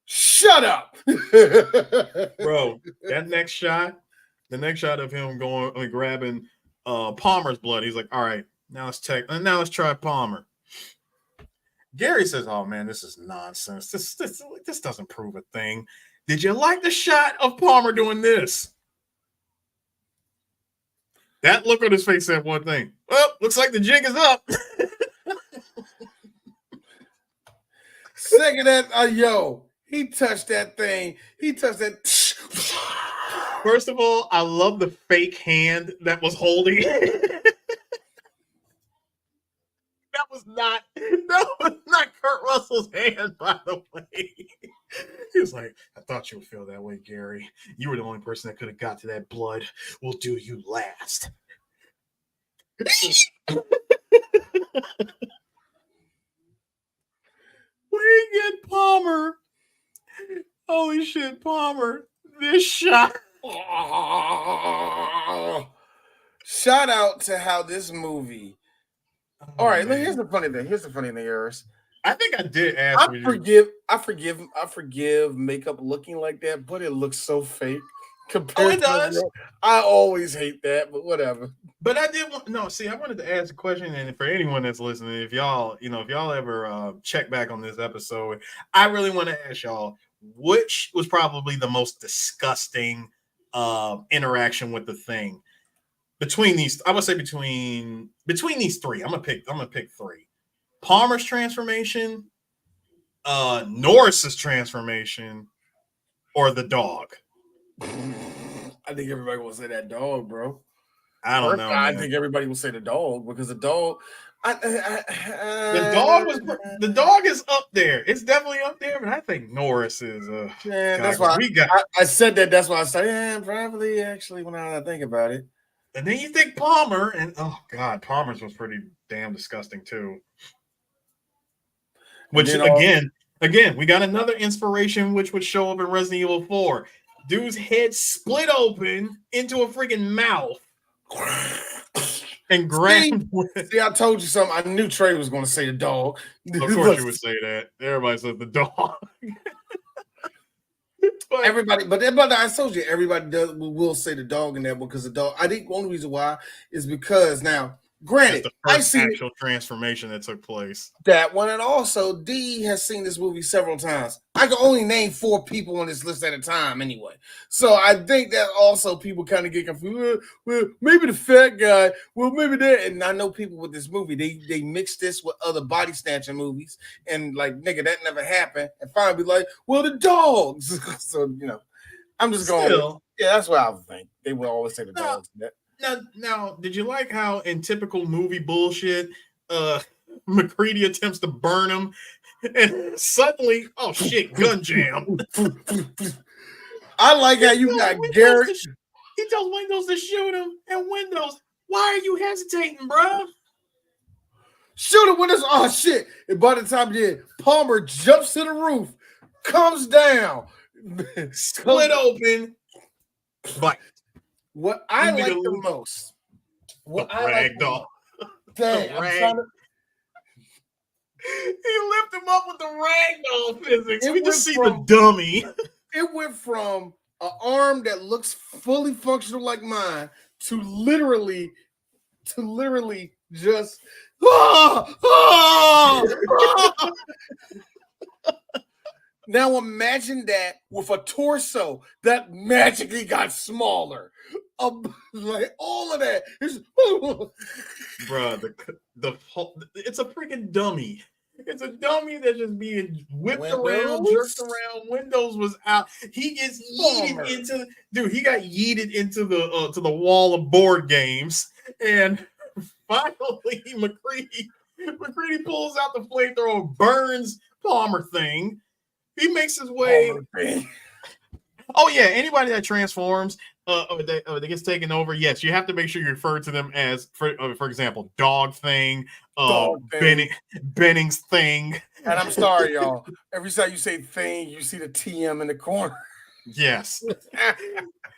Shut up. Bro, that next shot, the next shot of him going and grabbing Palmer's blood, he's like, all right, now let's try Palmer. Gary says, oh man, this is nonsense. This doesn't prove a thing. Did you like the shot of Palmer doing this? That look on his face said one thing. Well, looks like the jig is up. Second that, he touched that thing. He touched that. First of all, I love the fake hand that was holding it. That was not Kurt Russell's hand, by the way. He was like, I thought you would feel that way, Gary. You were the only person that could have got to that blood. We'll do you last. We get Palmer. Holy shit, Palmer. This shot. Shout out to how this movie. All right, here's the funny thing, Arris. I think I did ask. I forgive makeup looking like that, but it looks so fake compared to. I always hate that, but whatever. But I wanted to ask a question, and for anyone that's listening, if y'all ever check back on this episode, I really want to ask y'all, which was probably the most disgusting interaction with the Thing between these? I would say between these three. I'm gonna pick three: Palmer's transformation, Norris's transformation, or the dog. I think everybody will say that dog, bro. I don't know. I think everybody will say the dog because the dog. The dog is up there. It's definitely up there, but I think Norris is. That's why I said that. That's why I said, probably actually when I think about it. And then you think Palmer, and oh god, Palmer's was pretty damn disgusting too. Which again, we got another inspiration which would show up in Resident Evil 4. Dude's head split open into a freaking mouth. And grabbed. See, I told you something. I knew Trey was going to say the dog. Of course, you would say that. Everybody says the dog. but I told you, everybody will say the dog in that because the dog. I think one reason why is because now, granted, I see actual transformation that took place. That one, and also Dee has seen this movie several times. I can only name 4 people on this list at a time, anyway. So I think that also people kind of get confused. Well, maybe the fat guy. Well, maybe that. And I know people with this movie, they mix this with other body snatching movies, and like, nigga, that never happened. And finally, be like, well, the dogs. So I'm just going. Yeah, that's what I would think. They will always say the dogs. Now, did you like how in typical movie bullshit, McCready attempts to burn him, and suddenly, oh shit, gun jam. I like how you got Garrett. He tells Windows to shoot him, and Windows, why are you hesitating, bro? Shoot him, Windows. Oh shit! And by the time Palmer jumps to the roof, comes down, split open, bite. What I like the most, ragdoll. Dang, he lifted him up with the ragdoll physics. We just see the dummy. It went from an arm that looks fully functional like mine to literally just. Now imagine that with a torso that magically got smaller. Like all of that. Bruh, the whole, it's a freaking dummy. It's a dummy that's just being whipped around, Windows? jerked around. Windows was out. He gets yeeted into He got yeeted into the to the wall of board games, and finally McCready pulls out the flamethrower, burns Palmer thing. He makes his way. Oh yeah, anybody that transforms or that gets taken over, yes, you have to make sure you refer to them as, for example, Dog Thing, Benning's Thing. And I'm sorry, y'all. Every time you say thing, you see the TM in the corner. Yes.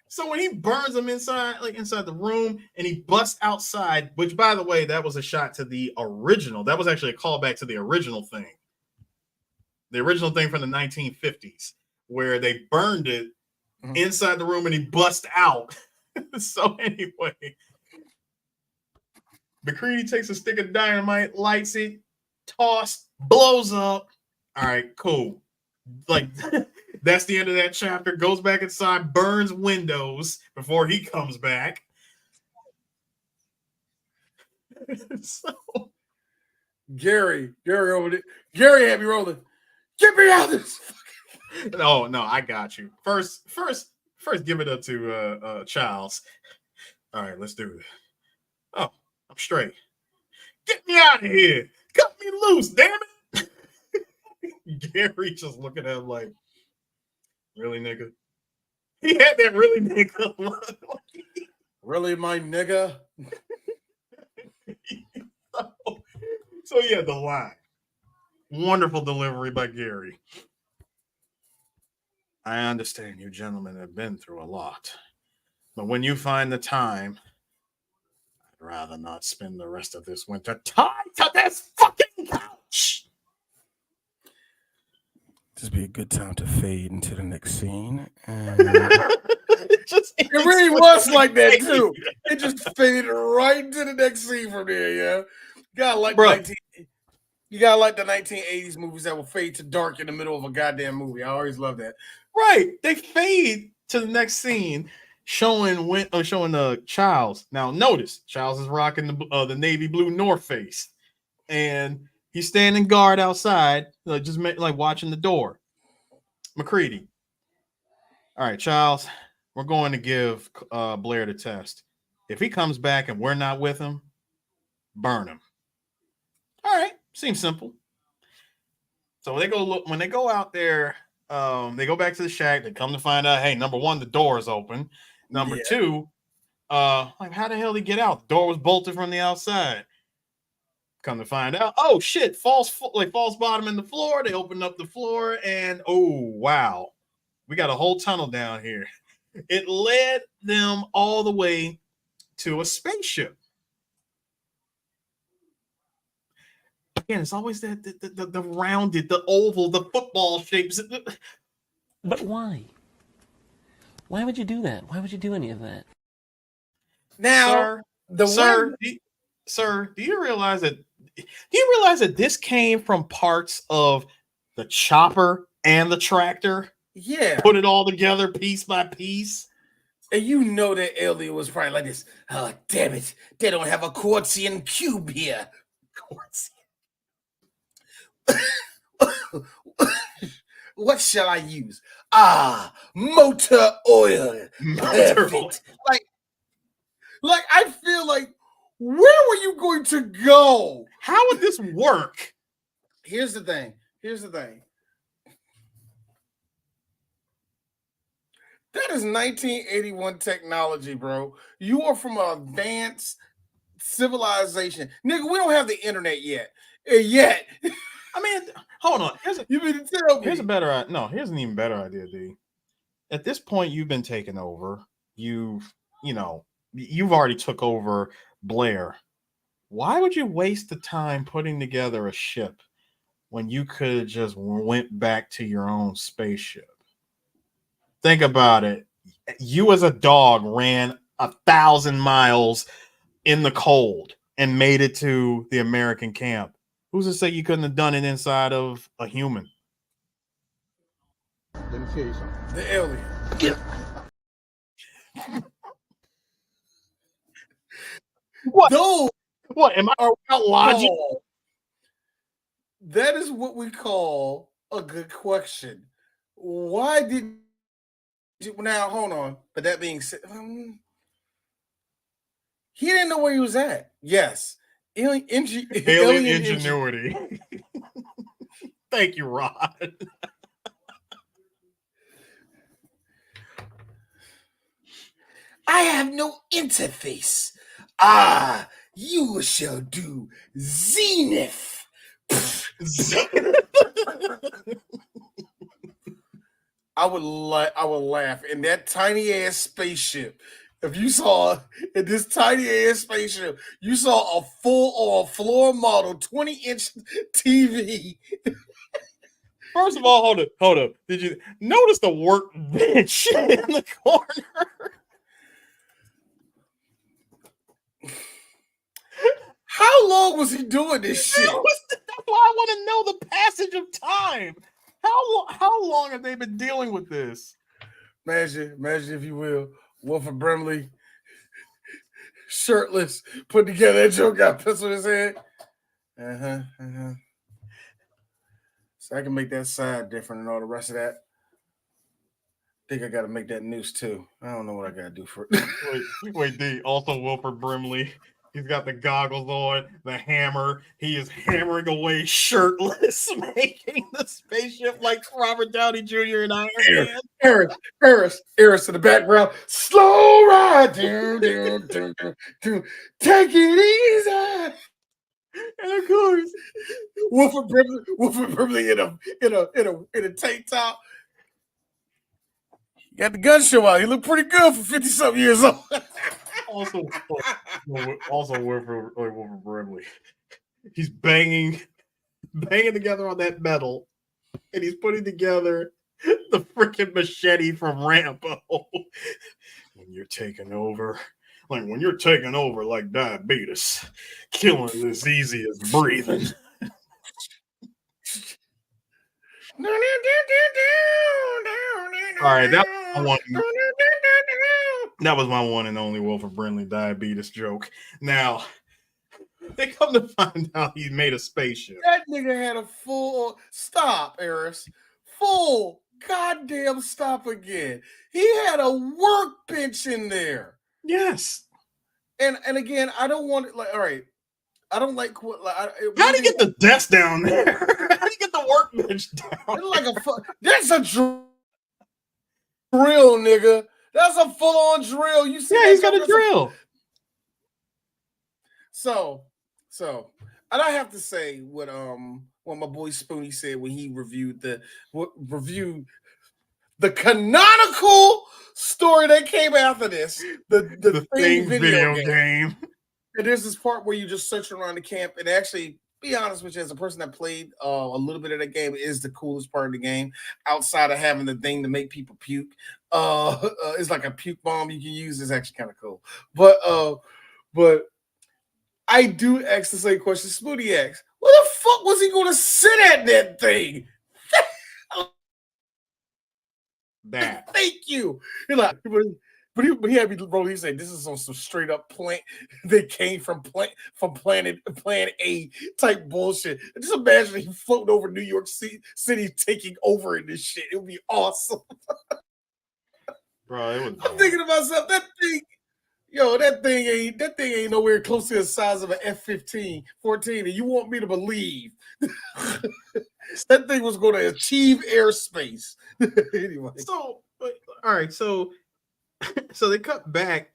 So when he burns them inside the room, and he busts outside, which, by the way, that was a shot to the original. That was actually a callback to the original thing. The original thing from the 1950s, where they burned it inside the room and he bust out. So anyway, McCready takes a stick of dynamite, lights it, blows up. All right, cool. Like, that's the end of that chapter. Goes back inside, burns windows before he comes back. So Gary over there. Gary had me rolling. Get me out of this. No, I got you. First, give it up to Charles. All right, let's do it. Oh, I'm straight. Get me out of here. Cut me loose, damn it. Gary just looking at him like, really, nigga? He had that really nigga look. Really, my nigga? So yeah, the line. Wonderful delivery by Gary. I understand you gentlemen have been through a lot, but when you find the time, I'd rather not spend the rest of this winter tied to this fucking couch. This be a good time to fade into the next scene. It really was like that too. It just faded right into the next scene from there. Yeah, you gotta like the 1980s movies that will fade to dark in the middle of a goddamn movie. I always love that. Right, they fade to the next scene, showing Charles. Now notice Charles is rocking the navy blue North Face, and he's standing guard outside, just watching the door. McCready. All right, Charles, we're going to give Blair the test. If he comes back and we're not with him, burn him. All right, seems simple. So when they go out there, they go back to the shack. They come to find out, hey, number one, the door is open. Number two, how the hell did he get out? The door was bolted from the outside. Come to find out, oh shit, false bottom in the floor. They opened up the floor, and oh wow, we got a whole tunnel down here. It led them all the way to a spaceship. Again, it's always the rounded, the oval, the football shapes. But why? Why would you do that? Why would you do any of that? Now, sir, do you realize that this came from parts of the chopper and the tractor? Yeah. Put it all together piece by piece. And you know that alien was probably like this. Oh, damn it. They don't have a quartzian cube here. What shall I use? Motor oil. Perfect. Like I feel like, where were you going to go? How would this work? Here's the thing. That is 1981 technology, bro. You are from an advanced civilization. Nigga, we don't have the internet yet. I mean, hold on. Here's an even better idea, D. At this point, you've been taken over. You've already took over Blair. Why would you waste the time putting together a ship when you could have just went back to your own spaceship? Think about it. You as a dog ran 1,000 miles in the cold and made it to the American camp. Who's to say you couldn't have done it inside of a human? Let me tell you something. The alien. What? Those what? Am I out logic? That is what we call a good question. Why did you now hold on? But that being said, he didn't know where he was at. Yes. Alien ingenuity. Thank you, Rod. I have no interface. Ah, you shall do Zenith. I would laugh in that tiny ass spaceship. If you saw in this tiny ass spaceship, you saw a full or floor model 20-inch TV. First of all, hold up. Did you notice the workbench in the corner? How long was he doing this shit? That's why I want to know the passage of time. How long have they been dealing with this? Imagine if you will, Wilford Brimley, shirtless, put together that joke, got a pistol in his head. So I can make that side different and all the rest of that. I think I got to make that noose too. I don't know what I got to do for it. Wait, D. Also, Wilford Brimley. He's got the goggles on, the hammer. He is hammering away shirtless, making the spaceship like Robert Downey Jr. and Iron Man. Arris in the background. Slow ride. Take it easy. And of course, Wilford Brimley in a tank top. He got the gun show out. He looked pretty good for 50-something years old. also Wilford Brimley. He's banging together on that metal, and he's putting together the freaking machete from Rambo. When you're taking over like diabetes, killing is easy as breathing. All right, that was my one and only Wilford Brimley diabetes joke. Now, they come to find out he made a spaceship. That nigga had a full stop, Arris. Full goddamn stop again. He had a workbench in there. Yes. And again, I don't want it like, all right. I don't like what. How do you get the desk down there? How do you get the workbench down? That's a drill, nigga. That's a full-on drill. You see? Yeah, he's got a drill. So, and I have to say what my boy Spoonie said when he reviewed the canonical story that came after this, the Thing video game. And there's this part where you just search around the camp, and actually, be honest with you, as a person that played a little bit of that game, is the coolest part of the game, outside of having the thing to make people puke. It's like a puke bomb you can use. It's actually kind of cool. But I do ask the same question Spoonie asked. Where the fuck was he going to sit at that thing? That. Thank you. You're like, but he had me bro. He said this is on some straight up plant. They came from planet A type bullshit. Just imagine he floating over New York City taking over in this shit. It would be awesome. Bro, I'm thinking to myself, that thing ain't nowhere close to the size of an F-15, 14, and you want me to believe that thing was going to achieve airspace. Anyway. So, all right, so they cut back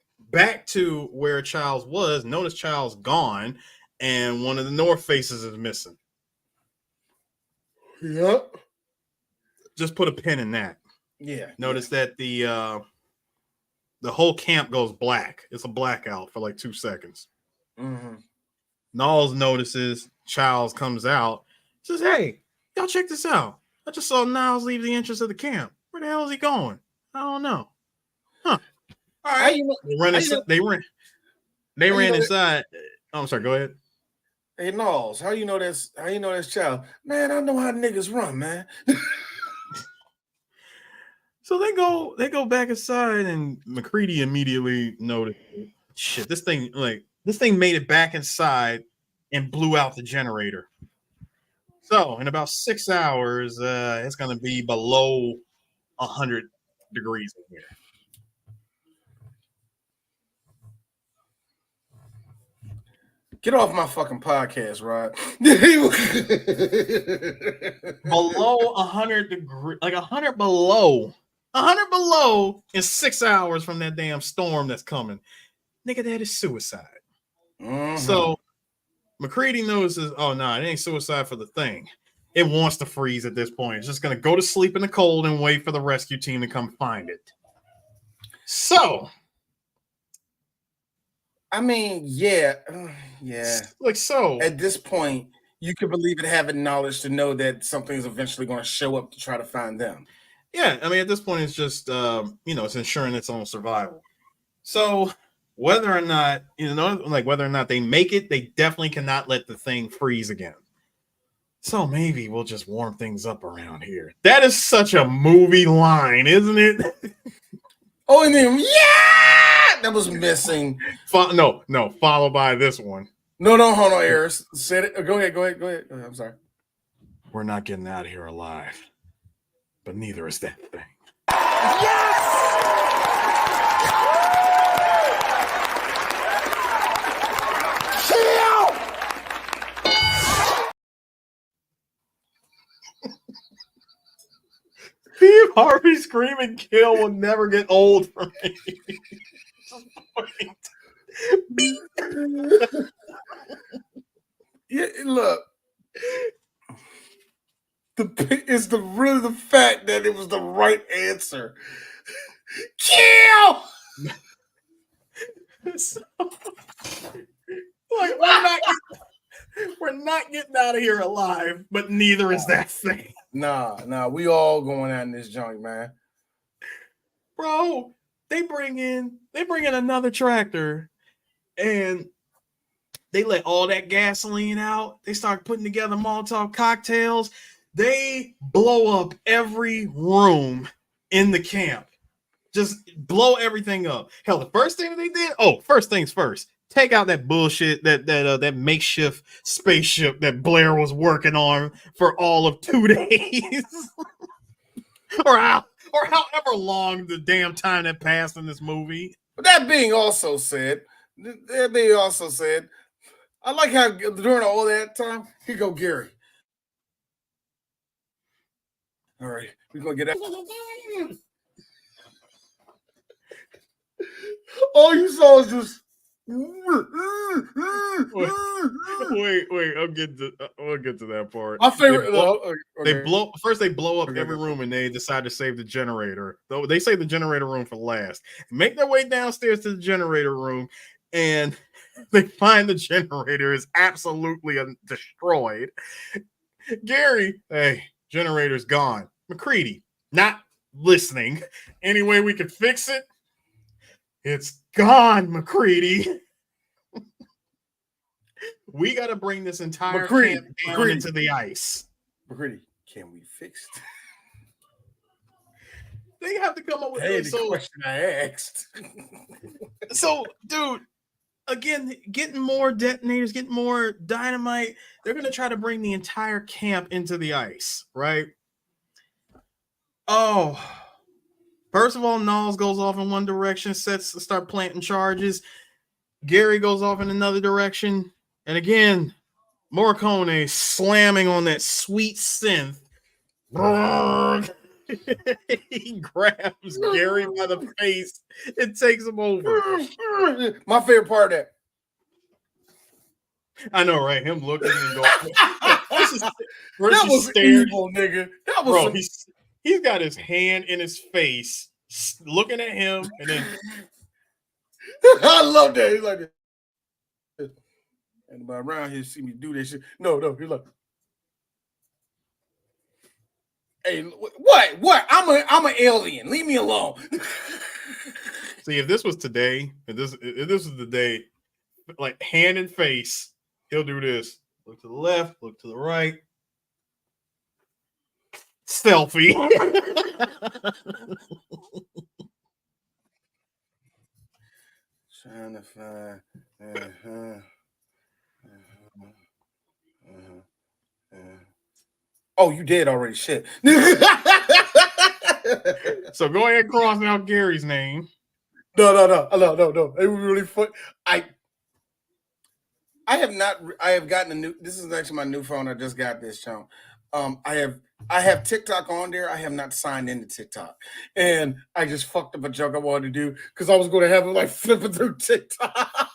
to where Charles was. Notice Charles gone, and one of the North Faces is missing. Yep. Just put a pin in that. Yeah. Notice that the whole camp goes black. It's a blackout for like 2 seconds. Mm-hmm. Knowles notices Charles comes out, says, "Hey, y'all check this out. I just saw Niles leave the entrance of the camp. Where the hell is he going? I don't know." Huh. All right. They ran inside. Oh, I'm sorry. Go ahead. Hey, Niles, how you know that's Child? Man, I know how niggas run, man. So they go back inside, and McCready immediately noticed, shit, this thing made it back inside and blew out the generator. So in about 6 hours, it's going to be below 100 degrees in here. Get off my fucking podcast, Rod. Below 100 degrees, like 100 below. 100 below in 6 hours from that damn storm that's coming. Nigga, that is suicide. Mm-hmm. So McCready notices, oh no, it ain't suicide for the thing. It wants to freeze at this point. It's just gonna go to sleep in the cold and wait for the rescue team to come find it. So I mean, yeah. like so. At this point, you can believe it having knowledge to know that something's eventually going to show up to try to find them. Yeah, I mean, at this point, it's just it's ensuring its own survival. So whether or not whether or not they make it, they definitely cannot let the thing freeze again. So maybe we'll just warm things up around here. That is such a movie line, isn't it? Oh, and then that was missing. Followed by this one. No, hold on, Arris. Said it. Go ahead. I'm sorry. We're not getting out of here alive, but neither is that thing. Steve Harvey screaming kill will never get old for me. Yeah, look. It's really the fact that it was the right answer. Kill! So, like we're not getting out of here alive, but neither is that thing. Nah, we all going out in this junk, man. Bro, they bring in another tractor and they let all that gasoline out. They start putting together Molotov cocktails. They blow up every room in the camp. Just blow everything up. Hell, the first thing they did, first things first, take out that bullshit, that makeshift spaceship that Blair was working on for all of 2 days. or however long the damn time that passed in this movie. But that being also said, I like how during all that time, here go Gary. All right, we're gonna get out. All you saw was just. Wait, I'll get to that part. My favorite. They blow up every room and they decide to save the generator. Though they save the generator room for last. Make their way downstairs to the generator room and they find the generator is absolutely destroyed. Gary, hey, generator's gone. McCready, not listening. Any way we could fix it? It's gone, McCready. We got to bring this entire camp down into the ice. McCready, can we fix it? They have to come up with the question I asked. So, dude, again, getting more detonators, getting more dynamite. They're going to try to bring the entire camp into the ice, right? Oh, first of all, Knowles goes off in one direction, start planting charges. Gary goes off in another direction. And again, Morricone slamming on that sweet synth. He grabs Gary by the face and takes him over. My favorite part of that. I know, right? Him looking and going. That was evil, nigga. That was bro. He's got his hand in his face, looking at him, and then I love that. He's like, anybody around here see me do that shit? No, he's like, hey, what? I'm an alien. Leave me alone. See, if this was today, if this was the day, like hand and face, he'll do this. Look to the left, look to the right. Stealthy. Trying to find. Oh, you did already. Shit. So go ahead and cross out Gary's name. No. It was really fun. I have not. I have gotten a new. This is actually my new phone. I just got this, Sean. I have TikTok on there. I have not signed into TikTok, and I just fucked up a joke I wanted to do because I was going to have it like flipping through TikTok.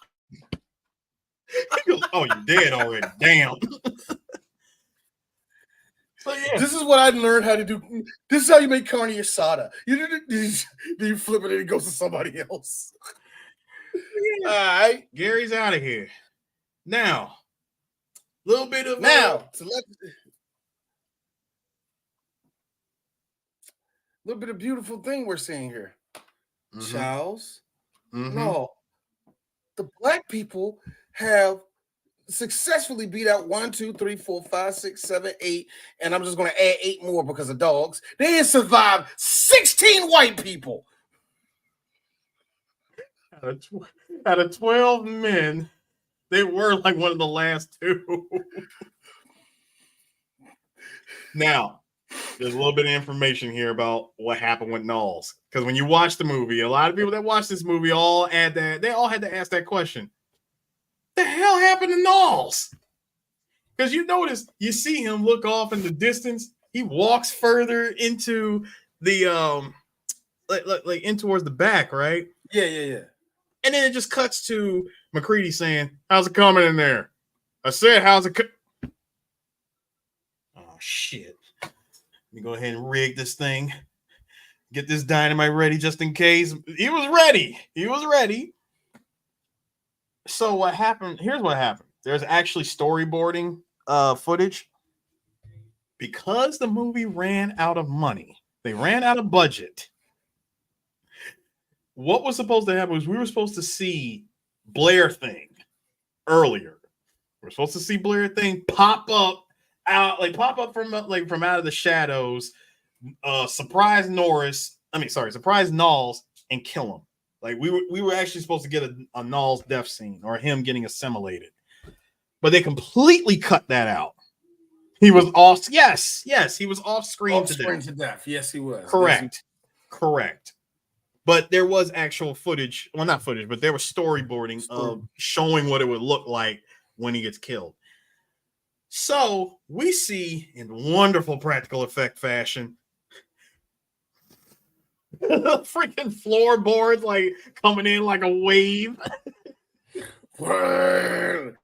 Oh, you did already. Damn. So yeah, This is what I learned how to do. This is how you make carne asada. You flip it and it goes to somebody else. all right. Gary's out of here. Now, a little bit of little bit of beautiful thing we're seeing here. Mhm. Charles, Mhm. no, the black people have successfully beat out 1, 2, 3, 4, 5, 6, 7, 8, and I'm just going to add 8 more because of dogs. They have survived 16 white people. Out of 12 men, they were like one of the last 2. Now, there's a little bit of information here about what happened with Knowles. Because when you watch the movie, a lot of people that watch this movie all had to ask that question. The hell happened to Knowles? Because you notice, you see him look off in the distance. He walks further into the like in towards the back, right? Yeah. And then it just cuts to McCready saying, "How's it coming in there?" I said, "How's it?" Oh shit! Let me go ahead and rig this thing. Get this dynamite ready just in case. He was ready. So what happened? Here's what happened. There's actually storyboarding footage. Because the movie ran out of money, they ran out of budget. What was supposed to happen was we were supposed to see Blair Thing earlier. We're supposed to see Blair Thing pop up from out of the shadows, surprise Knowles and kill him. Like we were actually supposed to get a Knowles death scene or him getting assimilated, but they completely cut that out. He was off. Yes, he was off screen to death. Yes, he was. Correct. But there was actual footage. Well, not footage, but there was storyboarding of showing what it would look like when he gets killed. So we see in wonderful practical effect fashion, freaking floorboards like coming in like a wave. It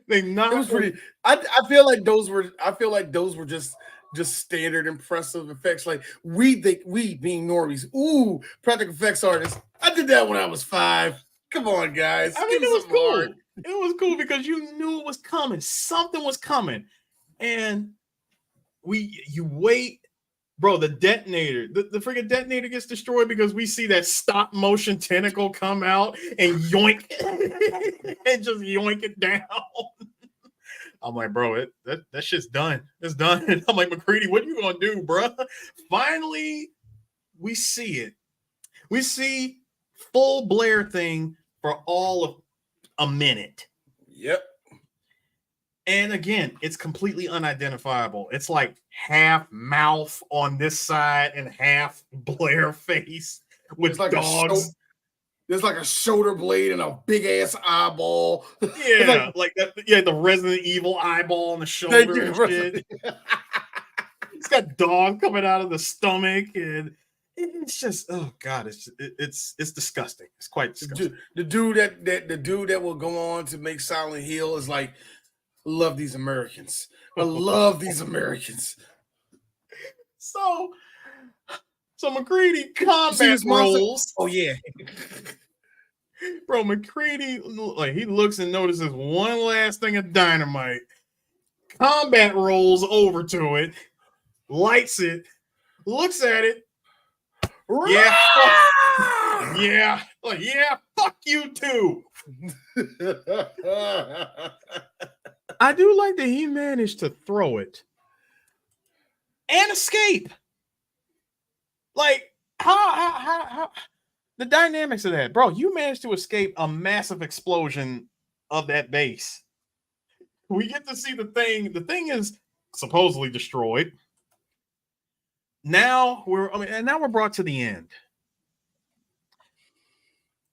was pretty. I feel like those were just standard impressive effects. Like we being normies, ooh, practical effects artists. I did that when I was 5. Come on, guys. I mean, it was cool. It was cool because you knew it was coming. Something was coming, and you wait, bro. The detonator, the freaking detonator gets destroyed because we see that stop motion tentacle come out and yoink and just yoink it down. I'm like, bro, that shit's done. It's done. I'm like, McCready, what are you gonna do, bro? Finally, we see it. We see full Blair Thing for all of a minute. Yep. And again, it's completely unidentifiable. It's like half mouth on this side and half Blair face with like dogs. There's like a shoulder blade and a big ass eyeball. Yeah, like that. Yeah, the Resident Evil eyeball on the shoulder and shit. It's got dog coming out of the stomach, and it's just, oh god, it's disgusting. It's quite disgusting. The dude that will go on to make Silent Hill is like, love these Americans. I love these Americans. So McCready combat rolls. Oh yeah. Bro, McCready, like, he looks and notices one last thing of dynamite. Combat rolls over to it, lights it, looks at it. Yeah, fuck you too. I do like that he managed to throw it and escape. Like, how the dynamics of that, bro? You managed to escape a massive explosion of that base. We get to see the thing. The thing is supposedly destroyed. Now we're brought to the end.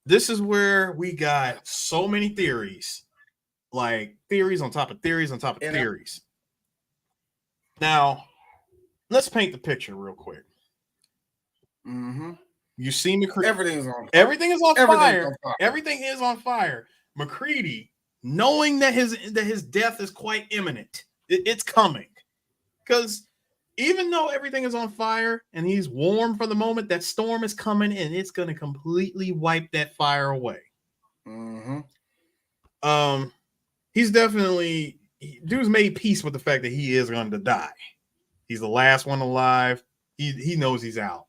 This is where we got so many theories, like theories on top of theories on top of theories. Now, let's paint the picture real quick. Mm-hmm. You see McCready. Everything is on fire. Everything is on fire. McCready, knowing that his death is quite imminent, it's coming. Because even though everything is on fire and he's warm for the moment, that storm is coming and it's going to completely wipe that fire away. Mm-hmm. Dude's made peace with the fact that he is going to die. He's the last one alive. He knows he's out.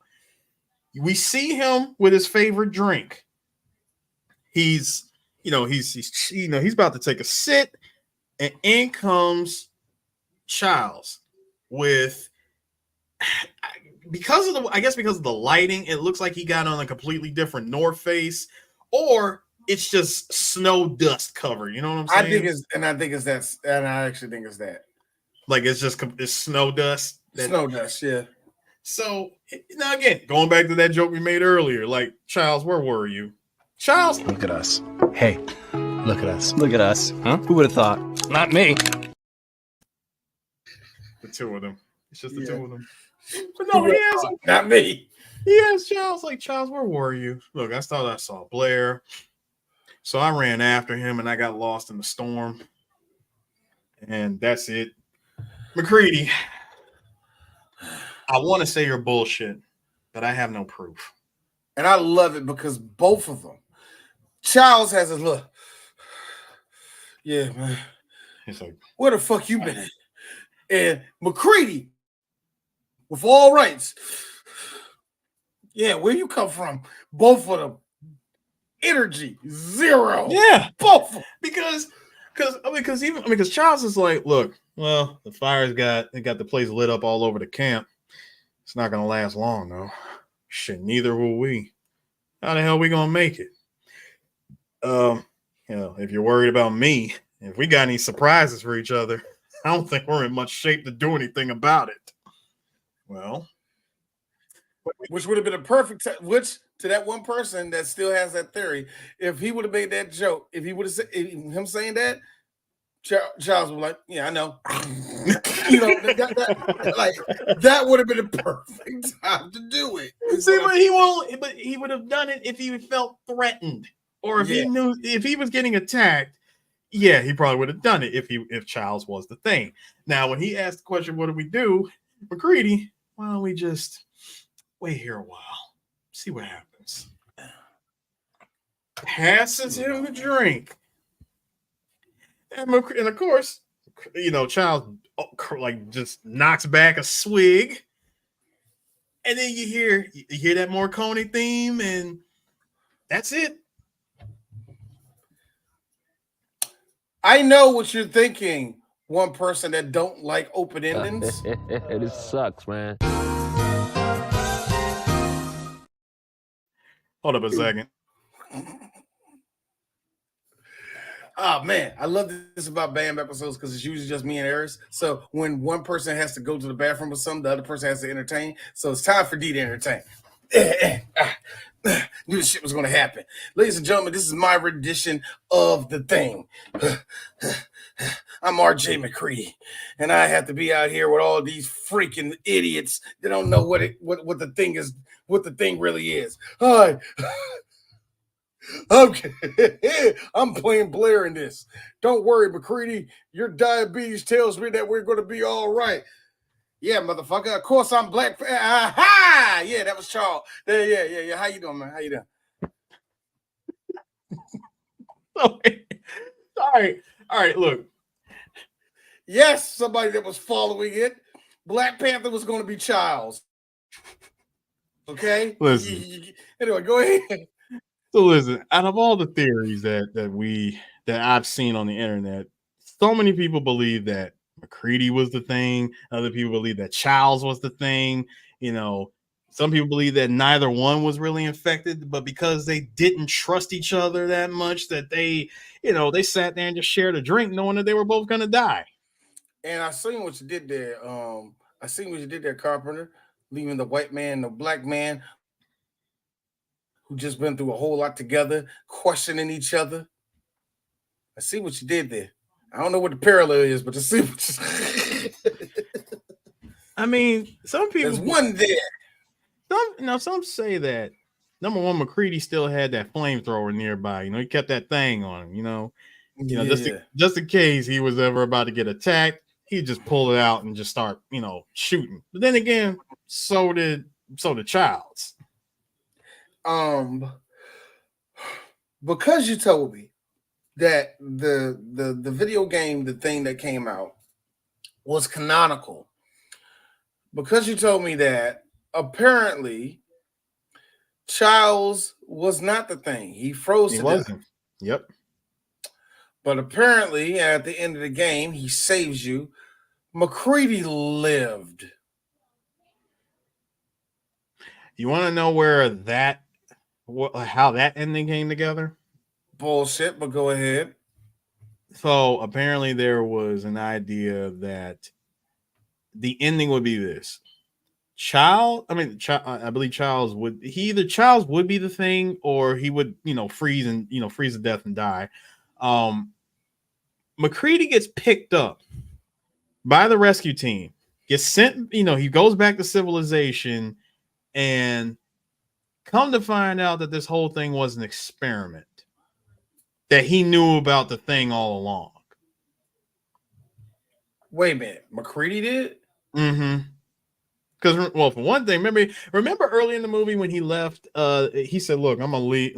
We see him with his favorite drink. He's about to take a sit, and in comes Charles with, because of the lighting, it looks like he got on a completely different North Face, or it's just snow dust cover. You know what I'm saying? I actually think it's that. Like it's snow dust. Snow dust, yeah. So now again, going back to that joke we made earlier, like, Charles, where were you? Charles, look at us. Hey, look at us. Look at us. Huh? Who would have thought? Not me. The two of them. It's just the two of them. But no, not me. He asked Charles, like, Charles, where were you? Look, I thought I saw Blair. So I ran after him and I got lost in the storm. And that's it. McCready, I want to say you're bullshit, but I have no proof. And I love it because both of them. Charles has a look. Yeah, man. He's like, where the fuck you been at? And McCready, with all rights. Yeah, where you come from? Both of them. Energy, zero. Yeah. Both of them. Because Charles is like, look, well, the fire's got the place lit up all over the camp. It's not gonna last long though. Shit, neither will we. How the hell are we gonna make it? If you're worried about me, if we got any surprises for each other, I don't think we're in much shape to do anything about it. Well, which would have been a perfect which to that one person that still has that theory, if he would have made that joke, if he would have said him saying that, Charles was like, yeah, I know. That would have been a perfect time to do it. See, but he would have done it if he felt threatened, or if he knew if he was getting attacked. Yeah, he probably would have done it if Charles was the thing. Now, when he asked the question, what do we do? McCready, why don't we just wait here a while, see what happens? Passes him the drink. And of course, Charles like just knocks back a swig, and then you hear that Morricone theme, and that's it. I know what you're thinking. One person that don't like open endings. It sucks, man. Hold up a second. Oh man, I love this about BAM episodes because it's usually just me and Arris. So when one person has to go to the bathroom or something, the other person has to entertain. So it's time for Dee to entertain. Knew this shit was going to happen. Ladies and gentlemen, this is my rendition of The Thing. I'm RJ McCready, and I have to be out here with all these freaking idiots that don't know what the thing is, what the thing really is. Hi. Okay, I'm playing Blair in this. Don't worry, McCready. Your diabetes tells me that we're going to be all right. Yeah, motherfucker. Of course, I'm black. Aha! Yeah, that was Charles. Yeah. How you doing, man? How you doing? All right. Look. Yes, somebody that was following it. Black Panther was going to be Charles. Okay. Listen. Anyway, go ahead. So listen, out of all the theories that I've seen on the internet, so many people believe that McCready was the thing. Other people believe that Charles was the thing. Some people believe that neither one was really infected, but because they didn't trust each other that much, that they sat there and just shared a drink knowing that they were both going to die. And I seen what you did there. I seen what you did there, Carpenter, leaving the white man, the black man, who just been through a whole lot together, questioning each other. I see what you did there. I don't know what the parallel is, but to see what I mean, some people there's one there. some say that number one, McCready still had that flamethrower nearby. He kept that thing on him. Just in case he was ever about to get attacked, he'd just pull it out and just start, shooting. But then again, so did Childs. Because you told me that the video game, the thing that came out, was canonical. Because you told me that, apparently Childs was not the thing. He froze to death. Yep. But apparently at the end of the game, he saves you. McCready lived. You want to know how that ending came together? Bullshit, but go ahead. So apparently there was an idea that the ending would be this. I believe Childs would be the thing, or he would, freeze to death and die. McCready gets picked up by the rescue team, gets sent, he goes back to civilization, and come to find out that this whole thing was an experiment, that he knew about the thing all along. Wait a minute, McCready did? Mm-hmm. Because, for one thing, remember early in the movie when he left, he said, "Look, I'm gonna leave.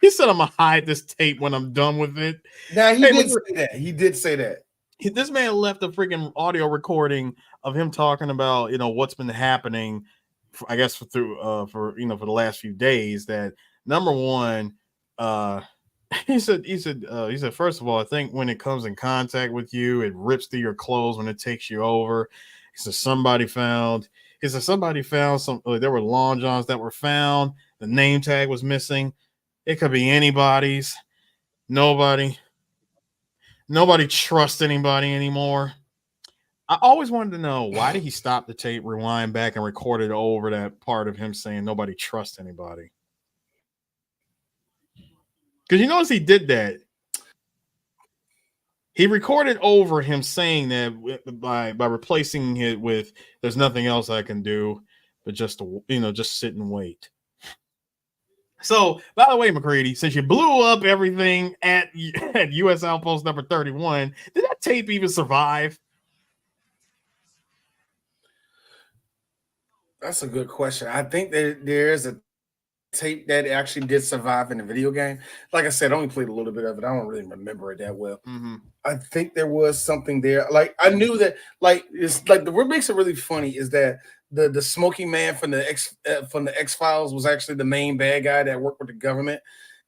He said, I'm gonna hide this tape when I'm done with it." Now he did say that. He did say that. This man left a freaking audio recording of him talking about, what's been happening, I guess for the last few days. That number one, he said, first of all, I think when it comes in contact with you, it rips through your clothes when it takes you over. He said somebody found some. There were long johns that were found. The name tag was missing. It could be anybody's. Nobody trusts anybody anymore. I always wanted to know, why did he stop the tape, rewind back, and record it over that part of him saying nobody trusts anybody? Because you notice he did that. He recorded over him saying that by replacing it with "there's nothing else I can do but just sit and wait." So, by the way, McCready, since you blew up everything at U.S. Outpost number 31, did that tape even survive? That's a good question. I think there's a tape that actually did survive in the video game. Like I said, I only played a little bit of it. I don't really remember it that well. Mm-hmm. I think there was something there. Like, I knew that. Like, it's like what makes it really funny is that the smoking man from the X-Files was actually the main bad guy that worked with the government,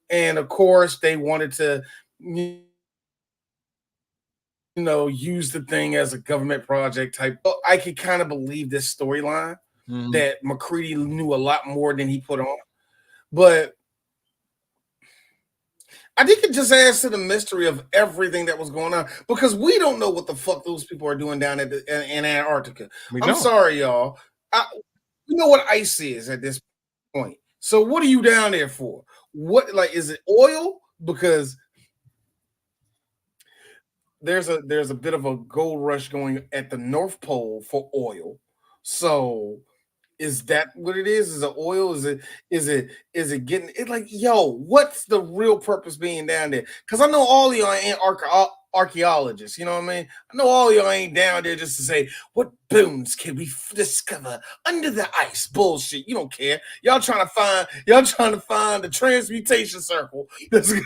and of course they wanted to use the thing as a government project type. I could kind of believe this storyline, that McCready knew a lot more than he put on. But I think it just adds to the mystery of everything that was going on, because we don't know what the fuck those people are doing down in Antarctica. I'm sorry, y'all. We know what ice is at this point. So what are you down there for? What, is it oil? Because there's a bit of a gold rush going at the North Pole for oil. So is that what it is? Is it oil? Is it getting it? Like, yo, what's the real purpose being down there? Because I know all of y'all ain't archaeologists, you know what I mean? I know all of y'all ain't down there just to say, what boons can we discover under the ice? Bullshit. You don't care. Y'all trying to find the transmutation circle. Something,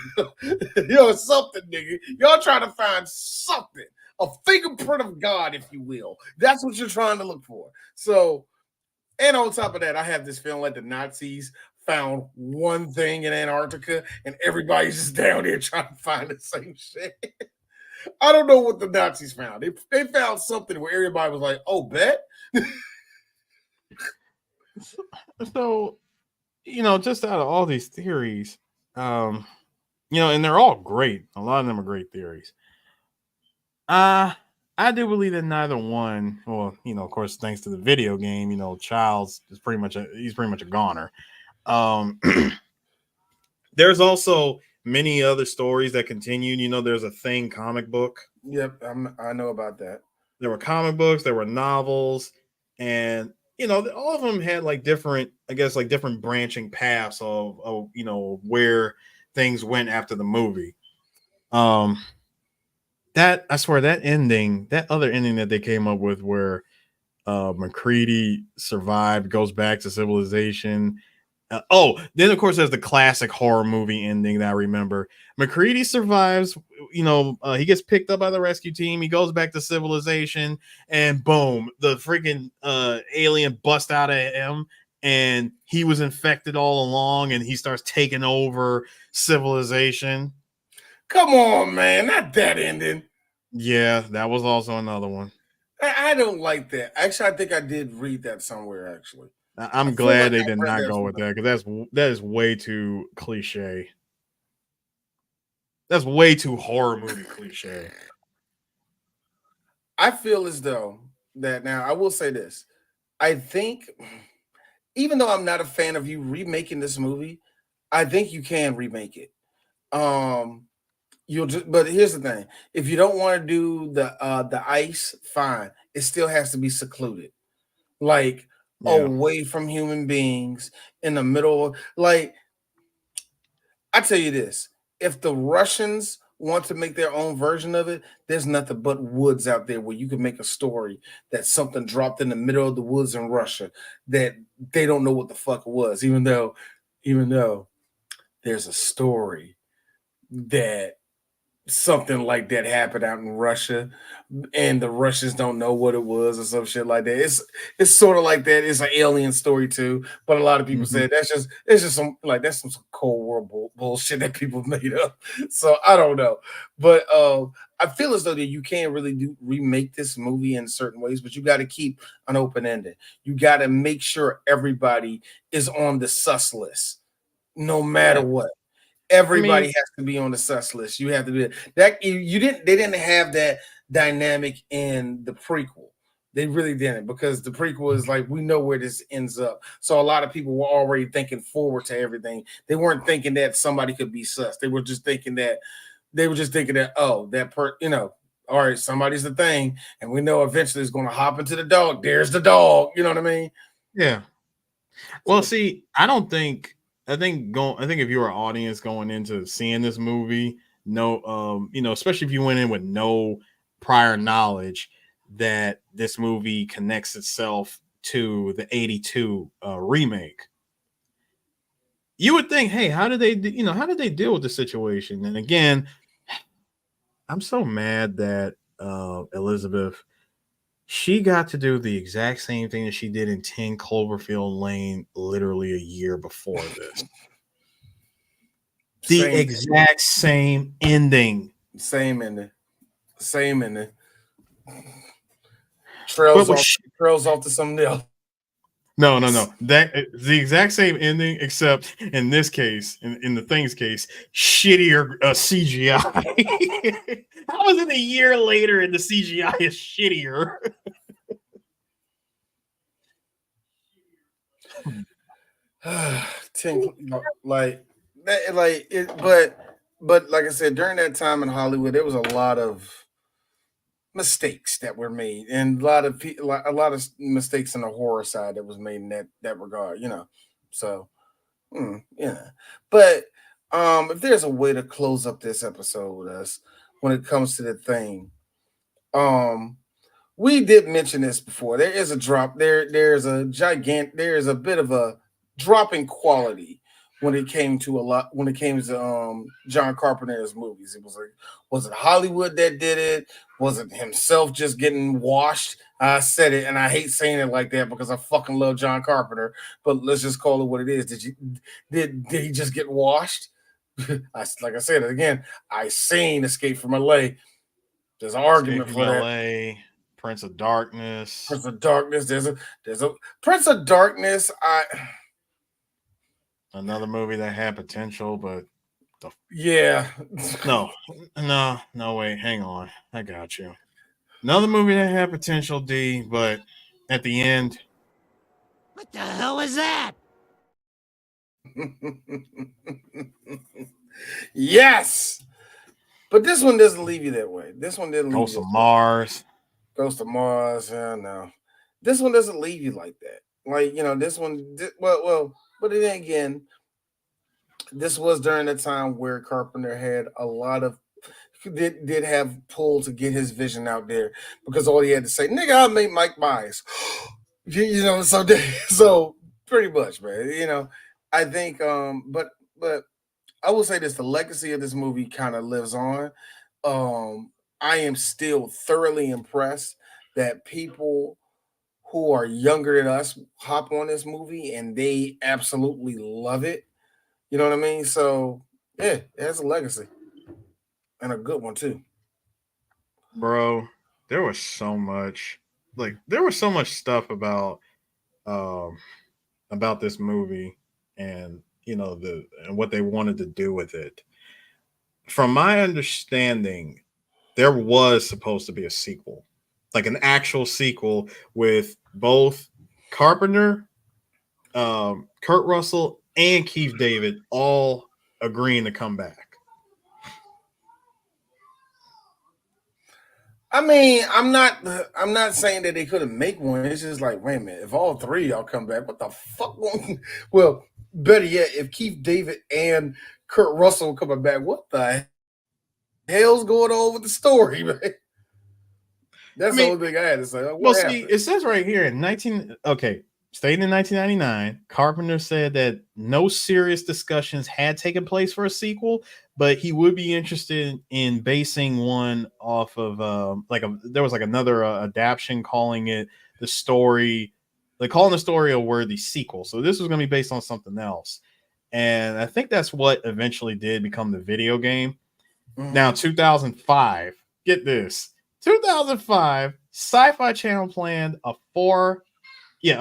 nigga. Y'all trying to find something. A fingerprint of God, if you will. That's what you're trying to look for. So, and on top of that, I have this feeling like the Nazis found one thing in Antarctica and everybody's just down there trying to find the same shit. I don't know what the Nazis found. They found something where everybody was like, "Oh, bet." So, just out of all these theories, and they're all great. A lot of them are great theories. I do believe that neither one. Well, of course, thanks to the video game, Childs is pretty much a goner. There's also many other stories that continued. There's a Thing comic book. Yep, I know about that. There were comic books, there were novels, and all of them had like different, I guess, like different branching paths of where things went after the movie. That I swear that other ending that they came up with where McCready survived, goes back to civilization. Then of course there's the classic horror movie ending that I remember. McCready survives, he gets picked up by the rescue team, he goes back to civilization, and boom, the freaking alien busts out at him, and he was infected all along, and he starts taking over civilization. Come on, man, not that ending. Yeah, that was also another one. I don't like that. Actually, I think I did read that somewhere, actually. I'm glad they did not go with that, because that is way too cliche. That's way too horror movie cliche. I feel as though that now I will say this. I think, even though I'm not a fan of you remaking this movie, I think you can remake it. But here's the thing: if you don't want to do the ice, fine. It still has to be secluded, like away from human beings, in the middle. Like, I tell you this: if the Russians want to make their own version of it, there's nothing but woods out there where you can make a story that something dropped in the middle of the woods in Russia that they don't know what the fuck it was, even though there's a story that something like that happened out in Russia and the Russians don't know what it was or some shit like that. It's sort of like that. It's an alien story too, but a lot of people say it's just some Cold War bullshit that people made up. So I don't know, but I feel as though that you can't really remake this movie in certain ways, but you got to keep an open ending. You got to make sure everybody is on the sus list, no matter what. Everybody has to be on the sus list. You have to be that. They didn't have that dynamic in the prequel. They really didn't, because the prequel is like, we know where this ends up. So a lot of people were already thinking forward to everything. They weren't thinking that somebody could be sus. They were just thinking that all right, somebody's the thing, and we know eventually it's going to hop into the dog. There's the dog. You know what I mean? Yeah. Well, see, I think if you were an audience going into seeing this movie, especially if you went in with no prior knowledge that this movie connects itself to the 82 remake, you would think, hey, how did they deal with the situation? And again, I'm so mad that Elizabeth, she got to do the exact same thing that she did in 10 Cloverfield Lane literally a year before this. Exact same ending. Same ending. Trails off to something else. No. That the exact same ending, except in this case, in the Thing's case, shittier CGI. How was it a year later and the CGI is shittier? But like I said, during that time in Hollywood, there was a lot of mistakes that were made, and a lot of mistakes in the horror side that was made in that regard. So yeah. But if there's a way to close up this episode with us when it comes to the Thing, we did mention this before. There is a drop. There's a bit of a drop in quality when it came to John Carpenter's movies. It was like, was it Hollywood that did it? Was it himself just getting washed? I said it, and I hate saying it like that because I fucking love John Carpenter. But let's just call it what it is. Did he just get washed? Like I said again, I seen Escape from LA. There's an argument for that. LA, Prince of Darkness. There's a Prince of Darkness. Another movie that had potential, but yeah. No, wait, hang on. I got you. Another movie that had potential, D, but at the end, What the hell was that? Yes, but this one doesn't leave you that way. This one didn't leave Ghost you of that way. Mars. Ghost of Mars. Yeah, no, this one doesn't leave you like that. Like, you know, this one. Well, but then again, this was during the time where Carpenter had a lot of did have pull to get his vision out there, because all he had to say, "Nigga, I made Mike Myers." You know, so so pretty much, man. You know, I think, but I will say this: the legacy of this movie kind of lives on. I am still thoroughly impressed that people who are younger than us hop on this movie and they absolutely love it. You know what I mean? So yeah, it has a legacy and a good one too. Bro, there was so much stuff um about this movie, and and what they wanted to do with it. From my understanding, there was supposed to be a sequel, like an actual sequel with both Carpenter, Kurt Russell, and Keith David all agreeing to come back. I mean, I'm not saying that they couldn't make one. It's just like, wait a minute, if all three of y'all come back, what the fuck? Well, better yet, if Keith David and Kurt Russell coming back, what the hell's going on with the story, man? That's the only thing I had to say. Like, Well, what see, happened? it says right here stated in 1999, Carpenter said that no serious discussions had taken place for a sequel, but he would be interested in basing one off of there was like another adaptation calling it the story, like calling the story a worthy sequel. So this was going to be based on something else, and I think that's what eventually did become the video game. Mhm. Now, 2005, get this, 2005, Sci-Fi Channel planned a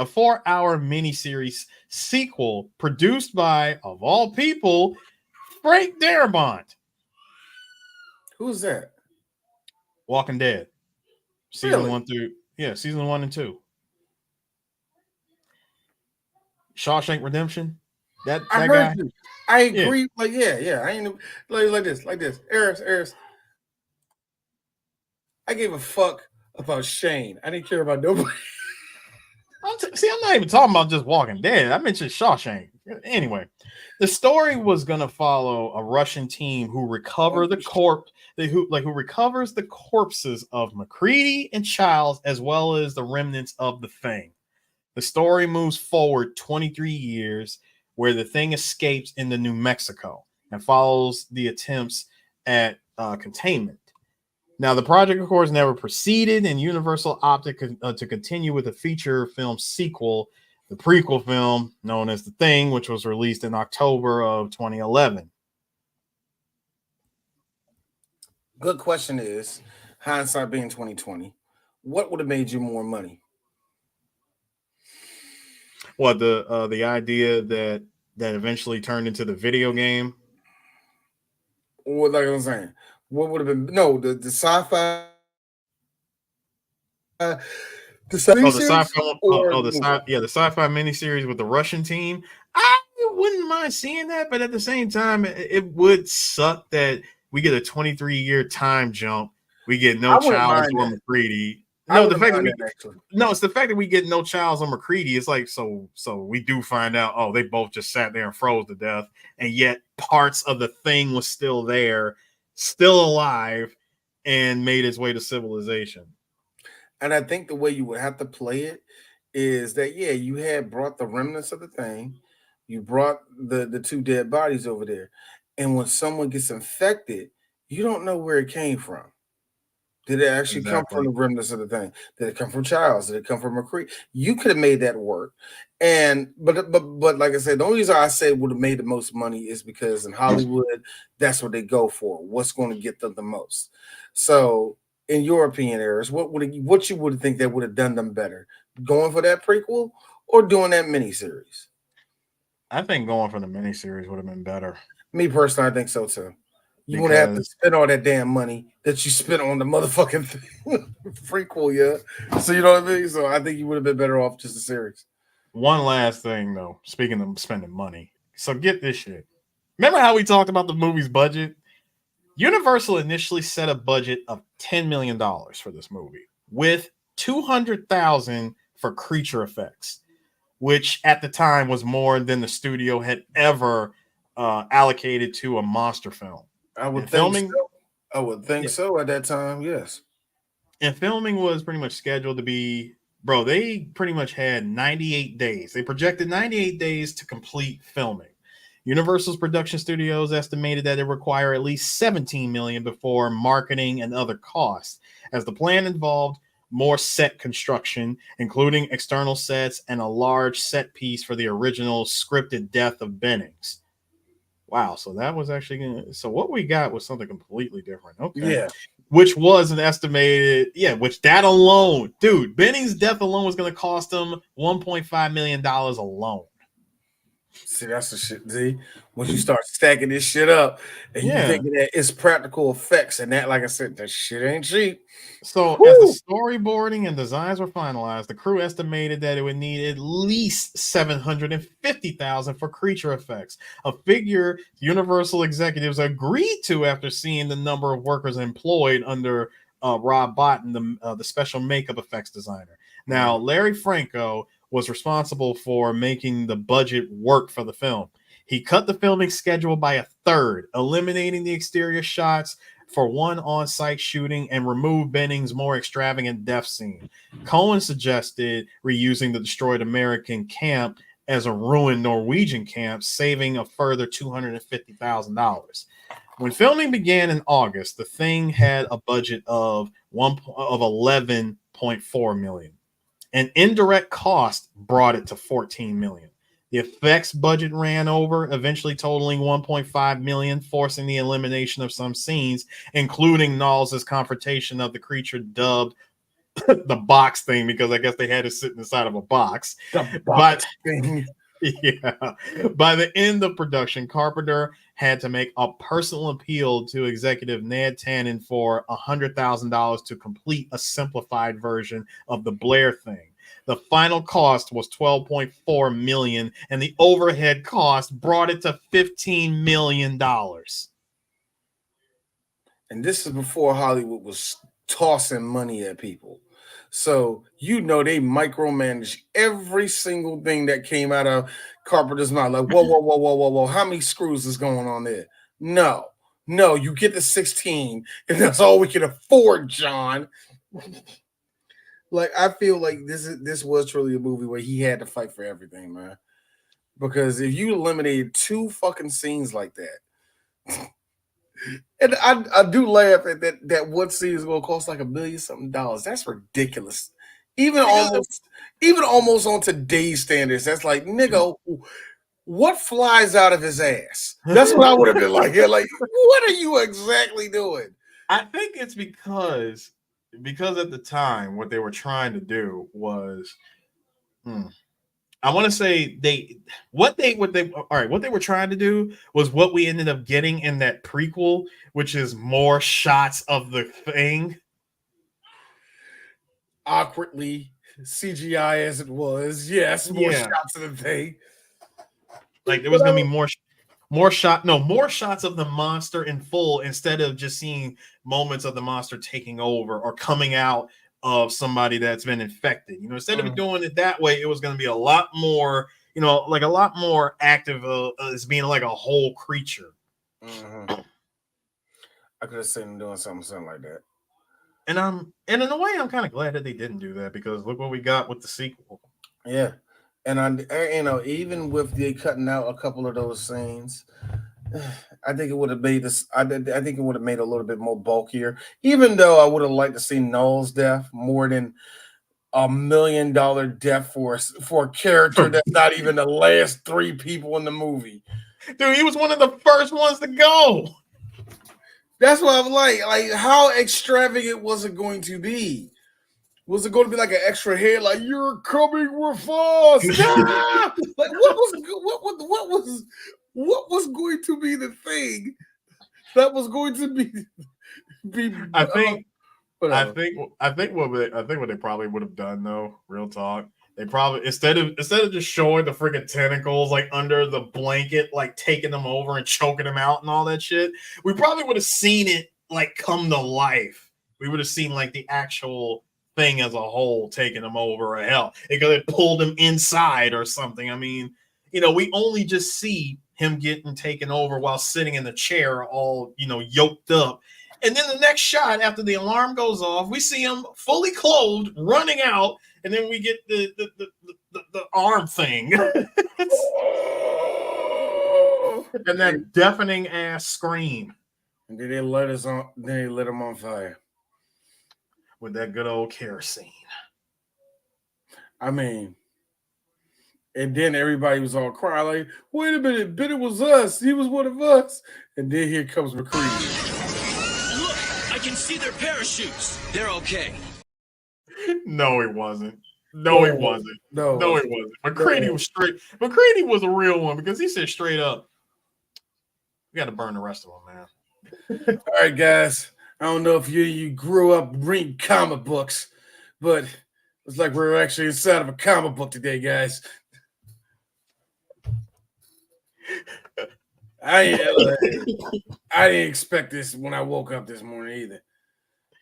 4-hour miniseries sequel produced by, of all people, Frank Darabont. Who's that? Walking Dead, season Really? 1 and 2. Shawshank Redemption. That I guy. heard you. I Yeah. agree. Like, yeah. I ain't like this. Arris. I gave a fuck about Shane. I didn't care about nobody. I'm not even talking about just Walking Dead. I mentioned Shawshank. Anyway, the story was gonna follow a Russian team who recovers the corpses of McCready and Childs, as well as the remnants of the Thing. The story moves forward 23 years, where the Thing escapes into New Mexico and follows the attempts at containment. Now, the project, of course, never proceeded, and Universal opted to continue with a feature film sequel, the prequel film known as The Thing, which was released in October of 2011. Good question is, hindsight being 2020, what would have made you more money? What, the idea that eventually turned into the video game? Or like I was saying, what would have been the sci-fi the the sci-fi miniseries with the Russian team. I wouldn't mind seeing that, but at the same time, it would suck that we get a 23-year time jump. We get no Childs or McCready. No, the fact that it's the fact that we get no Childs or McCready. It's like, so we do find out, oh, they both just sat there and froze to death, and yet parts of the Thing was still there, still alive, and made its way to civilization. And I think the way you would have to play it is that, yeah, you had brought the remnants of the Thing, you brought the two dead bodies over there, and when someone gets infected, you don't know where it came from. Did it actually come from the remnants of the Thing? Did it come from Childs? Did it come from McCree? You could have made that work. And but like I said, the only reason I say would have made the most money is because in Hollywood, that's what they go for. What's going to get them the most? So, in your opinion, Arris, what you would think that would have done them better? Going for that prequel or doing that miniseries? I think going for the miniseries would have been better. Me personally, I think so too. You wouldn't have to spend all that damn money that you spent on the motherfucking prequel, yeah. So you know what I mean? So I think you would have been better off just a series. One last thing, though. Speaking of spending money. So get this shit. Remember how we talked about the movie's budget? Universal initially set a budget of $10 million for this movie, with $200,000 for creature effects, which at the time was more than the studio had ever allocated to a monster film. I would think so. I would think so at that time, yes. And filming was pretty much scheduled to be, bro, they pretty much had 98 days. They projected 98 days to complete filming. Universal's production studios estimated that it required at least $17 million before marketing and other costs, as the plan involved more set construction, including external sets and a large set piece for the original scripted death of Bennings. Wow, so that was actually so what we got was something completely different. Okay. Yeah. Which was an estimated, which that alone, dude, Bennings' death alone was going to cost them $1.5 million alone. See, that's the shit, Z. When you start stacking this shit up and you thinking that it's practical effects, and that, like I said, that shit ain't cheap. So as the storyboarding and designs were finalized, the crew estimated that it would need at least $750,000 for creature effects, a figure Universal executives agreed to after seeing the number of workers employed under Rob Bottin, the special makeup effects designer. Now, Larry Franco was responsible for making the budget work for the film. He cut the filming schedule by a third, eliminating the exterior shots for one on-site shooting and removed Bennings' more extravagant death scene. Cohen suggested reusing the destroyed American camp as a ruined Norwegian camp, saving a further $250,000. When filming began in August, the thing had a budget of $11.4 million. An indirect cost brought it to $14 million. The effects budget ran over, eventually totaling $1.5 million, forcing the elimination of some scenes, including Knowles' confrontation of the creature dubbed the box thing, because I guess they had it sitting inside of a box. The box thing. Yeah. By the end of production, Carpenter had to make a personal appeal to executive Ned Tannen for $100,000 to complete a simplified version of the Blair thing. The final cost was $12.4 million, and the overhead cost brought it to $15 million. And this is before Hollywood was tossing money at people. So, they micromanage every single thing that came out of Carpenter's mouth. Like, whoa. How many screws is going on there? No, you get the 16, and that's all we can afford, John. Like, I feel like this was truly a movie where he had to fight for everything, man. Because if you eliminated 2 fucking scenes like that, and I do laugh at that one scene is going to cost like $1 million something. That's ridiculous. Even almost on today's standards, that's like, nigga, what flies out of his ass? That's what I would have been like. Yeah, like, what are you exactly doing? I think it's because at the time what they were trying to do was I want to say what they were trying to do was what we ended up getting in that prequel, which is more shots of the thing. Awkwardly CGI as it was, yes, more shots of the thing. Like there was gonna be more shots of the monster in full, instead of just seeing moments of the monster taking over or coming out of somebody that's been infected. Instead of doing it that way, it was going to be a lot more, like a lot more active as being like a whole creature. I could have seen them doing something like that. And in a way, I'm kind of glad that they didn't do that, because look what we got with the sequel. Yeah. And even with the cutting out a couple of those scenes, I think it would have made this. I think it would have made it a little bit more bulkier. Even though I would have liked to see Knowles' death more than $1 million death for a character that's not even the last 3 people in the movie. Dude, he was one of the first ones to go. That's what I'm like how extravagant was it going to be? Was it going to be like an extra head, like you're coming with us? Ah! Like what was going to be the thing that was going to be. I think whatever. I think what they probably would have done though, real talk. They probably instead of just showing the freaking tentacles like under the blanket, like taking them over and choking them out and all that shit, we probably would have seen it like come to life. We would have seen like the actual thing as a whole taking them over, or hell, it could have pulled him inside or something. I mean, we only just see him getting taken over while sitting in the chair, all yoked up. And then the next shot after the alarm goes off, we see him fully clothed, running out, and then we get the arm thing. And that deafening ass scream. And then they lit him on fire. With that good old kerosene. I mean, and then everybody was all crying, like, wait a minute, Bennett was us. He was one of us. And then here comes McCready. Look, I can see their parachutes. They're okay. No, he wasn't. No, he wasn't. No, he wasn't. McCready was straight. McCready was a real one because he said straight up, we got to burn the rest of them, man. All right, guys. I don't know if you grew up reading comic books, but it's like we're actually inside of a comic book today, guys. I didn't expect this when I woke up this morning either.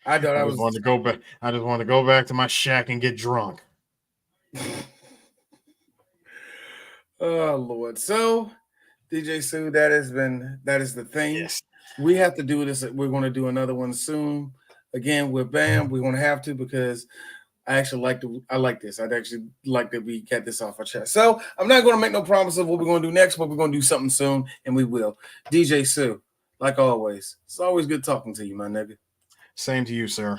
I just wanted to go back to my shack and get drunk. Oh Lord. So DJ Sue, that is the thing. Yes. We have to do this. We're going to do another one soon. Again, with BAM, we're going to have to because I like this. I'd actually like that we get this off our chest. So I'm not going to make no promise of what we're going to do next, but we're going to do something soon, and we will. DJ Sue, like always, it's always good talking to you, my nigga. Same to you, sir.